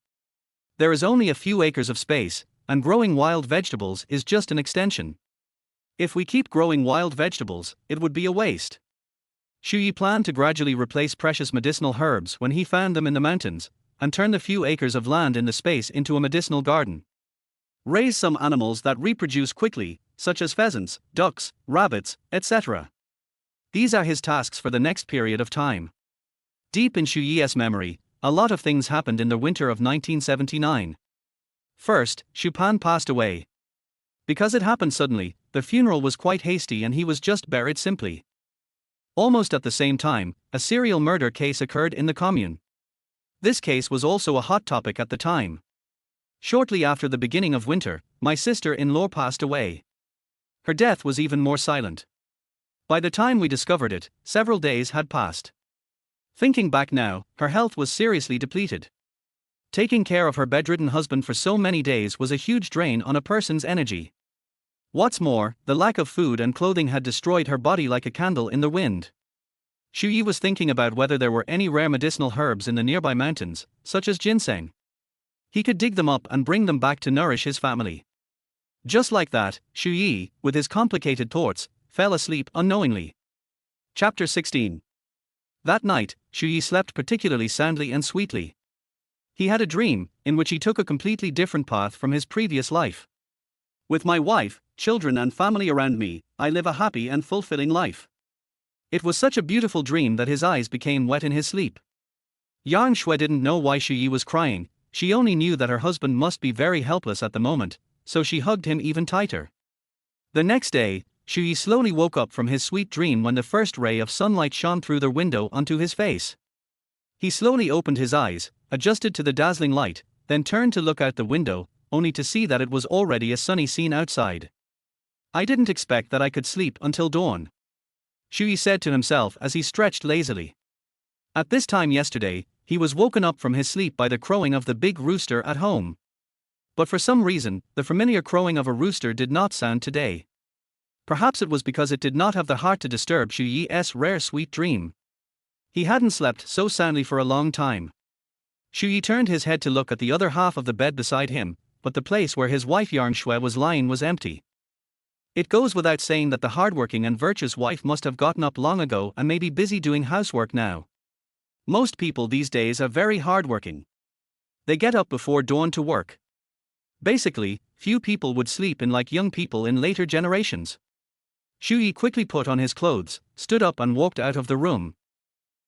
There is only a few acres of space, and growing wild vegetables is just an extension. If we keep growing wild vegetables, it would be a waste. Xu Yi planned to gradually replace precious medicinal herbs when he found them in the mountains, and turn the few acres of land in the space into a medicinal garden. Raise some animals that reproduce quickly, such as pheasants, ducks, rabbits, etc. These are his tasks for the next period of time. Deep in Xu Yi's memory, a lot of things happened in the winter of 1979. First, Chupan passed away. Because it happened suddenly, the funeral was quite hasty and he was just buried simply. Almost at the same time, a serial murder case occurred in the commune. This case was also a hot topic at the time. Shortly after the beginning of winter, my sister-in-law passed away. Her death was even more silent. By the time we discovered it, several days had passed. Thinking back now, her health was seriously depleted. Taking care of her bedridden husband for so many days was a huge drain on a person's energy. What's more, the lack of food and clothing had destroyed her body like a candle in the wind. Xu Yi was thinking about whether there were any rare medicinal herbs in the nearby mountains, such as ginseng. He could dig them up and bring them back to nourish his family. Just like that, Xu Yi, with his complicated thoughts, fell asleep unknowingly. Chapter 16. That night, Xu Yi slept particularly soundly and sweetly. He had a dream, in which he took a completely different path from his previous life. With my wife, children and family around me, I live a happy and fulfilling life. It was such a beautiful dream that his eyes became wet in his sleep. Yang Shui didn't know why Xu Yi was crying, she only knew that her husband must be very helpless at the moment, so she hugged him even tighter. The next day, Xu Yi slowly woke up from his sweet dream when the first ray of sunlight shone through the window onto his face. He slowly opened his eyes, adjusted to the dazzling light, then turned to look out the window, only to see that it was already a sunny scene outside. I didn't expect that I could sleep until dawn, Xu Yi said to himself as he stretched lazily. At this time yesterday, he was woken up from his sleep by the crowing of the big rooster at home. But for some reason, the familiar crowing of a rooster did not sound today. Perhaps it was because it did not have the heart to disturb Xu Yi's rare sweet dream. He hadn't slept so soundly for a long time. Xu Yi turned his head to look at the other half of the bed beside him, but the place where his wife Yang Shui was lying was empty. It goes without saying that the hardworking and virtuous wife must have gotten up long ago and may be busy doing housework now. Most people these days are very hardworking. They get up before dawn to work. Basically, few people would sleep in like young people in later generations. Xu Yi quickly put on his clothes, stood up and walked out of the room.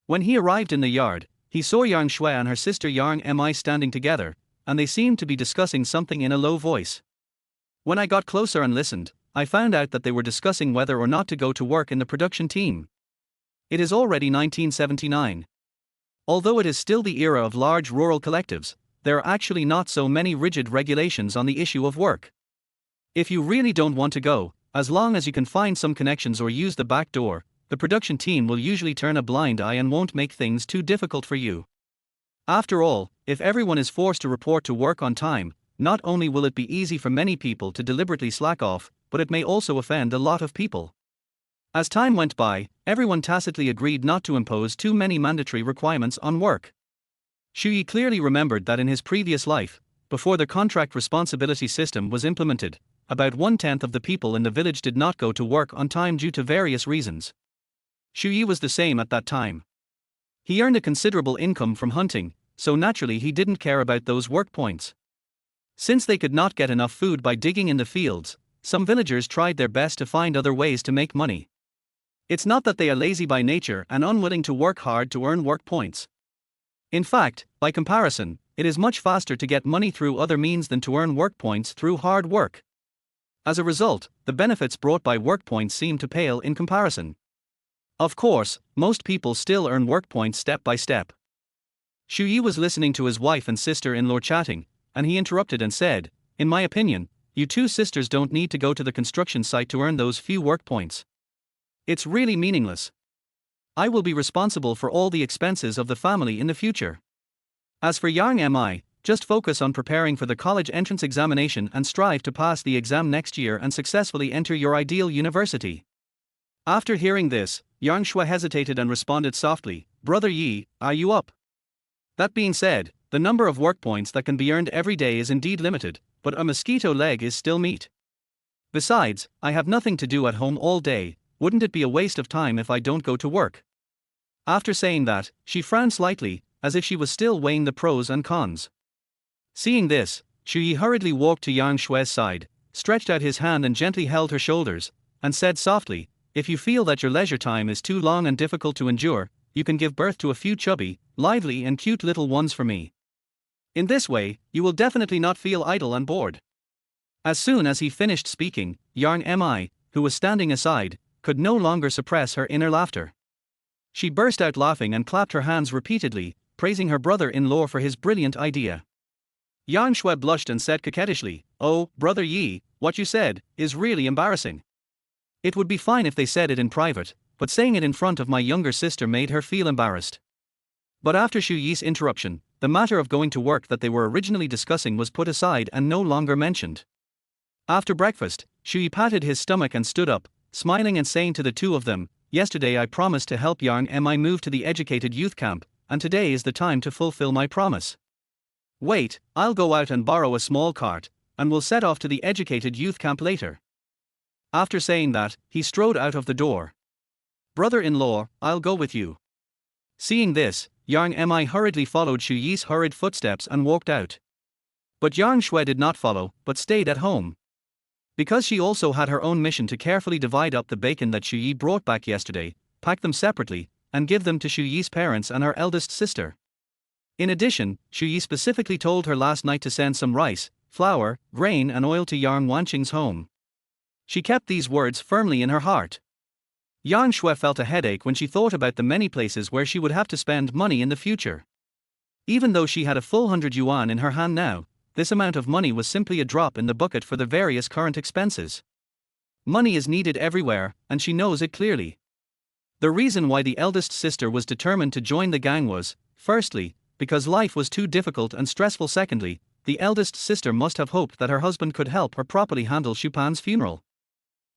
When he arrived in the yard, he saw Yang Shui and her sister Yang Mi standing together, and they seemed to be discussing something in a low voice. When I got closer and listened, I found out that they were discussing whether or not to go to work in the production team. It is already 1979. Although it is still the era of large rural collectives, there are actually not so many rigid regulations on the issue of work. If you really don't want to go, as long as you can find some connections or use the back door, the production team will usually turn a blind eye and won't make things too difficult for you. After all, if everyone is forced to report to work on time, not only will it be easy for many people to deliberately slack off, but it may also offend a lot of people. As time went by, everyone tacitly agreed not to impose too many mandatory requirements on work. Xu Yi clearly remembered that in his previous life, before the contract responsibility system was implemented, about 1/10 of the people in the village did not go to work on time due to various reasons. Xu Yi was the same at that time. He earned a considerable income from hunting, so naturally he didn't care about those work points. Since they could not get enough food by digging in the fields, some villagers tried their best to find other ways to make money. It's not that they are lazy by nature and unwilling to work hard to earn work points. In fact, by comparison, it is much faster to get money through other means than to earn work points through hard work. As a result, the benefits brought by work points seem to pale in comparison. Of course, most people still earn work points step by step. Xu Yi was listening to his wife and sister-in-law chatting, and he interrupted and said, "In my opinion, you two sisters don't need to go to the construction site to earn those few work points. It's really meaningless. I will be responsible for all the expenses of the family in the future. As for Yang Mi, just focus on preparing for the college entrance examination and strive to pass the exam next year and successfully enter your ideal university." After hearing this, Yang Shui hesitated and responded softly, "Brother Yi, are you up?" That being said, the number of work points that can be earned every day is indeed limited, but a mosquito leg is still meat. Besides, I have nothing to do at home all day, wouldn't it be a waste of time if I don't go to work? After saying that, she frowned slightly, as if she was still weighing the pros and cons. Seeing this, Xu Yi hurriedly walked to Yang Shui's side, stretched out his hand and gently held her shoulders, and said softly, "If you feel that your leisure time is too long and difficult to endure, you can give birth to a few chubby, lively and cute little ones for me. In this way, you will definitely not feel idle and bored." As soon as he finished speaking, Yang Mi, who was standing aside, could no longer suppress her inner laughter. She burst out laughing and clapped her hands repeatedly, praising her brother-in-law for his brilliant idea. Yang Shui blushed and said coquettishly, "Oh, Brother Yi, what you said is really embarrassing. It would be fine if they said it in private, but saying it in front of my younger sister made her feel embarrassed." But after Xu Yi's interruption, the matter of going to work that they were originally discussing was put aside and no longer mentioned. After breakfast, Xu Yi patted his stomach and stood up, smiling and saying to the two of them, "Yesterday I promised to help Yang Mi move to the educated youth camp, and today is the time to fulfill my promise. Wait, I'll go out and borrow a small cart, and will set off to the educated youth camp later. After saying that, he strode out of the door. Brother-in-law, I'll go with you. Seeing this, Yang Mi hurriedly followed Xu Yi's hurried footsteps and walked out. But Yang Shui did not follow, but stayed at home. Because she also had her own mission to carefully divide up the bacon that Xu Yi brought back yesterday, pack them separately, and give them to Xu Yi's parents and her eldest sister. In addition, Xu Yi specifically told her last night to send some rice, flour, grain and oil to Yang Wanqing's home. She kept these words firmly in her heart. Yang Shui felt a headache when she thought about the many places where she would have to spend money in the future. Even though she had a full 100 yuan in her hand now, this amount of money was simply a drop in the bucket for the various current expenses. Money is needed everywhere, and she knows it clearly. The reason why the eldest sister was determined to join the gang was, firstly, because life was too difficult and stressful. Secondly, the eldest sister must have hoped that her husband could help her properly handle Xupan's funeral.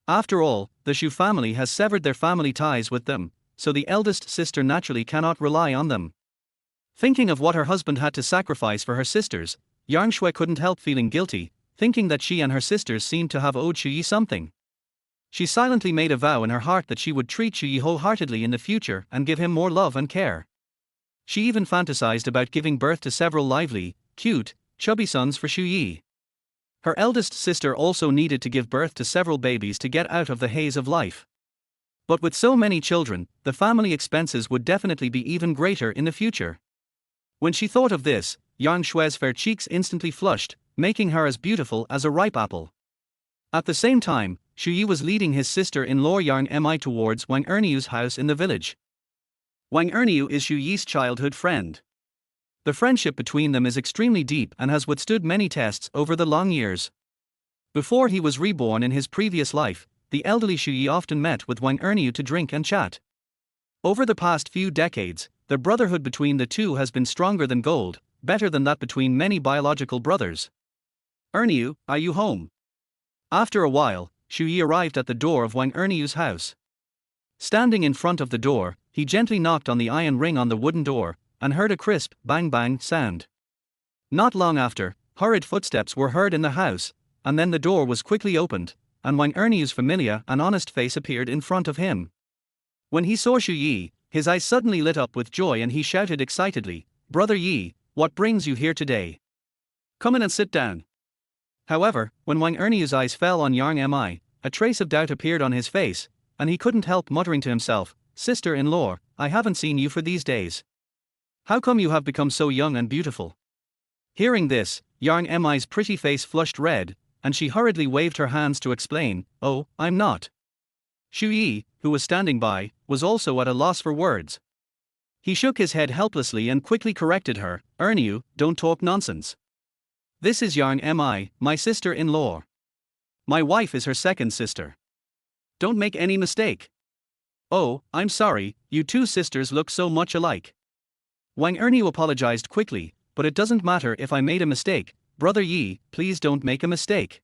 After all, the Xu family has severed their family ties with them, so the eldest sister naturally cannot rely on them. Thinking of what her husband had to sacrifice for her sisters, Yang Shui couldn't help feeling guilty, thinking that she and her sisters seemed to have owed Xu Yi something. She silently made a vow in her heart that she would treat Xu Yi wholeheartedly in the future and give him more love and care. She even fantasized about giving birth to several lively, cute, chubby sons for Xu Yi. Her eldest sister also needed to give birth to several babies to get out of the haze of life. But with so many children, the family expenses would definitely be even greater in the future. When she thought of this, Yang Shui's fair cheeks instantly flushed, making her as beautiful as a ripe apple. At the same time, Xu Yi was leading his sister-in-law Yang Mi towards Wang Erniu's house in the village. Wang Erniu is Xu Yi's childhood friend. The friendship between them is extremely deep and has withstood many tests over the long years. Before he was reborn in his previous life, the elderly Xu Yi often met with Wang Erniu to drink and chat. Over the past few decades, the brotherhood between the two has been stronger than gold, better than that between many biological brothers. Erniu, are you home? After a while, Xu Yi arrived at the door of Wang Erniu's house. Standing in front of the door, he gently knocked on the iron ring on the wooden door, and heard a crisp, bang-bang sound. Not long after, hurried footsteps were heard in the house, and then the door was quickly opened, and Wang Erniu's familiar and honest face appeared in front of him. When he saw Xu Yi, his eyes suddenly lit up with joy and he shouted excitedly, "Brother Yi, what brings you here today? Come in and sit down." However, when Wang Erniu's eyes fell on Yang Mi, a trace of doubt appeared on his face, and he couldn't help muttering to himself, "Sister-in-law, I haven't seen you for these days. How come you have become so young and beautiful?" Hearing this, Yang Mi's pretty face flushed red, and she hurriedly waved her hands to explain, "Oh, I'm not." Xu Yi, who was standing by, was also at a loss for words. He shook his head helplessly and quickly corrected her, "Erniu, don't talk nonsense. This is Yang Mi, my sister-in-law. My wife is her second sister. Don't make any mistake." "Oh, I'm sorry, you two sisters look so much alike." Wang Erniu apologized quickly, "But it doesn't matter if I made a mistake, Brother Yi, please don't make a mistake."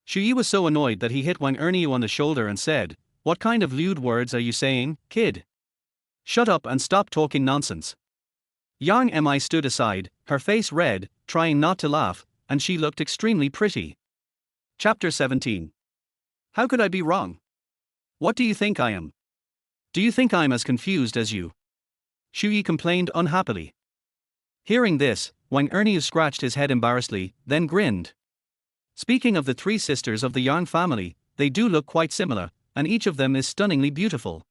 Xu Yi was so annoyed that he hit Wang Erniu on the shoulder and said, "What kind of lewd words are you saying, kid? Shut up and stop talking nonsense." Yang Mi stood aside, her face red, trying not to laugh, and she looked extremely pretty. Chapter 17. How could I be wrong? What do you think I am? Do you think I'm as confused as you? Xu Yi complained unhappily. Hearing this, Wang Erniu scratched his head embarrassedly, then grinned. Speaking of the three sisters of the Yang family, they do look quite similar, and each of them is stunningly beautiful.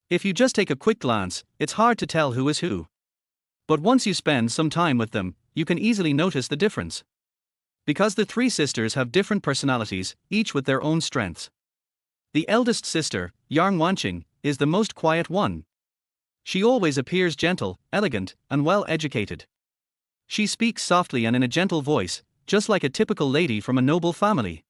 If you just take a quick glance, it's hard to tell who is who. But once you spend some time with them, you can easily notice the difference. Because the three sisters have different personalities, each with their own strengths. The eldest sister, Yang Wanqing, is the most quiet one. She always appears gentle, elegant, and well-educated. She speaks softly and in a gentle voice, just like a typical lady from a noble family.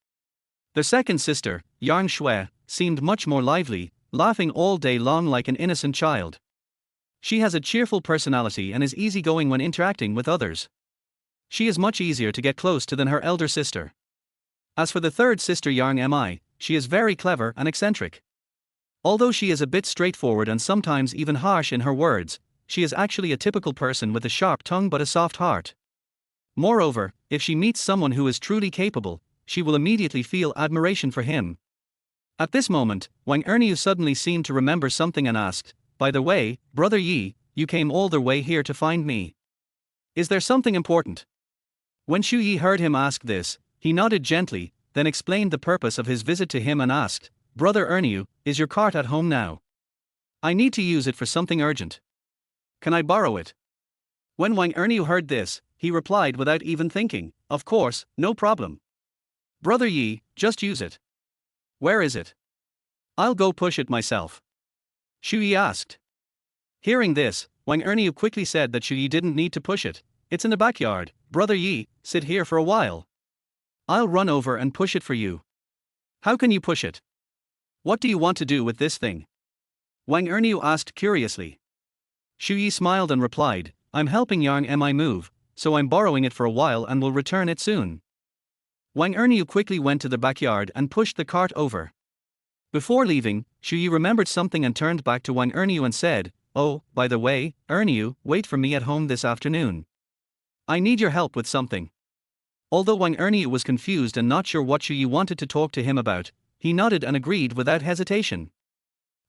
The second sister, Yang Shui, seemed much more lively, laughing all day long like an innocent child. She has a cheerful personality and is easygoing when interacting with others. She is much easier to get close to than her elder sister. As for the third sister Yang Mi, she is very clever and eccentric. Although she is a bit straightforward and sometimes even harsh in her words, she is actually a typical person with a sharp tongue but a soft heart. Moreover, if she meets someone who is truly capable, she will immediately feel admiration for him. At this moment, Wang Erniu suddenly seemed to remember something and asked, "By the way, Brother Yi, you came all the way here to find me. Is there something important?" When Xu Yi heard him ask this, he nodded gently, then explained the purpose of his visit to him and asked, "Brother Erniu, is your cart at home now? I need to use it for something urgent. Can I borrow it?" When Wang Erniu heard this, he replied without even thinking, "Of course, no problem. Brother Yi, just use it. Where is it? I'll go push it myself." Xu Yi asked. Hearing this, Wang Erniu quickly said that Xu Yi didn't need to push it. "It's in the backyard, Brother Yi, sit here for a while. I'll run over and push it for you." "How can you push it? What do you want to do with this thing?" Wang Erniu asked curiously. Xu Yi smiled and replied, "I'm helping Yang Mi move, so I'm borrowing it for a while and will return it soon." Wang Erniu quickly went to the backyard and pushed the cart over. Before leaving, Xu Yi remembered something and turned back to Wang Erniu and said, "Oh, by the way, Erniu, wait for me at home this afternoon. I need your help with something." Although Wang Erniu was confused and not sure what Xu Yi wanted to talk to him about, he nodded and agreed without hesitation.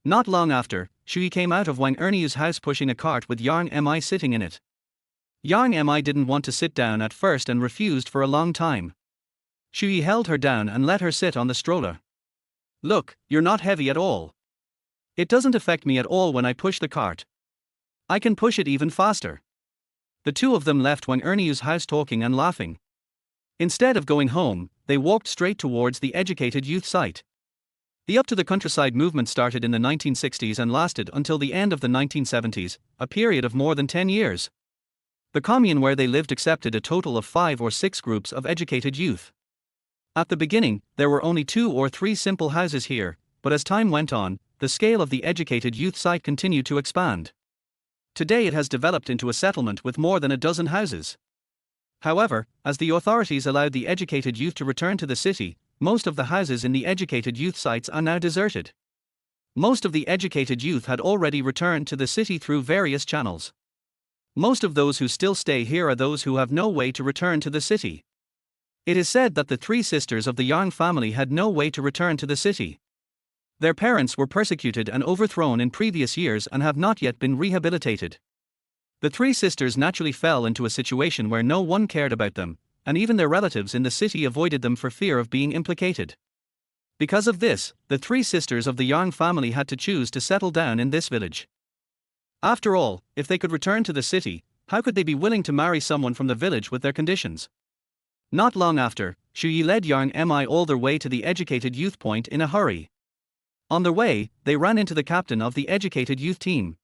Not long after, Xu Yi came out of Wang Erniu's house pushing a cart with Yang Mi sitting in it. Yang Mi didn't want to sit down at first and refused for a long time. Xu Yi held her down and let her sit on the stroller. "Look, you're not heavy at all. It doesn't affect me at all when I push the cart. I can push it even faster." The two of them left Wang Erniu's house talking and laughing. Instead of going home, they walked straight towards the educated youth site. The Up to the Countryside movement started in the 1960s and lasted until the end of the 1970s, a period of more than 10 years. The commune where they lived accepted a total of 5 or 6 groups of educated youth. At the beginning, there were only 2 or 3 simple houses here, but as time went on, the scale of the educated youth site continued to expand. Today it has developed into a settlement with more than a dozen houses. However, as the authorities allowed the educated youth to return to the city, most of the houses in the educated youth sites are now deserted. Most of the educated youth had already returned to the city through various channels. Most of those who still stay here are those who have no way to return to the city. It is said that the 3 sisters of the Yang family had no way to return to the city. Their parents were persecuted and overthrown in previous years and have not yet been rehabilitated. The 3 sisters naturally fell into a situation where no one cared about them, and even their relatives in the city avoided them for fear of being implicated. Because of this, the 3 sisters of the Yang family had to choose to settle down in this village. After all, if they could return to the city, how could they be willing to marry someone from the village with their conditions? Not long after, Xu Yi led Yang Mi all their way to the educated youth point in a hurry. On their way, they ran into the captain of the educated youth team.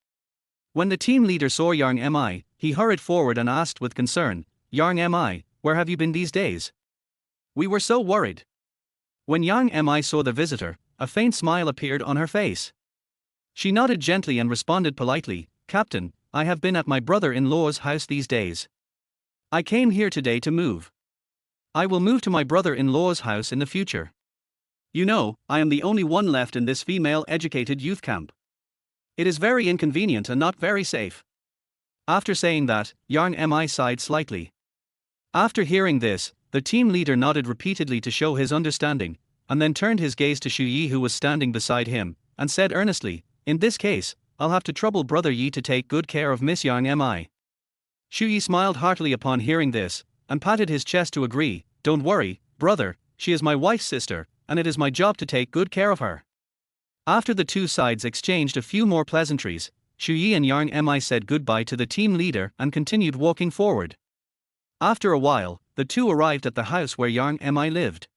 When the team leader saw Yang Mi, he hurried forward and asked with concern, "Yang Mi, where have you been these days? We were so worried." When Yang Mi saw the visitor, a faint smile appeared on her face. She nodded gently and responded politely, "Captain, I have been at my brother-in-law's house these days. I came here today to move. I will move to my brother-in-law's house in the future. You know, I am the only one left in this female educated youth camp. It is very inconvenient and not very safe." After saying that, Yang Mi sighed slightly. After hearing this, the team leader nodded repeatedly to show his understanding, and then turned his gaze to Xu Yi who was standing beside him, and said earnestly, "In this case, I'll have to trouble Brother Yi to take good care of Miss Yang Mi." Xu Yi smiled heartily upon hearing this, and patted his chest to agree, "Don't worry, brother, she is my wife's sister, and it is my job to take good care of her." After the two sides exchanged a few more pleasantries, Xu Yi and Yang Mi said goodbye to the team leader and continued walking forward. After a while, the two arrived at the house where Yang Mi lived.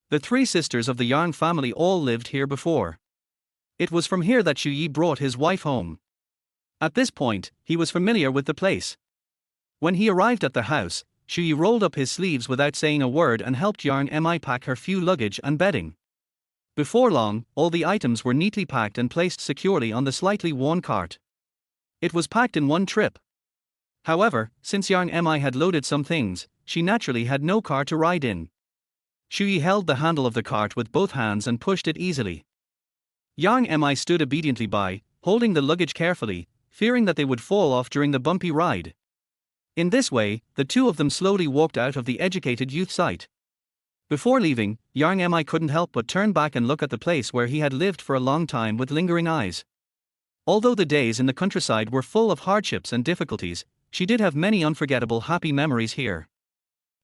The 3 sisters of the Yang family all lived here before. It was from here that Xu Yi brought his wife home. At this point, he was familiar with the place. When he arrived at the house, Xu Yi rolled up his sleeves without saying a word and helped Yang Mi pack her few luggage and bedding. Before long, all the items were neatly packed and placed securely on the slightly worn cart. It was packed in one trip. However, since Yang Mi had loaded some things, she naturally had no car to ride in. Xu Yi held the handle of the cart with both hands and pushed it easily. Yang Mi stood obediently by, holding the luggage carefully, fearing that they would fall off during the bumpy ride. In this way, the two of them slowly walked out of the educated youth sight. Before leaving, Jiangin couldn't help but turn back and look at the place where he had lived for a long time with lingering eyes. Although the days in the countryside were full of hardships and difficulties, she did have many unforgettable happy memories here.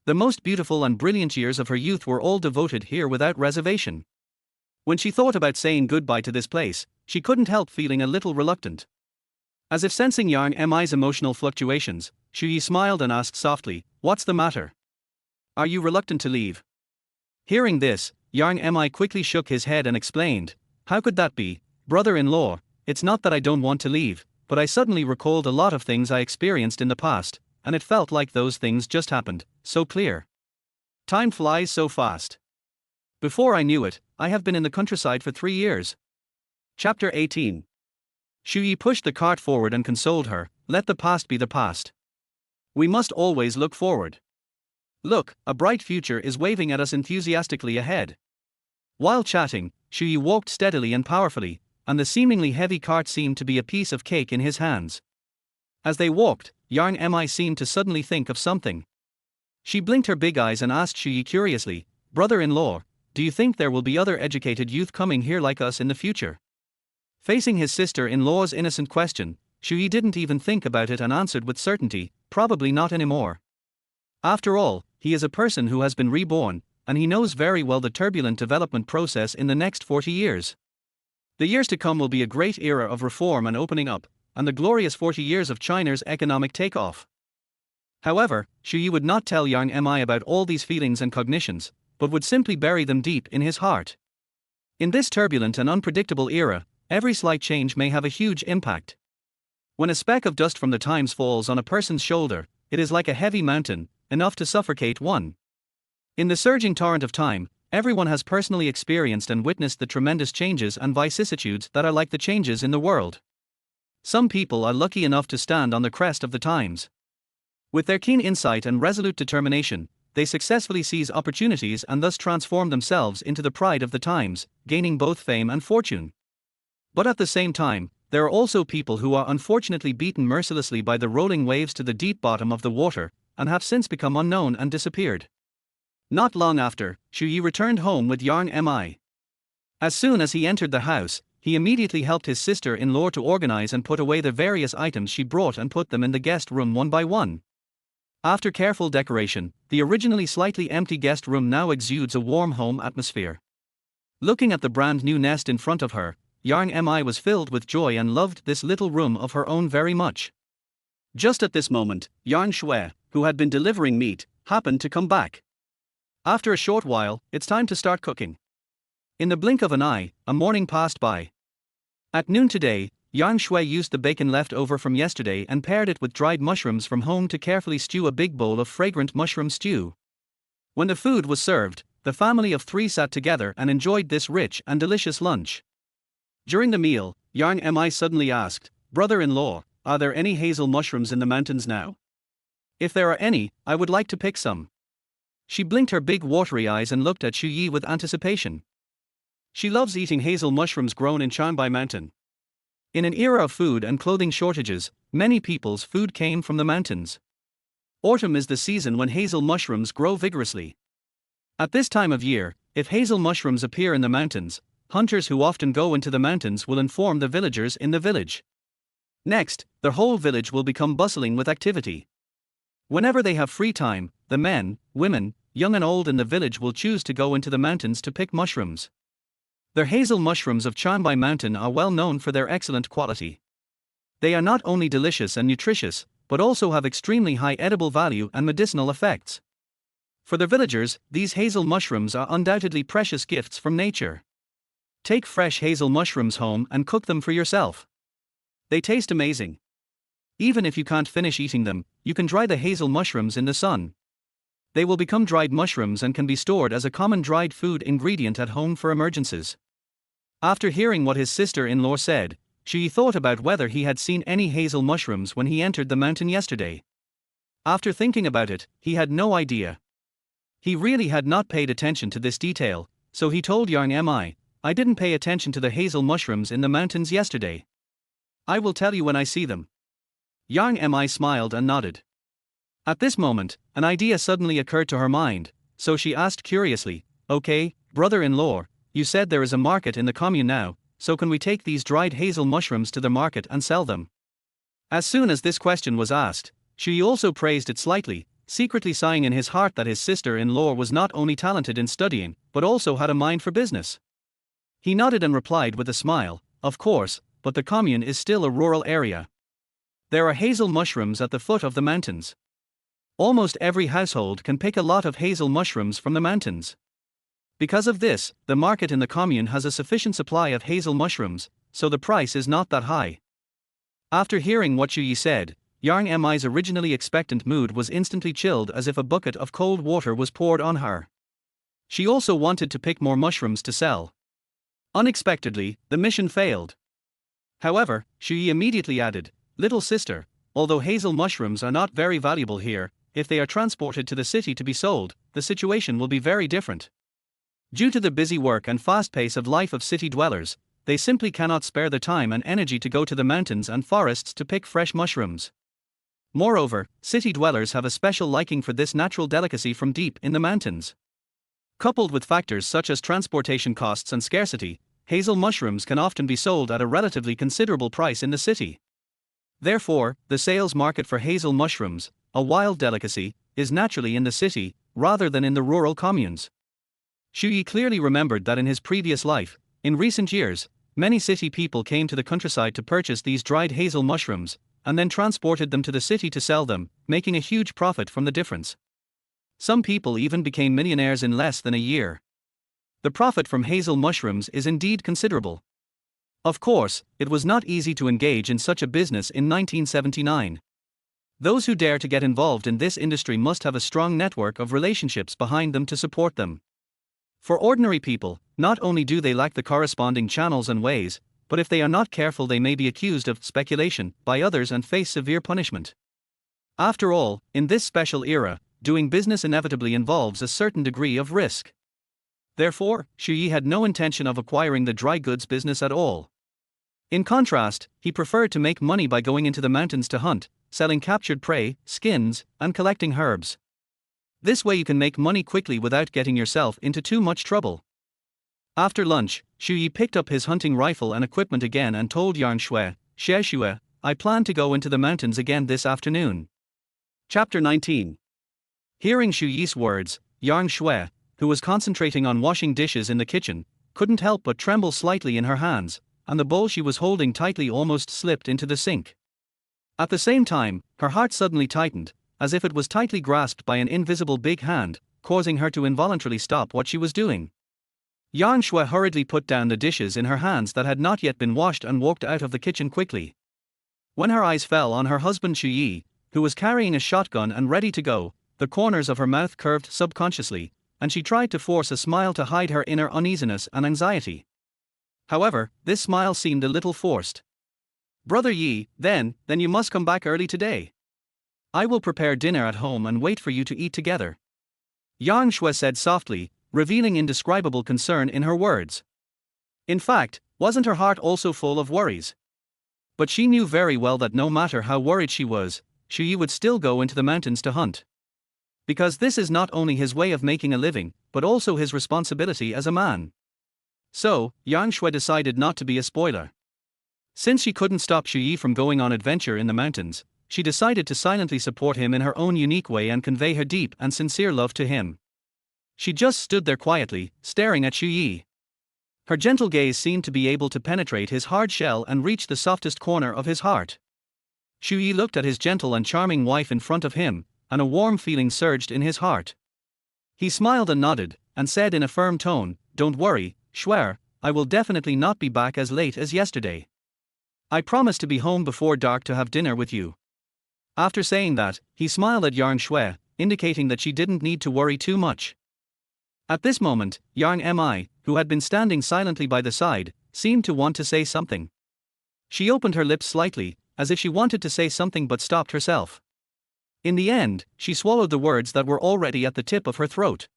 The most beautiful and brilliant years of her youth were all devoted here without reservation. When she thought about saying goodbye to this place, she couldn't help feeling a little reluctant. As if sensing Yang Mi's emotional fluctuations, Shuyi smiled and asked softly, "What's the matter? Are you reluctant to leave?" Hearing this, Yang Mi quickly shook his head and explained, "How could that be, brother-in-law? It's not that I don't want to leave, but I suddenly recalled a lot of things I experienced in the past, and it felt like those things just happened, so clear. Time flies so fast. Before I knew it, I have been in the countryside for 3 years." Chapter 18. Shuyi pushed the cart forward and consoled her, "Let the past be the past. We must always look forward. Look, a bright future is waving at us enthusiastically ahead." While chatting, Shuyi walked steadily and powerfully, and the seemingly heavy cart seemed to be a piece of cake in his hands. As they walked, Yang Mi seemed to suddenly think of something. She blinked her big eyes and asked Shuyi curiously, "Brother-in-law, do you think there will be other educated youth coming here like us in the future?" Facing his sister-in-law's innocent question, Shuyi didn't even think about it and answered with certainty, "Probably not anymore. After all, he is a person who has been reborn, and he knows very well the turbulent development process in the next 40 years. The years to come will be a great era of reform and opening up, and the glorious 40 years of China's economic takeoff." However, Shuyi would not tell Yang Mi about all these feelings and cognitions, but would simply bury them deep in his heart. In this turbulent and unpredictable era, every slight change may have a huge impact. When a speck of dust from the times falls on a person's shoulder, it is like a heavy mountain, enough to suffocate one. In the surging torrent of time, everyone has personally experienced and witnessed the tremendous changes and vicissitudes that are like the changes in the world. Some people are lucky enough to stand on the crest of the times. With their keen insight and resolute determination, they successfully seize opportunities and thus transform themselves into the pride of the times, gaining both fame and fortune. But at the same time, there are also people who are unfortunately beaten mercilessly by the rolling waves to the deep bottom of the water, and have since become unknown and disappeared. Not long after, Shuyi returned home with Yang Mi. As soon as he entered the house, he immediately helped his sister-in-law to organize and put away the various items she brought and put them in the guest room one by one. After careful decoration, the originally slightly empty guest room now exudes a warm home atmosphere. Looking at the brand new nest in front of her, Yang Mi was filled with joy and loved this little room of her own very much. Just at this moment, Yang Shui, who had been delivering meat, happened to come back. After a short while, it's time to start cooking. In the blink of an eye, a morning passed by. At noon today, Yang Shui used the bacon left over from yesterday and paired it with dried mushrooms from home to carefully stew a big bowl of fragrant mushroom stew. When the food was served, the family of 3 sat together and enjoyed this rich and delicious lunch. During the meal, Yang Mi suddenly asked, "Brother-in-law, are there any hazel mushrooms in the mountains now? If there are any, I would like to pick some." She blinked her big watery eyes and looked at Shuyi with anticipation. She loves eating hazel mushrooms grown in Qianbai Mountain. In an era of food and clothing shortages, many people's food came from the mountains. Autumn is the season when hazel mushrooms grow vigorously. At this time of year, if hazel mushrooms appear in the mountains, hunters who often go into the mountains will inform the villagers in the village. Next, the whole village will become bustling with activity. Whenever they have free time, the men, women, young and old in the village will choose to go into the mountains to pick mushrooms. The hazel mushrooms of Qianbai Mountain are well known for their excellent quality. They are not only delicious and nutritious, but also have extremely high edible value and medicinal effects. For the villagers, these hazel mushrooms are undoubtedly precious gifts from nature. Take fresh hazel mushrooms home and cook them for yourself. They taste amazing. Even if you can't finish eating them, you can dry the hazel mushrooms in the sun. They will become dried mushrooms and can be stored as a common dried food ingredient at home for emergencies. After hearing what his sister-in-law said, Shuyi thought about whether he had seen any hazel mushrooms when he entered the mountain yesterday. After thinking about it, he had no idea. He really had not paid attention to this detail, so he told Yang Mi, "I didn't pay attention to the hazel mushrooms in the mountains yesterday. I will tell you when I see them." Yang Mi smiled and nodded. At this moment, an idea suddenly occurred to her mind, so she asked curiously, "Okay, brother-in-law, you said there is a market in the commune now, so can we take these dried hazel mushrooms to the market and sell them?" As soon as this question was asked, Shui also praised it slightly, secretly sighing in his heart that his sister-in-law was not only talented in studying, but also had a mind for business. He nodded and replied with a smile, "Of course, but the commune is still a rural area. There are hazel mushrooms at the foot of the mountains. Almost every household can pick a lot of hazel mushrooms from the mountains. Because of this, the market in the commune has a sufficient supply of hazel mushrooms, so the price is not that high." After hearing what Shui said, Yang Mi's originally expectant mood was instantly chilled as if a bucket of cold water was poured on her. She also wanted to pick more mushrooms to sell. Unexpectedly, the mission failed. However, Shui immediately added, "Little sister, although hazel mushrooms are not very valuable here, if they are transported to the city to be sold, the situation will be very different. Due to the busy work and fast pace of life of city dwellers, they simply cannot spare the time and energy to go to the mountains and forests to pick fresh mushrooms. Moreover, city dwellers have a special liking for this natural delicacy from deep in the mountains. Coupled with factors such as transportation costs and scarcity, hazel mushrooms can often be sold at a relatively considerable price in the city. Therefore, the sales market for hazel mushrooms, a wild delicacy, is naturally in the city, rather than in the rural communes." Shui clearly remembered that in his previous life, in recent years, many city people came to the countryside to purchase these dried hazel mushrooms, and then transported them to the city to sell them, making a huge profit from the difference. Some people even became millionaires in less than a year. The profit from hazel mushrooms is indeed considerable. Of course, it was not easy to engage in such a business in 1979. Those who dare to get involved in this industry must have a strong network of relationships behind them to support them. For ordinary people, not only do they lack the corresponding channels and ways, but if they are not careful they may be accused of speculation by others and face severe punishment. After all, in this special era, doing business inevitably involves a certain degree of risk. Therefore, Shui had no intention of acquiring the dry goods business at all. In contrast, he preferred to make money by going into the mountains to hunt, selling captured prey, skins, and collecting herbs. This way you can make money quickly without getting yourself into too much trouble. After lunch, Shui picked up his hunting rifle and equipment again and told Yang Shui, "Xie Shui, I plan to go into the mountains again this afternoon." Chapter 19. Hearing Shuyi's words, Yang Shui, who was concentrating on washing dishes in the kitchen, couldn't help but tremble slightly in her hands, and the bowl she was holding tightly almost slipped into the sink. At the same time, her heart suddenly tightened, as if it was tightly grasped by an invisible big hand, causing her to involuntarily stop what she was doing. Yang Shui hurriedly put down the dishes in her hands that had not yet been washed and walked out of the kitchen quickly. When her eyes fell on her husband Shuyi, who was carrying a shotgun and ready to go, the corners of her mouth curved subconsciously, and she tried to force a smile to hide her inner uneasiness and anxiety. However, this smile seemed a little forced. "Brother Yi, then you must come back early today. I will prepare dinner at home and wait for you to eat together," Yang Shui said softly, revealing indescribable concern in her words. In fact, wasn't her heart also full of worries? But she knew very well that no matter how worried she was, Shui would still go into the mountains to hunt. Because this is not only his way of making a living, but also his responsibility as a man. So, Yang Shui decided not to be a spoiler. Since she couldn't stop Shui from going on adventure in the mountains, she decided to silently support him in her own unique way and convey her deep and sincere love to him. She just stood there quietly, staring at Shui. Her gentle gaze seemed to be able to penetrate his hard shell and reach the softest corner of his heart. Shui looked at his gentle and charming wife in front of him, and a warm feeling surged in his heart. He smiled and nodded, and said in a firm tone, "Don't worry, Shui, I will definitely not be back as late as yesterday. I promise to be home before dark to have dinner with you." After saying that, he smiled at Yang Shui, indicating that she didn't need to worry too much. At this moment, Yang Mi, who had been standing silently by the side, seemed to want to say something. She opened her lips slightly, as if she wanted to say something but stopped herself. In the end, she swallowed the words that were already at the tip of her throat.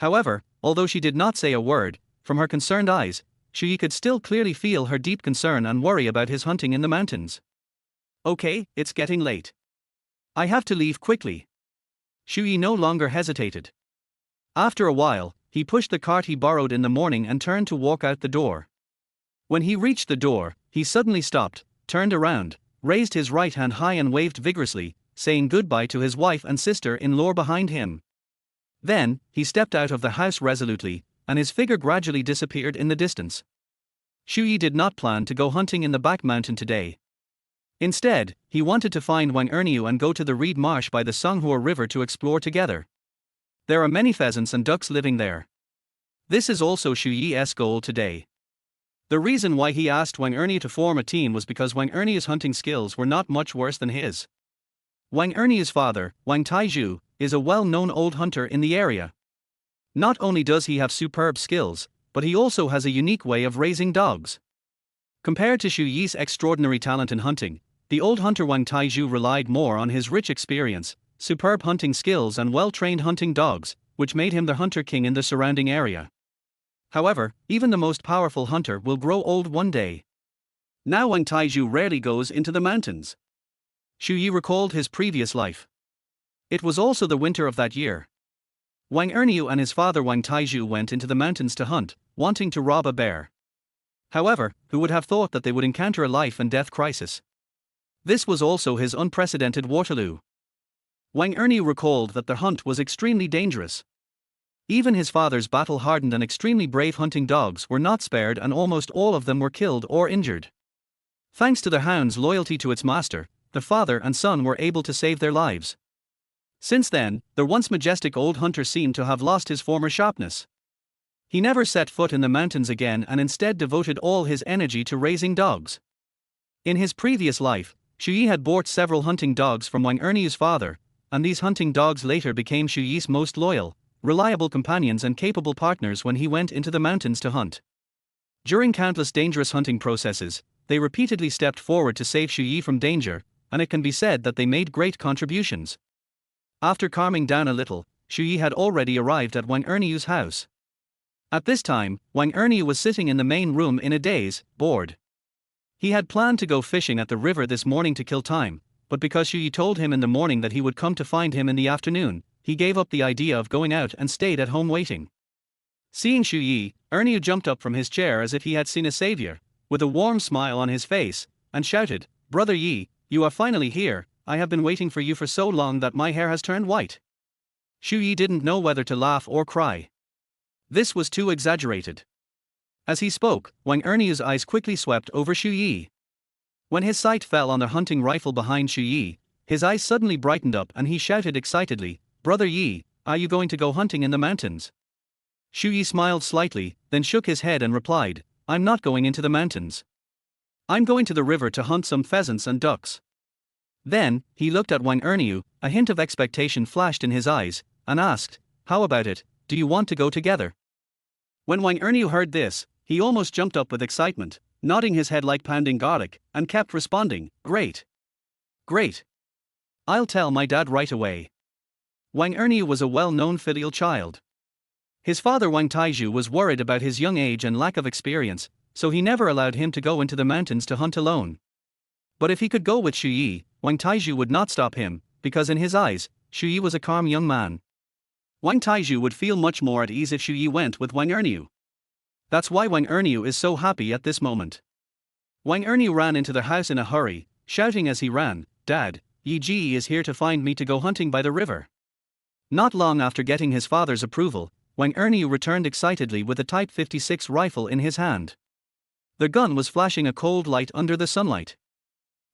However, although she did not say a word, from her concerned eyes, Shui could still clearly feel her deep concern and worry about his hunting in the mountains. "Okay, it's getting late. I have to leave quickly. Xu Yi no longer hesitated. After a while, he pushed the cart he borrowed in the morning and turned to walk out the door. When he reached the door, he suddenly stopped, turned around, raised his right hand high and waved vigorously, saying goodbye to his wife and sister-in-law behind him. Then, he stepped out of the house resolutely, and his figure gradually disappeared in the distance. Xu Yi did not plan to go hunting in the back mountain today. Instead, he wanted to find Wang Erniu and go to the reed marsh by the Songhua River to explore together. There are many pheasants and ducks living there. This is also Xu Yi's goal today. The reason why he asked Wang Erniu to form a team was because Wang Erniu's hunting skills were not much worse than his. Wang Erniu's father, Wang Taizhu, is a well-known old hunter in the area. Not only does he have superb skills, but he also has a unique way of raising dogs. Compared to Xu Yi's extraordinary talent in hunting, the old hunter Wang Taizhu relied more on his rich experience, superb hunting skills and well-trained hunting dogs, which made him the hunter king in the surrounding area. However, even the most powerful hunter will grow old one day. Now Wang Taizhu rarely goes into the mountains. Xu Yi recalled his previous life. It was also the winter of that year. Wang Erniu and his father Wang Taizhu went into the mountains to hunt, wanting to rob a bear. However, who would have thought that they would encounter a life and death crisis? This was also his unprecedented Waterloo. Wang Erniu recalled that the hunt was extremely dangerous. Even his father's battle-hardened and extremely brave hunting dogs were not spared, and almost all of them were killed or injured. Thanks to the hound's loyalty to its master, the father and son were able to save their lives. Since then, the once majestic old hunter seemed to have lost his former sharpness. He never set foot in the mountains again and instead devoted all his energy to raising dogs. In his previous life, Xu Yi had bought several hunting dogs from Wang Erniu's father, and these hunting dogs later became Xu Yi's most loyal, reliable companions and capable partners when he went into the mountains to hunt. During countless dangerous hunting processes, they repeatedly stepped forward to save Xu Yi from danger, and it can be said that they made great contributions. After calming down a little, Xu Yi had already arrived at Wang Erniu's house. At this time, Wang Erniu was sitting in the main room in a daze, bored. He had planned to go fishing at the river this morning to kill time, but because Xu Yi told him in the morning that he would come to find him in the afternoon, he gave up the idea of going out and stayed at home waiting. Seeing Xu Yi, Erniu jumped up from his chair as if he had seen a savior, with a warm smile on his face, and shouted, "Brother Yi, you are finally here. I have been waiting for you for so long that my hair has turned white." Xu Yi didn't know whether to laugh or cry. This was too exaggerated. As he spoke, Wang Erniu's eyes quickly swept over Xu Yi. When his sight fell on the hunting rifle behind Xu Yi, his eyes suddenly brightened up and he shouted excitedly, "Brother Yi, are you going to go hunting in the mountains?" Xu Yi smiled slightly, then shook his head and replied, "I'm not going into the mountains. I'm going to the river to hunt some pheasants and ducks." Then, he looked at Wang Erniu, a hint of expectation flashed in his eyes, and asked, "How about it, do you want to go together?" When Wang Erniu heard this, he almost jumped up with excitement, nodding his head like pounding garlic, and kept responding, "Great. Great. I'll tell my dad right away." Wang Erniu was a well-known filial child. His father Wang Taizhu was worried about his young age and lack of experience, so he never allowed him to go into the mountains to hunt alone. But if he could go with Xu Yi, Wang Taizhu would not stop him, because in his eyes, Xu Yi was a calm young man. Wang Taizhu would feel much more at ease if Xu Yi went with Wang Erniu. That's why Wang Erniu is so happy at this moment. Wang Erniu ran into the house in a hurry, shouting as he ran, "Dad, Yi Ji is here to find me to go hunting by the river." Not long after getting his father's approval, Wang Erniu returned excitedly with a Type 56 rifle in his hand. The gun was flashing a cold light under the sunlight.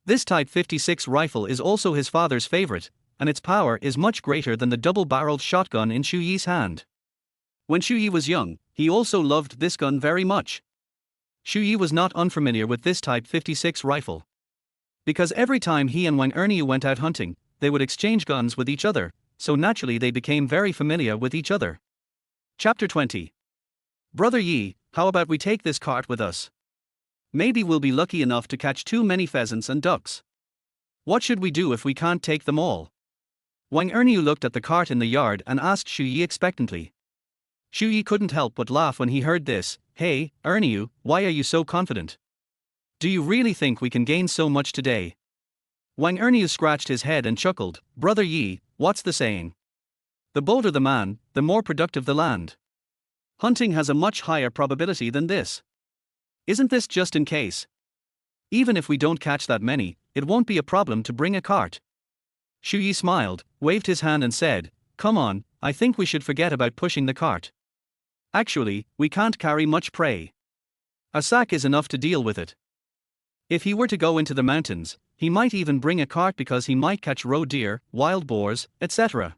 This Type 56 rifle is also his father's favorite, and its power is much greater than the double-barreled shotgun in Xu Yi's hand. When Xu Yi was young, he also loved this gun very much. Xu Yi was not unfamiliar with this Type 56 rifle. Because every time he and Wang Erniu went out hunting, they would exchange guns with each other, so naturally they became very familiar with each other. Chapter 20. Brother Yi, how about we take this cart with us? Maybe we'll be lucky enough to catch too many pheasants and ducks. What should we do if we can't take them all? Wang Erniu looked at the cart in the yard and asked Xu Yi expectantly. Xu Yi couldn't help but laugh when he heard this. "Hey, Erniu, why are you so confident? Do you really think we can gain so much today?" Wang Erniu scratched his head and chuckled. Brother Yi, what's the saying? The bolder the man, the more productive the land. Hunting has a much higher probability than this. Isn't this just in case? Even if we don't catch that many, it won't be a problem to bring a cart. Xu Yi smiled, waved his hand and said, come on, I think we should forget about pushing the cart. Actually, we can't carry much prey. A sack is enough to deal with it. If he were to go into the mountains, he might even bring a cart because he might catch roe deer, wild boars, etc.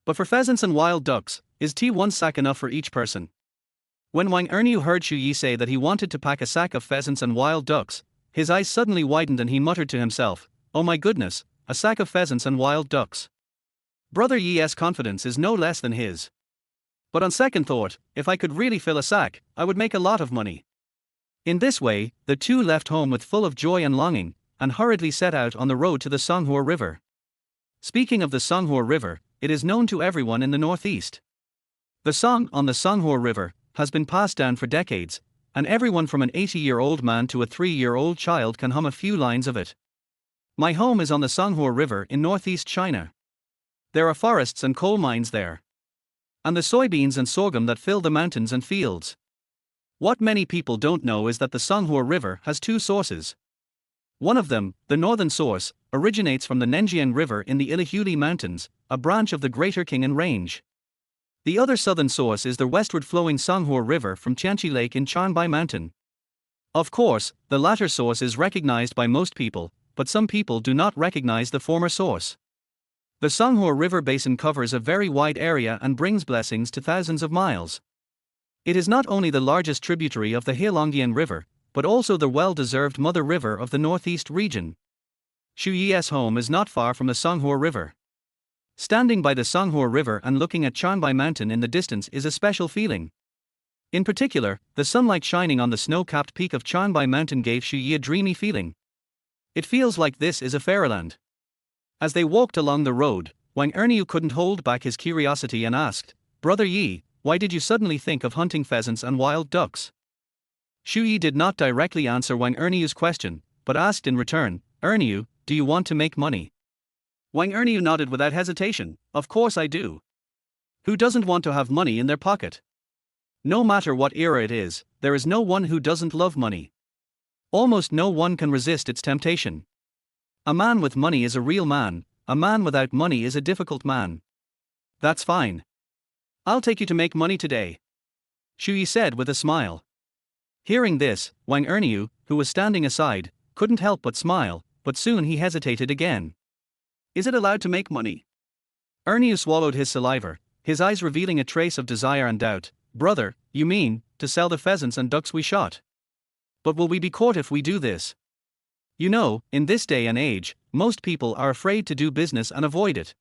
But for pheasants and wild ducks, is one sack enough for each person? When Wang Erniu heard Xu Yi say that he wanted to pack a sack of pheasants and wild ducks, his eyes suddenly widened and he muttered to himself, oh my goodness, a sack of pheasants and wild ducks. Brother Yi's confidence is no less than his. But on second thought, if I could really fill a sack, I would make a lot of money. In this way, the two left home with full of joy and longing, and hurriedly set out on the road to the Songhua River. Speaking of the Songhua River, it is known to everyone in the northeast. The song on the Songhua River has been passed down for decades, and everyone from an 80-year-old man to a 3-year-old child can hum a few lines of it. My home is on the Songhua River in northeast China. There are forests and coal mines there. And the soybeans and sorghum that fill the mountains and fields. What many people don't know is that the Songhua River has two sources. One of them, the northern source, originates from the Nenjiang River in the Ilihuli Mountains, a branch of the Greater Qing'an Range. The other southern source is the westward flowing Songhua River from Tianqi Lake in Chanbai Mountain. Of course, the latter source is recognized by most people, but some people do not recognize the former source. The Songhua River basin covers a very wide area and brings blessings to thousands of miles. It is not only the largest tributary of the Heilongjiang River, but also the well-deserved mother river of the northeast region. Xu Yi's home is not far from the Songhua River. Standing by the Songhua River and looking at Chanbai Mountain in the distance is a special feeling. In particular, the sunlight shining on the snow-capped peak of Chanbai Mountain gave Xu Yi a dreamy feeling. It feels like this is a fairyland. As they walked along the road, Wang Erniu couldn't hold back his curiosity and asked, Brother Yi, why did you suddenly think of hunting pheasants and wild ducks? Xu Yi did not directly answer Wang Erniu's question, but asked in return, Erniu, do you want to make money? Wang Erniu nodded without hesitation, of course I do. Who doesn't want to have money in their pocket? No matter what era it is, there is no one who doesn't love money. Almost no one can resist its temptation. A man with money is a real man, a man without money is a difficult man. That's fine. I'll take you to make money today, Xu Yi said with a smile. Hearing this, Wang Erniu, who was standing aside, couldn't help but smile, but soon he hesitated again. Is it allowed to make money? Erniu swallowed his saliva, his eyes revealing a trace of desire and doubt. Brother, you mean, to sell the pheasants and ducks we shot? But will we be caught if we do this? You know, in this day and age, most people are afraid to do business and avoid it.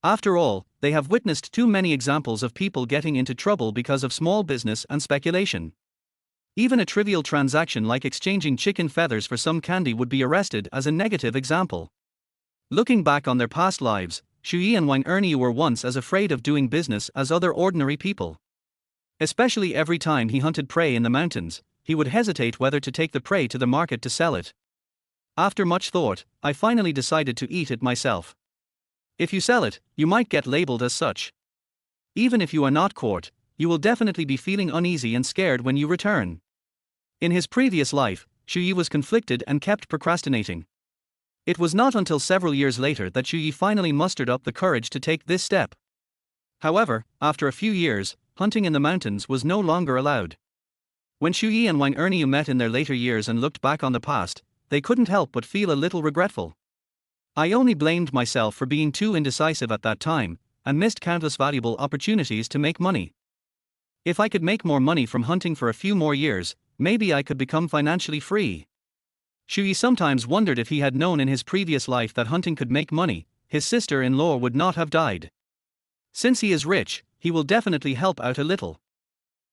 After all, they have witnessed too many examples of people getting into trouble because of small business and speculation. Even a trivial transaction like exchanging chicken feathers for some candy would be arrested as a negative example. Looking back on their past lives, Xu Yi and Wang Erniu were once as afraid of doing business as other ordinary people. Especially every time he hunted prey in the mountains, he would hesitate whether to take the prey to the market to sell it. After much thought, I finally decided to eat it myself. If you sell it, you might get labeled as such. Even if you are not caught, you will definitely be feeling uneasy and scared when you return. In his previous life, Xu Yi was conflicted and kept procrastinating. It was not until several years later that Xu Yi finally mustered up the courage to take this step. However, after a few years, hunting in the mountains was no longer allowed. When Xu Yi and Wang Erniu met in their later years and looked back on the past, they couldn't help but feel a little regretful. I only blamed myself for being too indecisive at that time, and missed countless valuable opportunities to make money. If I could make more money from hunting for a few more years, maybe I could become financially free. Xu Yi sometimes wondered if he had known in his previous life that hunting could make money, his sister-in-law would not have died. Since he is rich, he will definitely help out a little.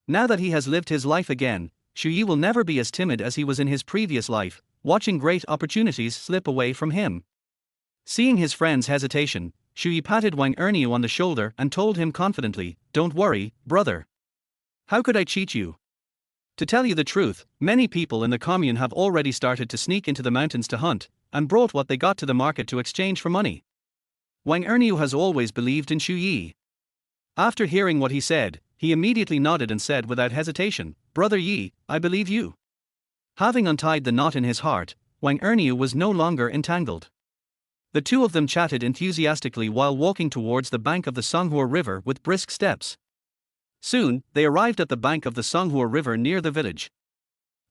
Now that he has lived his life again, Xu Yi will never be as timid as he was in his previous life, watching great opportunities slip away from him. Seeing his friend's hesitation, Xu Yi patted Wang Erniu on the shoulder and told him confidently, "Don't worry, brother. How could I cheat you? To tell you the truth, many people in the commune have already started to sneak into the mountains to hunt, and brought what they got to the market to exchange for money. Wang Erniu has always believed in Xu Yi. After hearing what he said, he immediately nodded and said without hesitation, "Brother Yi, I believe you." Having untied the knot in his heart, Wang Erniu was no longer entangled. The two of them chatted enthusiastically while walking towards the bank of the Songhua River with brisk steps. Soon, they arrived at the bank of the Songhua River near the village.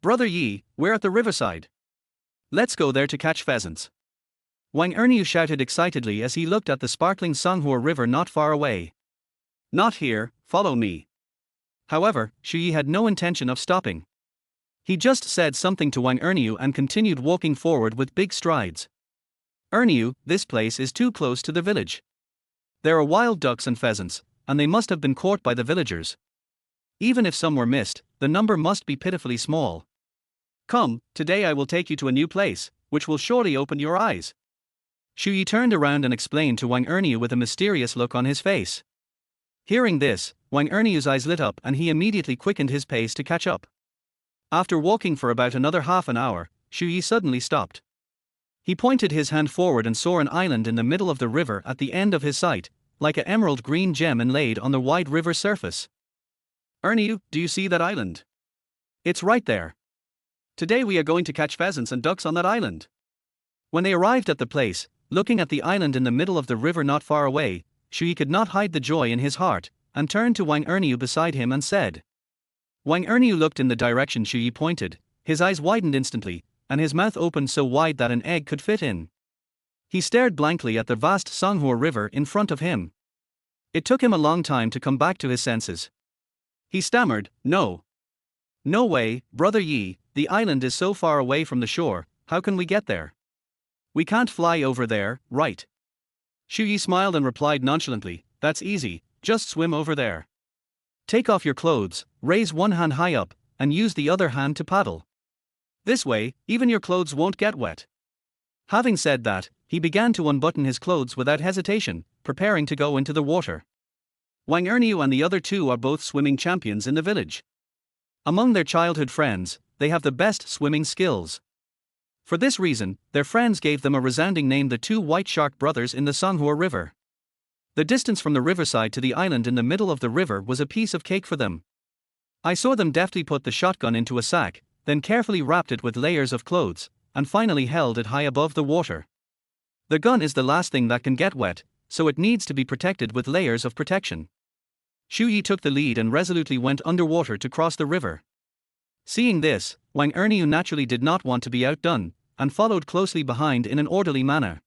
"Brother Yi, we're at the riverside. Let's go there to catch pheasants." Wang Erniu shouted excitedly as he looked at the sparkling Songhua River not far away. "Not here, follow me." However, Xu Yi had no intention of stopping. He just said something to Wang Erniu and continued walking forward with big strides. "Erniu, this place is too close to the village. There are wild ducks and pheasants, and they must have been caught by the villagers. Even if some were missed, the number must be pitifully small. Come, today I will take you to a new place, which will surely open your eyes." Xu Yi turned around and explained to Wang Erniu with a mysterious look on his face. Hearing this, Wang Erniu's eyes lit up and he immediately quickened his pace to catch up. After walking for about another half an hour, Xu Yi suddenly stopped. He pointed his hand forward and saw an island in the middle of the river at the end of his sight, like an emerald green gem inlaid on the wide river surface. "Erniu, do you see that island? It's right there. Today we are going to catch pheasants and ducks on that island." When they arrived at the place, looking at the island in the middle of the river not far away, Xu Yi could not hide the joy in his heart, and turned to Wang Erniu beside him and said. Wang Erniu looked in the direction Xu Yi pointed, his eyes widened instantly, and his mouth opened so wide that an egg could fit in. He stared blankly at the vast Songhua River in front of him. It took him a long time to come back to his senses. He stammered, "No. No way, Brother Yi, the island is so far away from the shore, how can we get there? We can't fly over there, right?" Xu Yi smiled and replied nonchalantly, "That's easy, just swim over there. Take off your clothes, raise one hand high up, and use the other hand to paddle. This way, even your clothes won't get wet." Having said that, he began to unbutton his clothes without hesitation, preparing to go into the water. Wang Erniu and the other two are both swimming champions in the village. Among their childhood friends, they have the best swimming skills. For this reason, their friends gave them a resounding name, the two white shark brothers in the Songhua River. The distance from the riverside to the island in the middle of the river was a piece of cake for them. I saw them deftly put the shotgun into a sack, then carefully wrapped it with layers of clothes, and finally held it high above the water. The gun is the last thing that can get wet, so it needs to be protected with layers of protection. Xu Yi took the lead and resolutely went underwater to cross the river. Seeing this, Wang Erniu naturally did not want to be outdone, and followed closely behind in an orderly manner.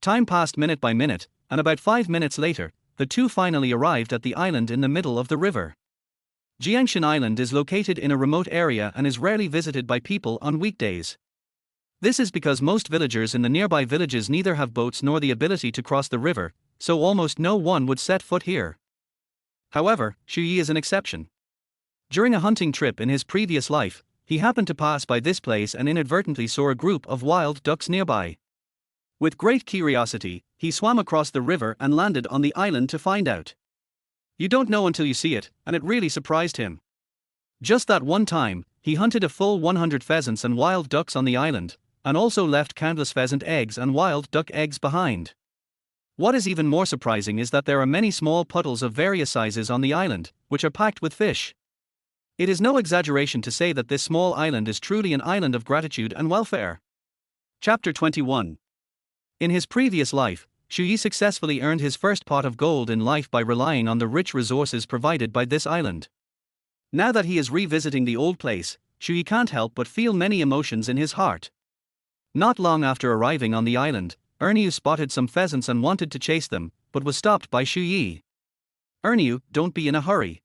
Time passed minute by minute, and about 5 minutes later, the two finally arrived at the island in the middle of the river. Jiangin Island is located in a remote area and is rarely visited by people on weekdays. This is because most villagers in the nearby villages neither have boats nor the ability to cross the river, so almost no one would set foot here. However, Xu Yi is an exception. During a hunting trip in his previous life, he happened to pass by this place and inadvertently saw a group of wild ducks nearby. With great curiosity, he swam across the river and landed on the island to find out. You don't know until you see it, and it really surprised him. Just that one time, he hunted a full 100 pheasants and wild ducks on the island, and also left countless pheasant eggs and wild duck eggs behind. What is even more surprising is that there are many small puddles of various sizes on the island, which are packed with fish. It is no exaggeration to say that this small island is truly an island of gratitude and welfare. Chapter 21. In his previous life, Xu Yi successfully earned his first pot of gold in life by relying on the rich resources provided by this island. Now that he is revisiting the old place, Xu Yi can't help but feel many emotions in his heart. Not long after arriving on the island, Erniu spotted some pheasants and wanted to chase them, but was stopped by Xu Yi. "Erniu, don't be in a hurry.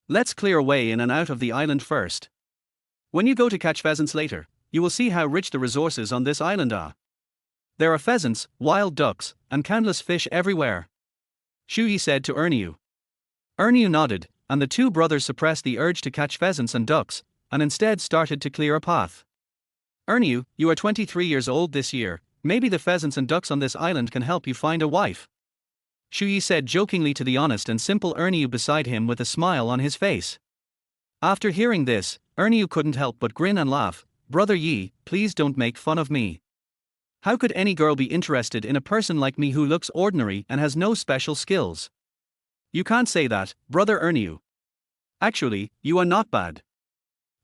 Let's clear a way in and out of the island first. When you go to catch pheasants later, you will see how rich the resources on this island are. There are pheasants, wild ducks, and countless fish everywhere," Xu Yi said to Erniu. Erniu nodded, and the two brothers suppressed the urge to catch pheasants and ducks, and instead started to clear a path. "Erniu, you are 23 years old this year, maybe the pheasants and ducks on this island can help you find a wife," Xu Yi said jokingly to the honest and simple Erniu beside him with a smile on his face. After hearing this, Erniu couldn't help but grin and laugh. "Brother Yi, please don't make fun of me. How could any girl be interested in a person like me who looks ordinary and has no special skills? You can't say that, brother Ernie. Actually, you are not bad.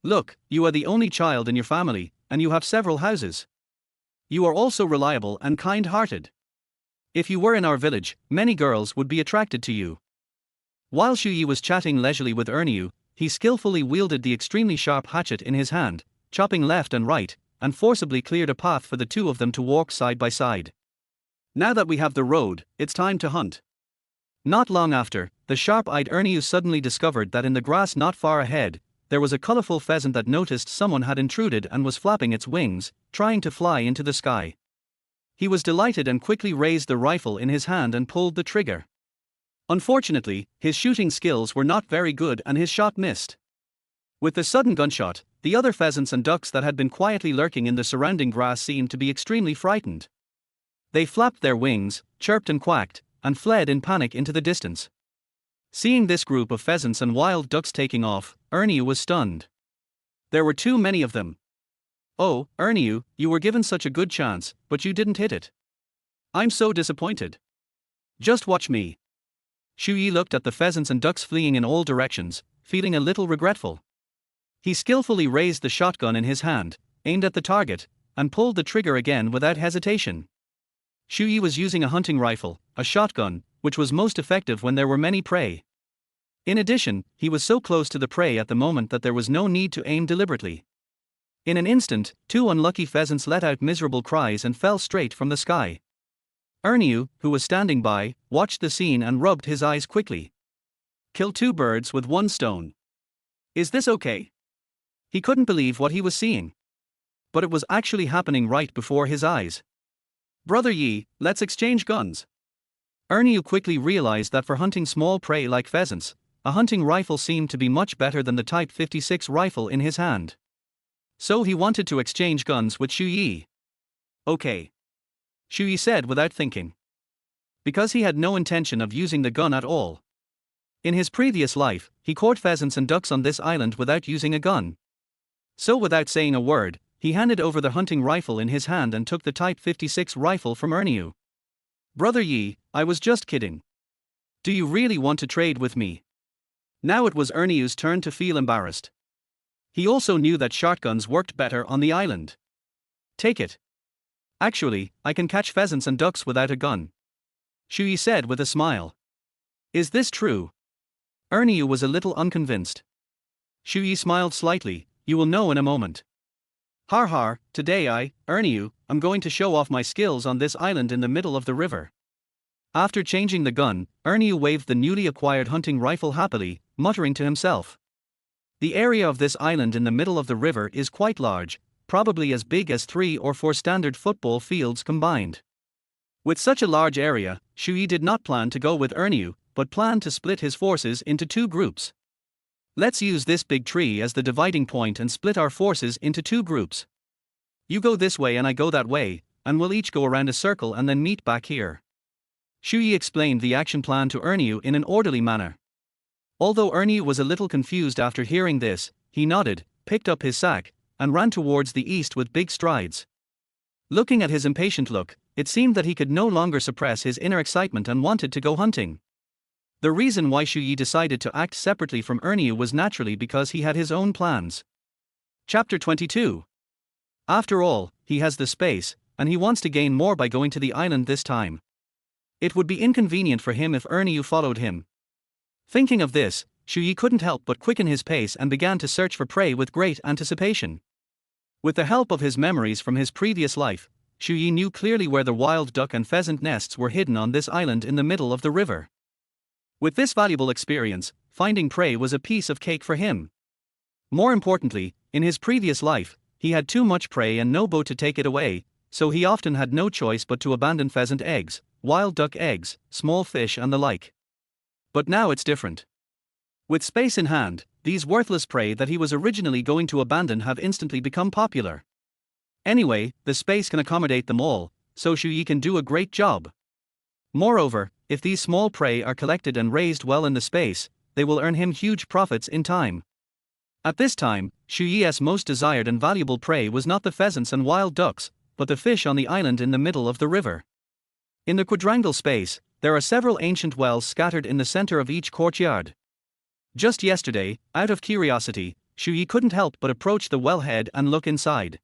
Look, you are the only child in your family, and you have several houses. You are also reliable and kind-hearted. If you were in our village, many girls would be attracted to you. While Shuyi was chatting leisurely with Ernie, he skillfully wielded the extremely sharp hatchet in his hand, chopping left and right, and forcibly cleared a path for the two of them to walk side by side. Now that we have the road, it's time to hunt. Not long after, the sharp-eyed Ernie suddenly discovered that in the grass not far ahead, there was a colorful pheasant that noticed someone had intruded and was flapping its wings, trying to fly into the sky. He was delighted and quickly raised the rifle in his hand and pulled the trigger. Unfortunately, his shooting skills were not very good and his shot missed. With the sudden gunshot, the other pheasants and ducks that had been quietly lurking in the surrounding grass seemed to be extremely frightened. They flapped their wings, chirped and quacked, and fled in panic into the distance. Seeing this group of pheasants and wild ducks taking off, Ernie was stunned. There were too many of them. Oh, Ernie, you were given such a good chance, but you didn't hit it. I'm so disappointed. Just watch me. Shuyi looked at the pheasants and ducks fleeing in all directions, feeling a little regretful. He skillfully raised the shotgun in his hand, aimed at the target, and pulled the trigger again without hesitation. Shuyi was using a hunting rifle, a shotgun, which was most effective when there were many prey. In addition, he was so close to the prey at the moment that there was no need to aim deliberately. In an instant, two unlucky pheasants let out miserable cries and fell straight from the sky. Ernie, who was standing by, watched the scene and rubbed his eyes quickly. Kill two birds with one stone. Is this okay? He couldn't believe what he was seeing. But it was actually happening right before his eyes. Brother Yi, let's exchange guns. Ernie quickly realized that for hunting small prey like pheasants, a hunting rifle seemed to be much better than the Type 56 rifle in his hand. So he wanted to exchange guns with Shuyi. Okay. Shuyi said without thinking. Because he had no intention of using the gun at all. In his previous life, he caught pheasants and ducks on this island without using a gun. So without saying a word, he handed over the hunting rifle in his hand and took the Type 56 rifle from Ernie. Brother Yi, I was just kidding. Do you really want to trade with me? Now it was Ernie's turn to feel embarrassed. He also knew that shotguns worked better on the island. Take it. Actually, I can catch pheasants and ducks without a gun. Shuyi said with a smile. Is this true? Ernie was a little unconvinced. Shuyi smiled slightly. You will know in a moment. Har har, today Ernie, I'm going to show off my skills on this island in the middle of the river. After changing the gun, Ernie waved the newly acquired hunting rifle happily, muttering to himself. The area of this island in the middle of the river is quite large, probably as big as 3 or 4 standard football fields combined. With such a large area, Shuyi did not plan to go with Ernie, but planned to split his forces into 2 groups. Let's use this big tree as the dividing point and split our forces into 2 groups. You go this way and I go that way, and we'll each go around a circle and then meet back here. Shuyi explained the action plan to Ernie in an orderly manner. Although Ernie was a little confused after hearing this, he nodded, picked up his sack, and ran towards the east with big strides. Looking at his impatient look, it seemed that he could no longer suppress his inner excitement and wanted to go hunting. The reason why Shuyi decided to act separately from Ernie was naturally because he had his own plans. Chapter 22. After all, he has the space, and he wants to gain more by going to the island this time. It would be inconvenient for him if Ernie followed him. Thinking of this, Shuyi couldn't help but quicken his pace and began to search for prey with great anticipation. With the help of his memories from his previous life, Shuyi knew clearly where the wild duck and pheasant nests were hidden on this island in the middle of the river. With this valuable experience, finding prey was a piece of cake for him. More importantly, in his previous life, he had too much prey and no boat to take it away, so he often had no choice but to abandon pheasant eggs, wild duck eggs, small fish and the like. But now it's different. With space in hand, these worthless prey that he was originally going to abandon have instantly become popular. Anyway, the space can accommodate them all, so Shuyi can do a great job. Moreover, if these small prey are collected and raised well in the space, they will earn him huge profits in time. At this time, Shuyi's most desired and valuable prey was not the pheasants and wild ducks, but the fish on the island in the middle of the river. In the quadrangle space, there are several ancient wells scattered in the center of each courtyard. Just yesterday, out of curiosity, Shuyi couldn't help but approach the wellhead and look inside.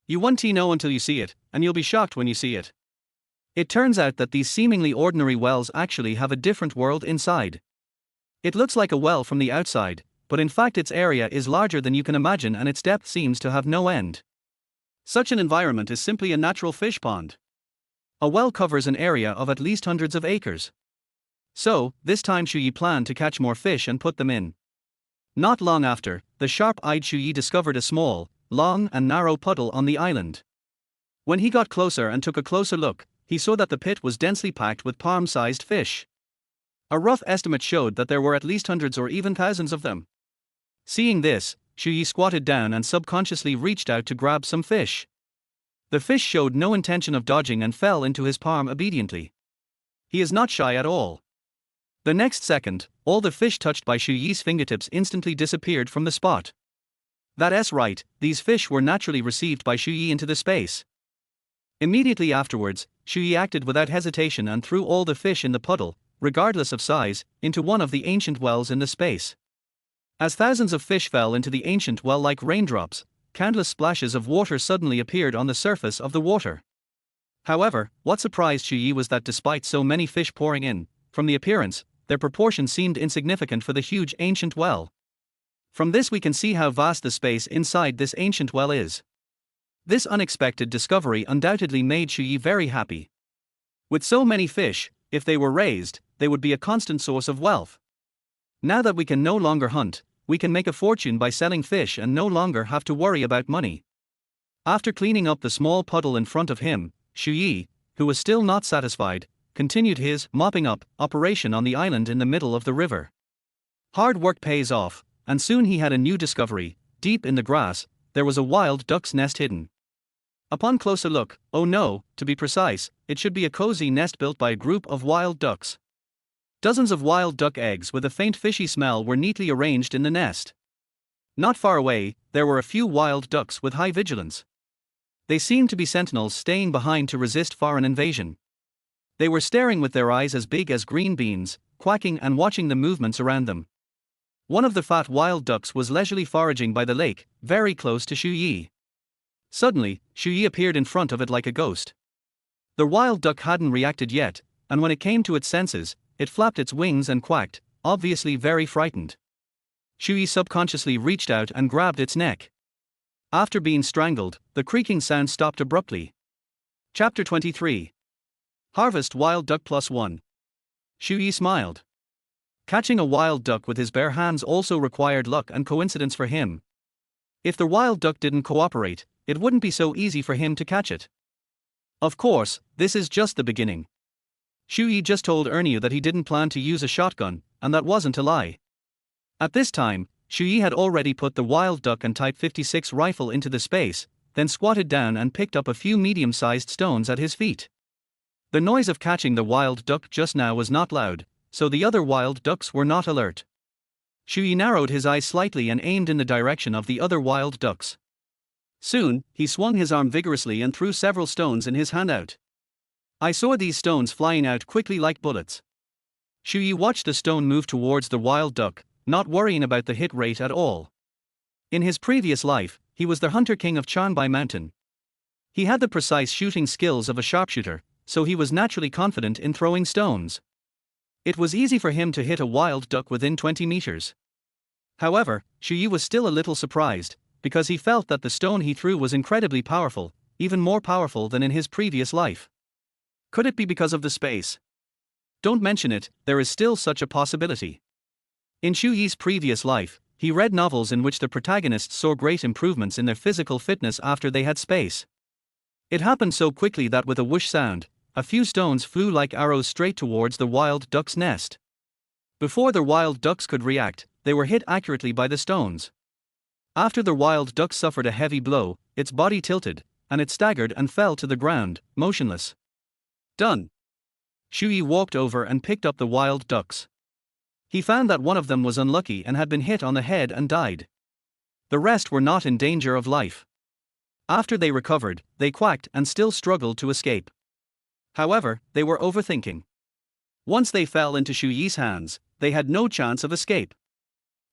You won't know until you see it, and you'll be shocked when you see it. It turns out that these seemingly ordinary wells actually have a different world inside. It looks like a well from the outside, but in fact its area is larger than you can imagine and its depth seems to have no end. Such an environment is simply a natural fish pond. A well covers an area of at least hundreds of acres. So, this time Shuyi planned to catch more fish and put them in. Not long after, the sharp-eyed Shuyi discovered a small, long and narrow puddle on the island. When he got closer and took a closer look, he saw that the pit was densely packed with palm-sized fish. A rough estimate showed that there were at least hundreds or even thousands of them. Seeing this, Shuyi squatted down and subconsciously reached out to grab some fish. The fish showed no intention of dodging and fell into his palm obediently. He is not shy at all. The next second, all the fish touched by Shuyi's fingertips instantly disappeared from the spot. That's right, these fish were naturally received by Shuyi into the space. Immediately afterwards, Shuyi acted without hesitation and threw all the fish in the puddle, regardless of size, into one of the ancient wells in the space. As thousands of fish fell into the ancient well like raindrops, countless splashes of water suddenly appeared on the surface of the water. However, what surprised Shuyi was that despite so many fish pouring in, from the appearance, their proportion seemed insignificant for the huge ancient well. From this we can see how vast the space inside this ancient well is. This unexpected discovery undoubtedly made Shuyi very happy. With so many fish, if they were raised, they would be a constant source of wealth. Now that we can no longer hunt, we can make a fortune by selling fish and no longer have to worry about money. After cleaning up the small puddle in front of him, Shuyi, who was still not satisfied, continued his mopping up operation on the island in the middle of the river. Hard work pays off, and soon he had a new discovery. Deep in the grass, there was a wild duck's nest hidden. Upon closer look, oh no, to be precise, it should be a cozy nest built by a group of wild ducks. Dozens of wild duck eggs with a faint fishy smell were neatly arranged in the nest. Not far away, there were a few wild ducks with high vigilance. They seemed to be sentinels staying behind to resist foreign invasion. They were staring with their eyes as big as green beans, quacking and watching the movements around them. One of the fat wild ducks was leisurely foraging by the lake, very close to Shuyi. Suddenly, Shuyi appeared in front of it like a ghost. The wild duck hadn't reacted yet, and when it came to its senses, it flapped its wings and quacked, obviously very frightened. Shuyi subconsciously reached out and grabbed its neck. After being strangled, the creaking sound stopped abruptly. Chapter 23. Harvest Wild Duck +1. Shuyi smiled. Catching a wild duck with his bare hands also required luck and coincidence for him. If the wild duck didn't cooperate, it wouldn't be so easy for him to catch it. Of course, this is just the beginning. Shuyi just told Ernie that he didn't plan to use a shotgun, and that wasn't a lie. At this time, Shuyi had already put the wild duck and Type 56 rifle into the space, then squatted down and picked up a few medium-sized stones at his feet. The noise of catching the wild duck just now was not loud, so the other wild ducks were not alert. Shuyi narrowed his eyes slightly and aimed in the direction of the other wild ducks. Soon, he swung his arm vigorously and threw several stones in his hand out. I saw these stones flying out quickly like bullets. Shuyi watched the stone move towards the wild duck, not worrying about the hit rate at all. In his previous life, he was the hunter king of Chanbai Mountain. He had the precise shooting skills of a sharpshooter, so he was naturally confident in throwing stones. It was easy for him to hit a wild duck within 20 meters. However, Shuyi was still a little surprised, because he felt that the stone he threw was incredibly powerful, even more powerful than in his previous life. Could it be because of the space? Don't mention it, there is still such a possibility. In Shuyi's previous life, he read novels in which the protagonists saw great improvements in their physical fitness after they had space. It happened so quickly that with a whoosh sound, a few stones flew like arrows straight towards the wild duck's nest. Before the wild ducks could react, they were hit accurately by the stones. After the wild duck suffered a heavy blow, its body tilted, and it staggered and fell to the ground, motionless. Done. Shuyi walked over and picked up the wild ducks. He found that one of them was unlucky and had been hit on the head and died. The rest were not in danger of life. After they recovered, they quacked and still struggled to escape. However, they were overthinking. Once they fell into Xu Yi's hands, they had no chance of escape.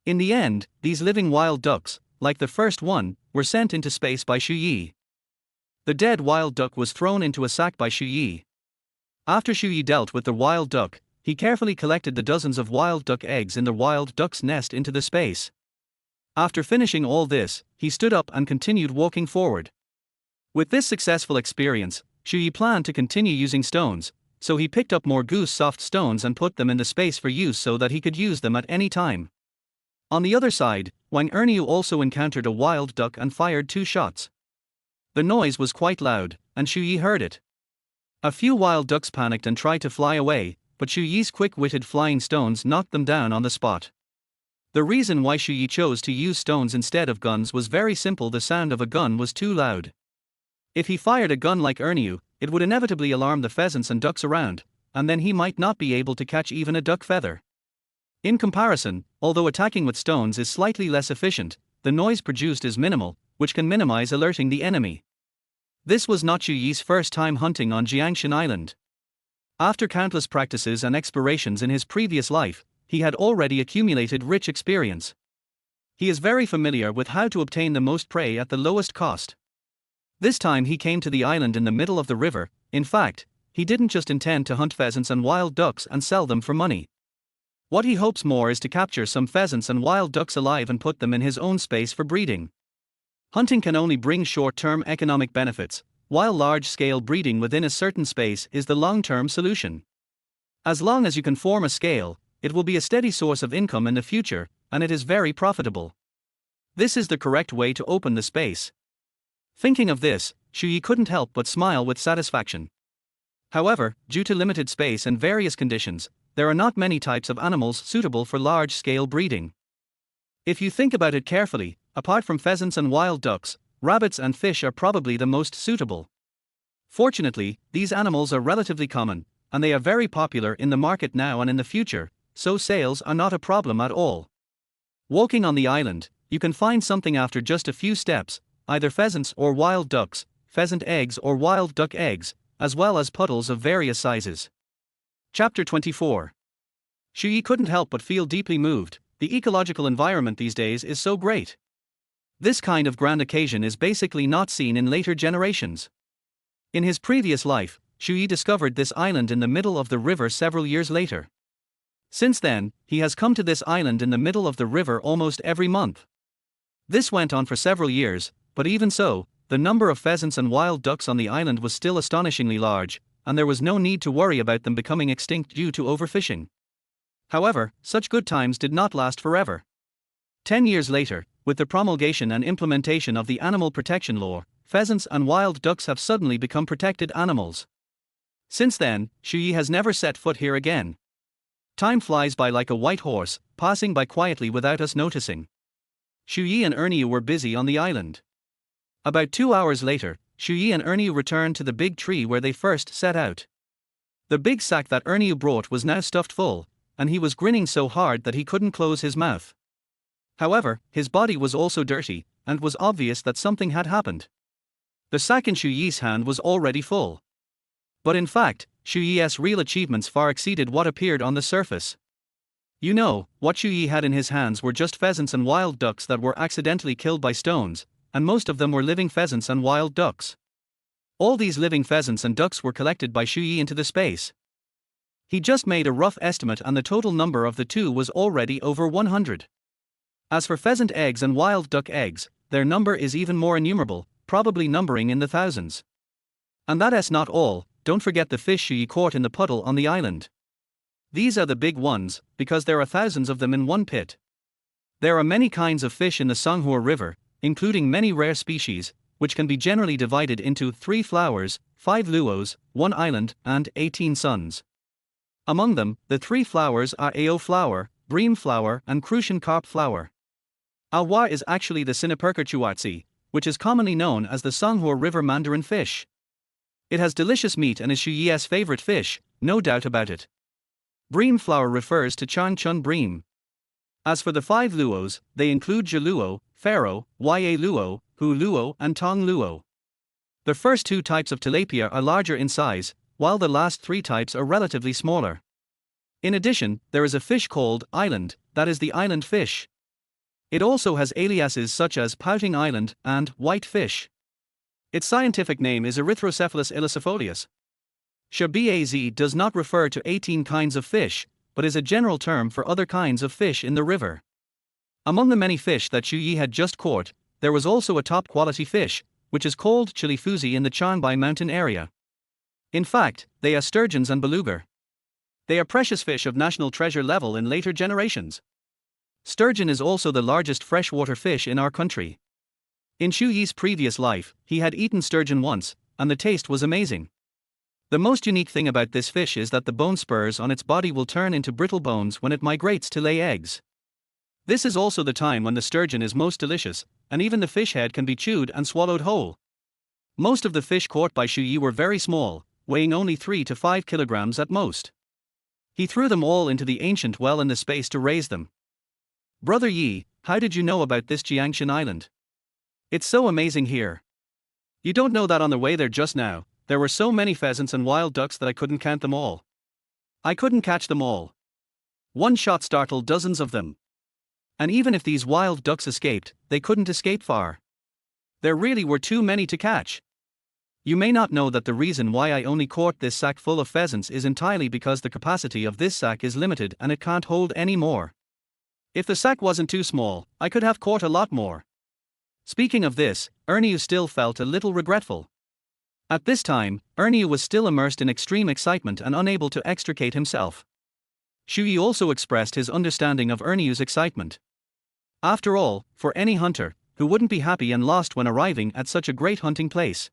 In the end, these living wild ducks, like the first one, were sent into space by Xu Yi. The dead wild duck was thrown into a sack by Xu Yi. After Xu Yi dealt with the wild duck, he carefully collected the dozens of wild duck eggs in the wild duck's nest into the space. After finishing all this, he stood up and continued walking forward. With this successful experience, Xu Yi planned to continue using stones, so he picked up more goose soft stones and put them in the space for use so that he could use them at any time. On the other side, Wang Erniu also encountered a wild duck and fired 2 shots. The noise was quite loud, and Xu Yi heard it. A few wild ducks panicked and tried to fly away, but Xu Yi's quick-witted flying stones knocked them down on the spot. The reason why Xu Yi chose to use stones instead of guns was very simple: the sound of a gun was too loud. If he fired a gun like Erniu, it would inevitably alarm the pheasants and ducks around, and then he might not be able to catch even a duck feather. In comparison, although attacking with stones is slightly less efficient, the noise produced is minimal, which can minimize alerting the enemy. This was not Xu Yi's first time hunting on Jiangin Island. After countless practices and explorations in his previous life, he had already accumulated rich experience. He is very familiar with how to obtain the most prey at the lowest cost. This time he came to the island in the middle of the river. In fact, he didn't just intend to hunt pheasants and wild ducks and sell them for money. What he hopes more is to capture some pheasants and wild ducks alive and put them in his own space for breeding. Hunting can only bring short-term economic benefits, while large-scale breeding within a certain space is the long-term solution. As long as you can form a scale, it will be a steady source of income in the future, and it is very profitable. This is the correct way to open the space. Thinking of this, Xu Yi couldn't help but smile with satisfaction. However, due to limited space and various conditions, there are not many types of animals suitable for large-scale breeding. If you think about it carefully, apart from pheasants and wild ducks, rabbits and fish are probably the most suitable. Fortunately, these animals are relatively common, and they are very popular in the market now and in the future, so sales are not a problem at all. Walking on the island, you can find something after just a few steps, either pheasants or wild ducks, pheasant eggs or wild duck eggs, as well as puddles of various sizes. Chapter 24. Xu Yi couldn't help but feel deeply moved. The ecological environment these days is so great. This kind of grand occasion is basically not seen in later generations. In his previous life, Xu Yi discovered this island in the middle of the river several years later. Since then, he has come to this island in the middle of the river almost every month. This went on for several years, but even so, the number of pheasants and wild ducks on the island was still astonishingly large, and there was no need to worry about them becoming extinct due to overfishing. However, such good times did not last forever. 10 years later, with the promulgation and implementation of the Animal Protection Law, pheasants and wild ducks have suddenly become protected animals. Since then, Xu Yi has never set foot here again. Time flies by like a white horse, passing by quietly without us noticing. Xu Yi and Erniu were busy on the island. About 2 hours later, Xu Yi and Erniu returned to the big tree where they first set out. The big sack that Erniu brought was now stuffed full, and he was grinning so hard that he couldn't close his mouth. However, his body was also dirty, and it was obvious that something had happened. The sack in Xu Yi's hand was already full. But in fact, Xu Yi's real achievements far exceeded what appeared on the surface. You know, what Xu Yi had in his hands were just pheasants and wild ducks that were accidentally killed by stones, and most of them were living pheasants and wild ducks. All these living pheasants and ducks were collected by Xu Yi into the space. He just made a rough estimate and the total number of the two was already over 100. As for pheasant eggs and wild duck eggs, their number is even more innumerable, probably numbering in the thousands. And that's not all, don't forget the fish Xu Yi caught in the puddle on the island. These are the big ones, because there are thousands of them in one pit. There are many kinds of fish in the Songhua River, including many rare species, which can be generally divided into 3 flowers, 5 luos, 1 island, and 18 suns. Among them, the 3 flowers are Ao flower, bream flower, and Crucian carp flower. Awa is actually the Sinaperca, which is commonly known as the Songhua River mandarin fish. It has delicious meat and is Xu Yi's favorite fish, no doubt about it. Bream flower refers to Chan Chun bream. As for the 5 luos, they include Jaluo, Pharaoh, Ya luo, hu luo and tong luo. The first two types of tilapia are larger in size, while the last three types are relatively smaller. In addition, there is a fish called island, that is the island fish. It also has aliases such as pouting island and white fish. Its scientific name is Erythrocephalus illicifolius. Shbaz does not refer to 18 kinds of fish, but is a general term for other kinds of fish in the river. Among the many fish that Xu Yi had just caught, there was also a top-quality fish, which is called chilifuzi in the Qianbai mountain area. In fact, they are sturgeons and beluga. They are precious fish of national treasure level in later generations. Sturgeon is also the largest freshwater fish in our country. In Xu Yi's previous life, he had eaten sturgeon once, and the taste was amazing. The most unique thing about this fish is that the bone spurs on its body will turn into brittle bones when it migrates to lay eggs. This is also the time when the sturgeon is most delicious, and even the fish head can be chewed and swallowed whole. Most of the fish caught by Xu Yi were very small, weighing only 3 to 5 kilograms at most. He threw them all into the ancient well in the space to raise them. Brother Yi, how did you know about this Jiangin island? It's so amazing here. You don't know that on the way there just now, there were so many pheasants and wild ducks that I couldn't count them all. I couldn't catch them all. One shot startled dozens of them. And even if these wild ducks escaped, they couldn't escape far. There really were too many to catch. You may not know that the reason why I only caught this sack full of pheasants is entirely because the capacity of this sack is limited and it can't hold any more. If the sack wasn't too small, I could have caught a lot more. Speaking of this, Erniu still felt a little regretful. At this time, Erniu was still immersed in extreme excitement and unable to extricate himself. Xu Yi also expressed his understanding of Erniu's excitement. After all, for any hunter, who wouldn't be happy and lost when arriving at such a great hunting place?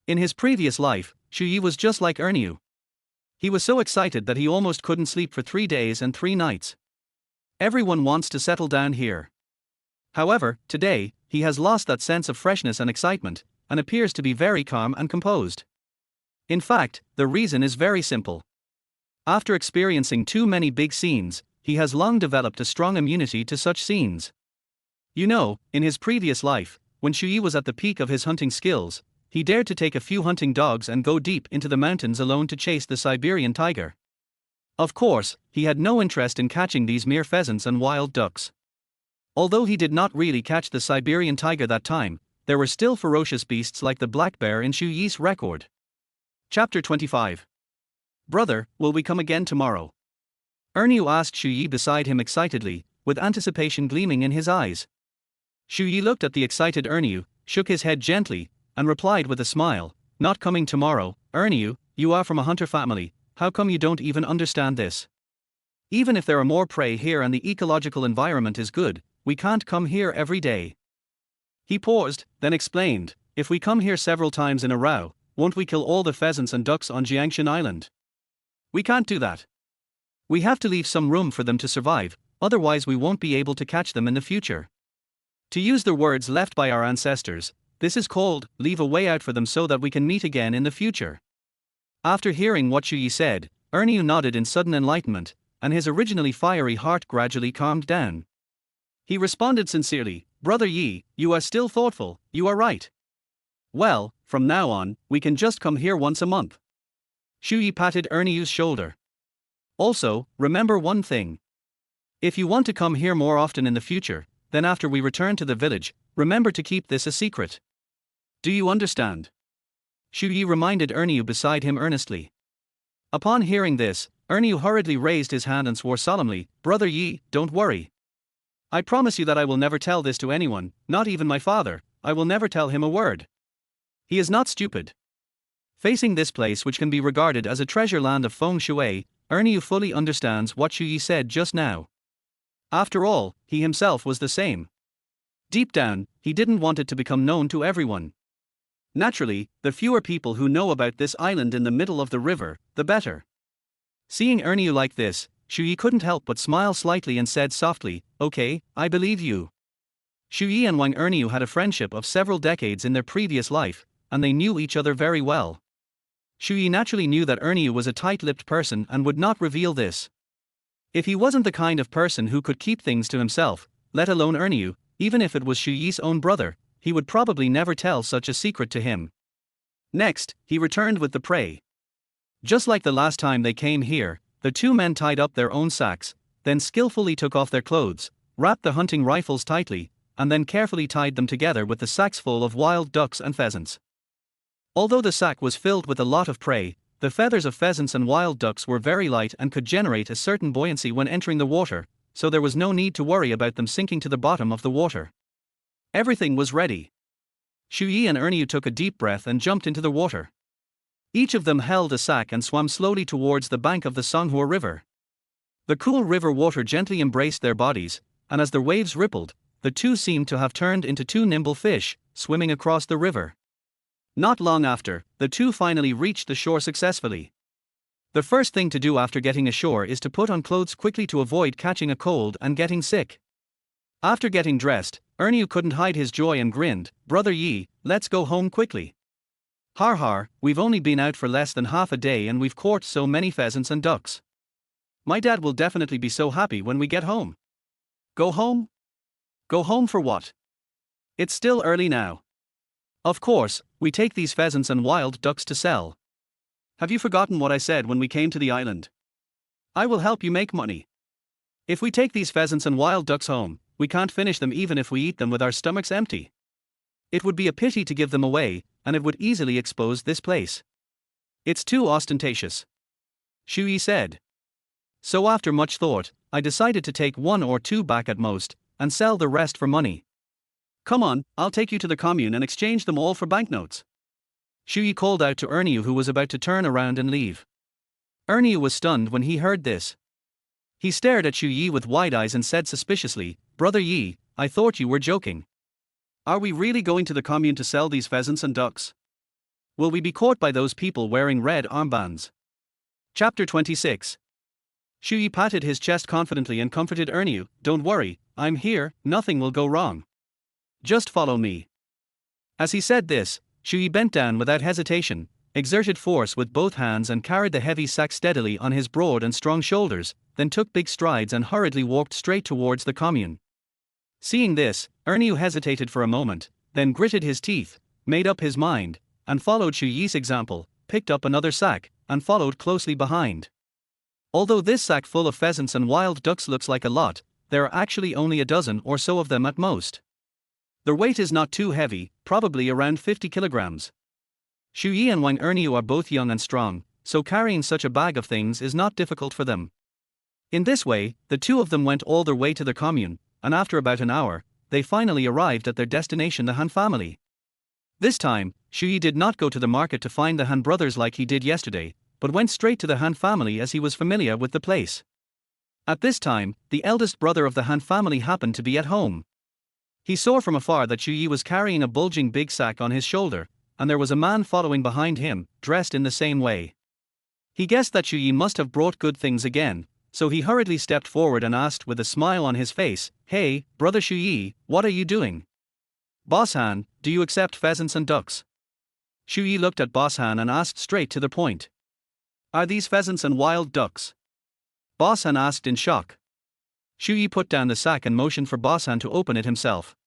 In his previous life, Xu Yi was just like Erniu. He was so excited that he almost couldn't sleep for 3 days and 3 nights. Everyone wants to settle down here. However, today, he has lost that sense of freshness and excitement, and appears to be very calm and composed. In fact, the reason is very simple. After experiencing too many big scenes, he has long developed a strong immunity to such scenes. You know, in his previous life, when Xu Yi was at the peak of his hunting skills, he dared to take a few hunting dogs and go deep into the mountains alone to chase the Siberian tiger. Of course, he had no interest in catching these mere pheasants and wild ducks. Although he did not really catch the Siberian tiger that time, there were still ferocious beasts like the black bear in Xu Yi's record. Chapter 25. Brother, will we come again tomorrow? Erniu asked Xu Yi beside him excitedly, with anticipation gleaming in his eyes. Xu Yi looked at the excited Erniu, shook his head gently, and replied with a smile, "Not coming tomorrow, Erniu, you are from a hunter family, how come you don't even understand this? Even if there are more prey here and the ecological environment is good, we can't come here every day." He paused, then explained, "If we come here several times in a row, won't we kill all the pheasants and ducks on Jiangin Island? We can't do that. We have to leave some room for them to survive, otherwise we won't be able to catch them in the future. To use the words left by our ancestors, this is called, leave a way out for them so that we can meet again in the future." After hearing what Xu Yi said, Erniu nodded in sudden enlightenment, and his originally fiery heart gradually calmed down. He responded sincerely, "Brother Yi, you are still thoughtful, you are right. Well, from now on, we can just come here once a month." Xu Yi patted Erniu's shoulder. "Also, remember one thing. If you want to come here more often in the future, then after we return to the village, remember to keep this a secret. Do you understand?" Xu Yi reminded Erniu beside him earnestly. Upon hearing this, Erniu hurriedly raised his hand and swore solemnly, "Brother Yi, don't worry. I promise you that I will never tell this to anyone, not even my father. I will never tell him a word. He is not stupid." Facing this place which can be regarded as a treasure land of feng shui, Erniu fully understands what Xu Yi said just now. After all, he himself was the same. Deep down, he didn't want it to become known to everyone. Naturally, the fewer people who know about this island in the middle of the river, the better. Seeing Erniu like this, Xu Yi couldn't help but smile slightly and said softly, "Okay, I believe you." Xu Yi and Wang Erniu had a friendship of several decades in their previous life, and they knew each other very well. Xu Yi naturally knew that Erniu was a tight-lipped person and would not reveal this. If he wasn't the kind of person who could keep things to himself, let alone Erniu, even if it was Xu Yi's own brother, he would probably never tell such a secret to him. Next, he returned with the prey. Just like the last time they came here, the two men tied up their own sacks, then skillfully took off their clothes, wrapped the hunting rifles tightly, and then carefully tied them together with the sacks full of wild ducks and pheasants. Although the sack was filled with a lot of prey, the feathers of pheasants and wild ducks were very light and could generate a certain buoyancy when entering the water, so there was no need to worry about them sinking to the bottom of the water. Everything was ready. Xu Yi and Erniu took a deep breath and jumped into the water. Each of them held a sack and swam slowly towards the bank of the Songhua River. The cool river water gently embraced their bodies, and as the waves rippled, the two seemed to have turned into two nimble fish, swimming across the river. Not long after, the two finally reached the shore successfully. The first thing to do after getting ashore is to put on clothes quickly to avoid catching a cold and getting sick. After getting dressed, Erniu couldn't hide his joy and grinned, "Brother Yi, let's go home quickly. Har har, we've only been out for less than half a day and we've caught so many pheasants and ducks. My dad will definitely be so happy when we get home." "Go home? Go home for what? It's still early now. Of course, we take these pheasants and wild ducks to sell. Have you forgotten what I said when we came to the island? I will help you make money. If we take these pheasants and wild ducks home, we can't finish them even if we eat them with our stomachs empty. It would be a pity to give them away, and it would easily expose this place. It's too ostentatious," Xu Yi said. "So after much thought, I decided to take one or two back at most, and sell the rest for money. Come on, I'll take you to the commune and exchange them all for banknotes." Xu Yi called out to Erniu, who was about to turn around and leave. Erniu was stunned when he heard this. He stared at Xu Yi with wide eyes and said suspiciously, "Brother Yi, I thought you were joking. Are we really going to the commune to sell these pheasants and ducks? Will we be caught by those people wearing red armbands?" Chapter 26. Xu Yi patted his chest confidently and comforted Erniu, "Don't worry, I'm here, nothing will go wrong. Just follow me." As he said this, Xu Yi bent down without hesitation, exerted force with both hands and carried the heavy sack steadily on his broad and strong shoulders, then took big strides and hurriedly walked straight towards the commune. Seeing this, Erniu hesitated for a moment, then gritted his teeth, made up his mind, and followed Xu Yi's example, picked up another sack, and followed closely behind. Although this sack full of pheasants and wild ducks looks like a lot, there are actually only a dozen or so of them at most. Their weight is not too heavy, probably around 50 kilograms. Xu Yi and Wang Erniu are both young and strong, so carrying such a bag of things is not difficult for them. In this way, the two of them went all their way to the commune, and after about an hour, they finally arrived at their destination, the Han family. This time, Xu Yi did not go to the market to find the Han brothers like he did yesterday, but went straight to the Han family as he was familiar with the place. At this time, the eldest brother of the Han family happened to be at home. He saw from afar that Xu Yi was carrying a bulging big sack on his shoulder, and there was a man following behind him, dressed in the same way. He guessed that Xu Yi must have brought good things again, so he hurriedly stepped forward and asked with a smile on his face, "Hey, brother Xu Yi, what are you doing? Boss Han, do you accept pheasants and ducks?" Xu Yi looked at Boss Han and asked straight to the point. "Are these pheasants and wild ducks?" Boss Han asked in shock. Xu Yi put down the sack and motioned for Boss Han to open it himself.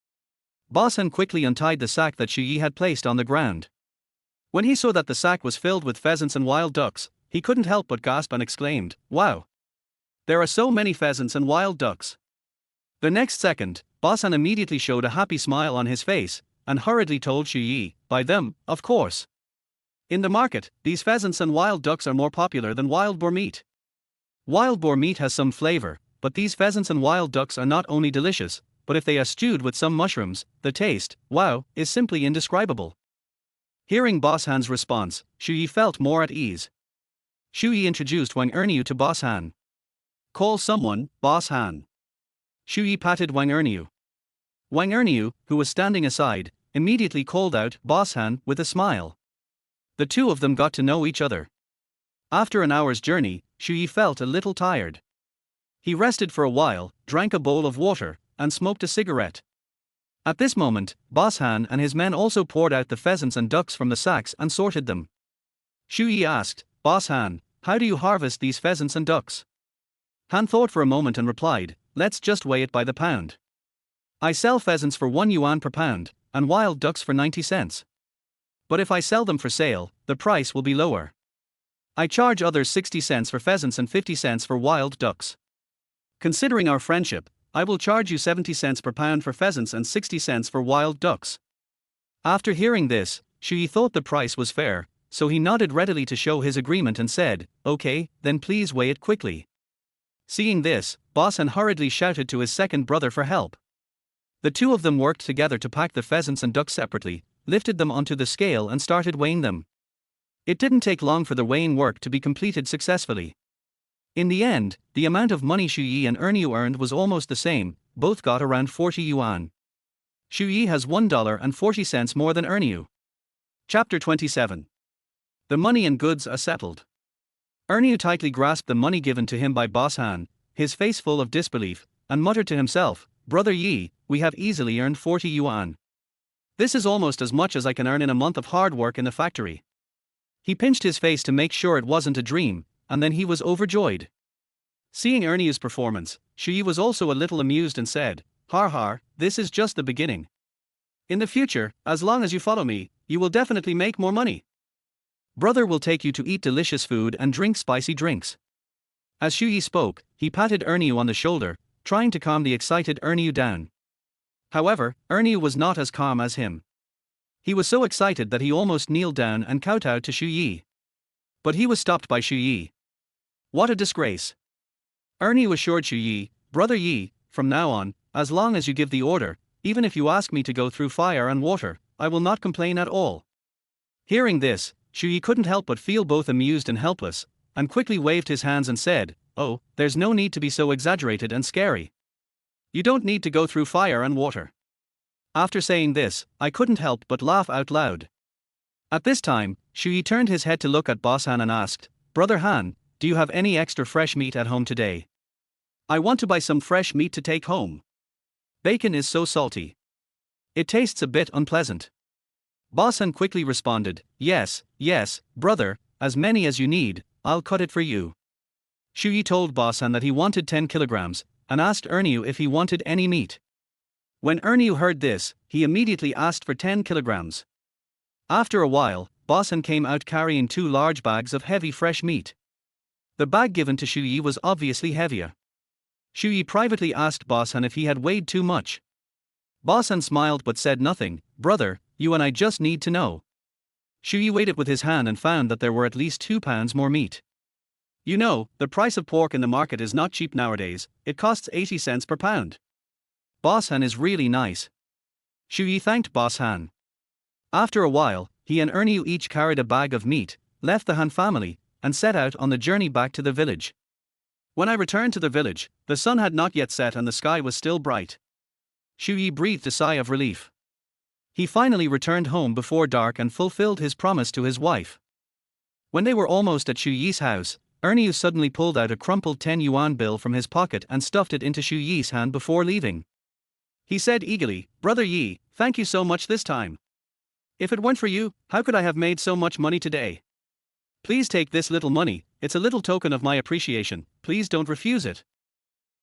Boss Han quickly untied the sack that Xu Yi had placed on the ground. When he saw that the sack was filled with pheasants and wild ducks, he couldn't help but gasp and exclaimed, "Wow! There are so many pheasants and wild ducks." The next second, Boss Han immediately showed a happy smile on his face, and hurriedly told Xu Yi, "Buy them, of course. In the market, these pheasants and wild ducks are more popular than wild boar meat. Wild boar meat has some flavor, but these pheasants and wild ducks are not only delicious, but if they are stewed with some mushrooms, the taste, wow, is simply indescribable." Hearing Boss Han's response, Xu Yi felt more at ease. Xu Yi introduced Wang Erniu to Boss Han. "Call someone, Boss Han." Xu Yi patted Wang Erniu. Wang Erniu, who was standing aside, immediately called out Boss Han with a smile. The two of them got to know each other. After an hour's journey, Xu Yi felt a little tired. He rested for a while, drank a bowl of water, and smoked a cigarette. At this moment, Boss Han and his men also poured out the pheasants and ducks from the sacks and sorted them. Xu Yi asked, "Boss Han, how do you harvest these pheasants and ducks?" Han thought for a moment and replied, "Let's just weigh it by the pound. I sell pheasants for 1 yuan per pound, and wild ducks for 90 cents. But if I sell them for sale, the price will be lower. I charge others 60 cents for pheasants and 50 cents for wild ducks. Considering our friendship, I will charge you 70 cents per pound for pheasants and 60 cents for wild ducks. After hearing this, Shui thought the price was fair, so he nodded readily to show his agreement and said, "Okay, then please weigh it quickly." Seeing this, Boss Han hurriedly shouted to his second brother for help. The two of them worked together to pack the pheasants and ducks separately, lifted them onto the scale and started weighing them. It didn't take long for the weighing work to be completed successfully. In the end, the amount of money Shui and Erniu earned was almost the same, both got around 40 yuan. Shui has $1.40 more than Erniu. Chapter 27. The money and goods are settled. Erniu tightly grasped the money given to him by Boss Han, his face full of disbelief, and muttered to himself, "Brother Yi, we have easily earned 40 yuan. This is almost as much as I can earn in a month of hard work in the factory." He pinched his face to make sure it wasn't a dream, and then he was overjoyed. Seeing Erniu's performance, Shui was also a little amused and said, "Har har, this is just the beginning. In the future, as long as you follow me, you will definitely make more money. Brother will take you to eat delicious food and drink spicy drinks." As Shui spoke, he patted Erniu on the shoulder, trying to calm the excited Erniu down. However, Erniu was not as calm as him. He was so excited that he almost kneeled down and kowtowed to Shui. But he was stopped by Shui. "What a disgrace." Erniu assured Shui, "Brother Yi, from now on, as long as you give the order, even if you ask me to go through fire and water, I will not complain at all." Hearing this, Shui couldn't help but feel both amused and helpless, and quickly waved his hands and said, "Oh, there's no need to be so exaggerated and scary. You don't need to go through fire and water." After saying this, I couldn't help but laugh out loud. At this time, Shui turned his head to look at Boss Han and asked, "Brother Han, do you have any extra fresh meat at home today? I want to buy some fresh meat to take home. Bacon is so salty. It tastes a bit unpleasant." Boss Han quickly responded, yes, brother, as many as you need, I'll cut it for you." Shui told Boss Han that he wanted 10 kilograms, and asked Erniu if he wanted any meat. When Erniu heard this, he immediately asked for 10 kilograms. After a while, Boss Han came out carrying 2 large bags of heavy fresh meat. The bag given to Shui was obviously heavier. Shui privately asked Boss Han if he had weighed too much. Boss Han smiled but said nothing. "Brother, you and I just need to know." Shui weighed it with his hand and found that there were at least 2 pounds more meat. "You know, the price of pork in the market is not cheap nowadays, it costs 80 cents per pound. Boss Han is really nice." Shui thanked Boss Han. After a while, he and Erniu each carried a bag of meat, left the Han family, and set out on the journey back to the village. When I returned to the village, the sun had not yet set and the sky was still bright. Shui breathed a sigh of relief. He finally returned home before dark and fulfilled his promise to his wife. When they were almost at Shuyi's house, Erniu suddenly pulled out a crumpled 10 yuan bill from his pocket and stuffed it into Shuyi's hand before leaving. He said eagerly, "Brother Yi, thank you so much this time. If it weren't for you, how could I have made so much money today? Please take this little money, it's a little token of my appreciation, please don't refuse it."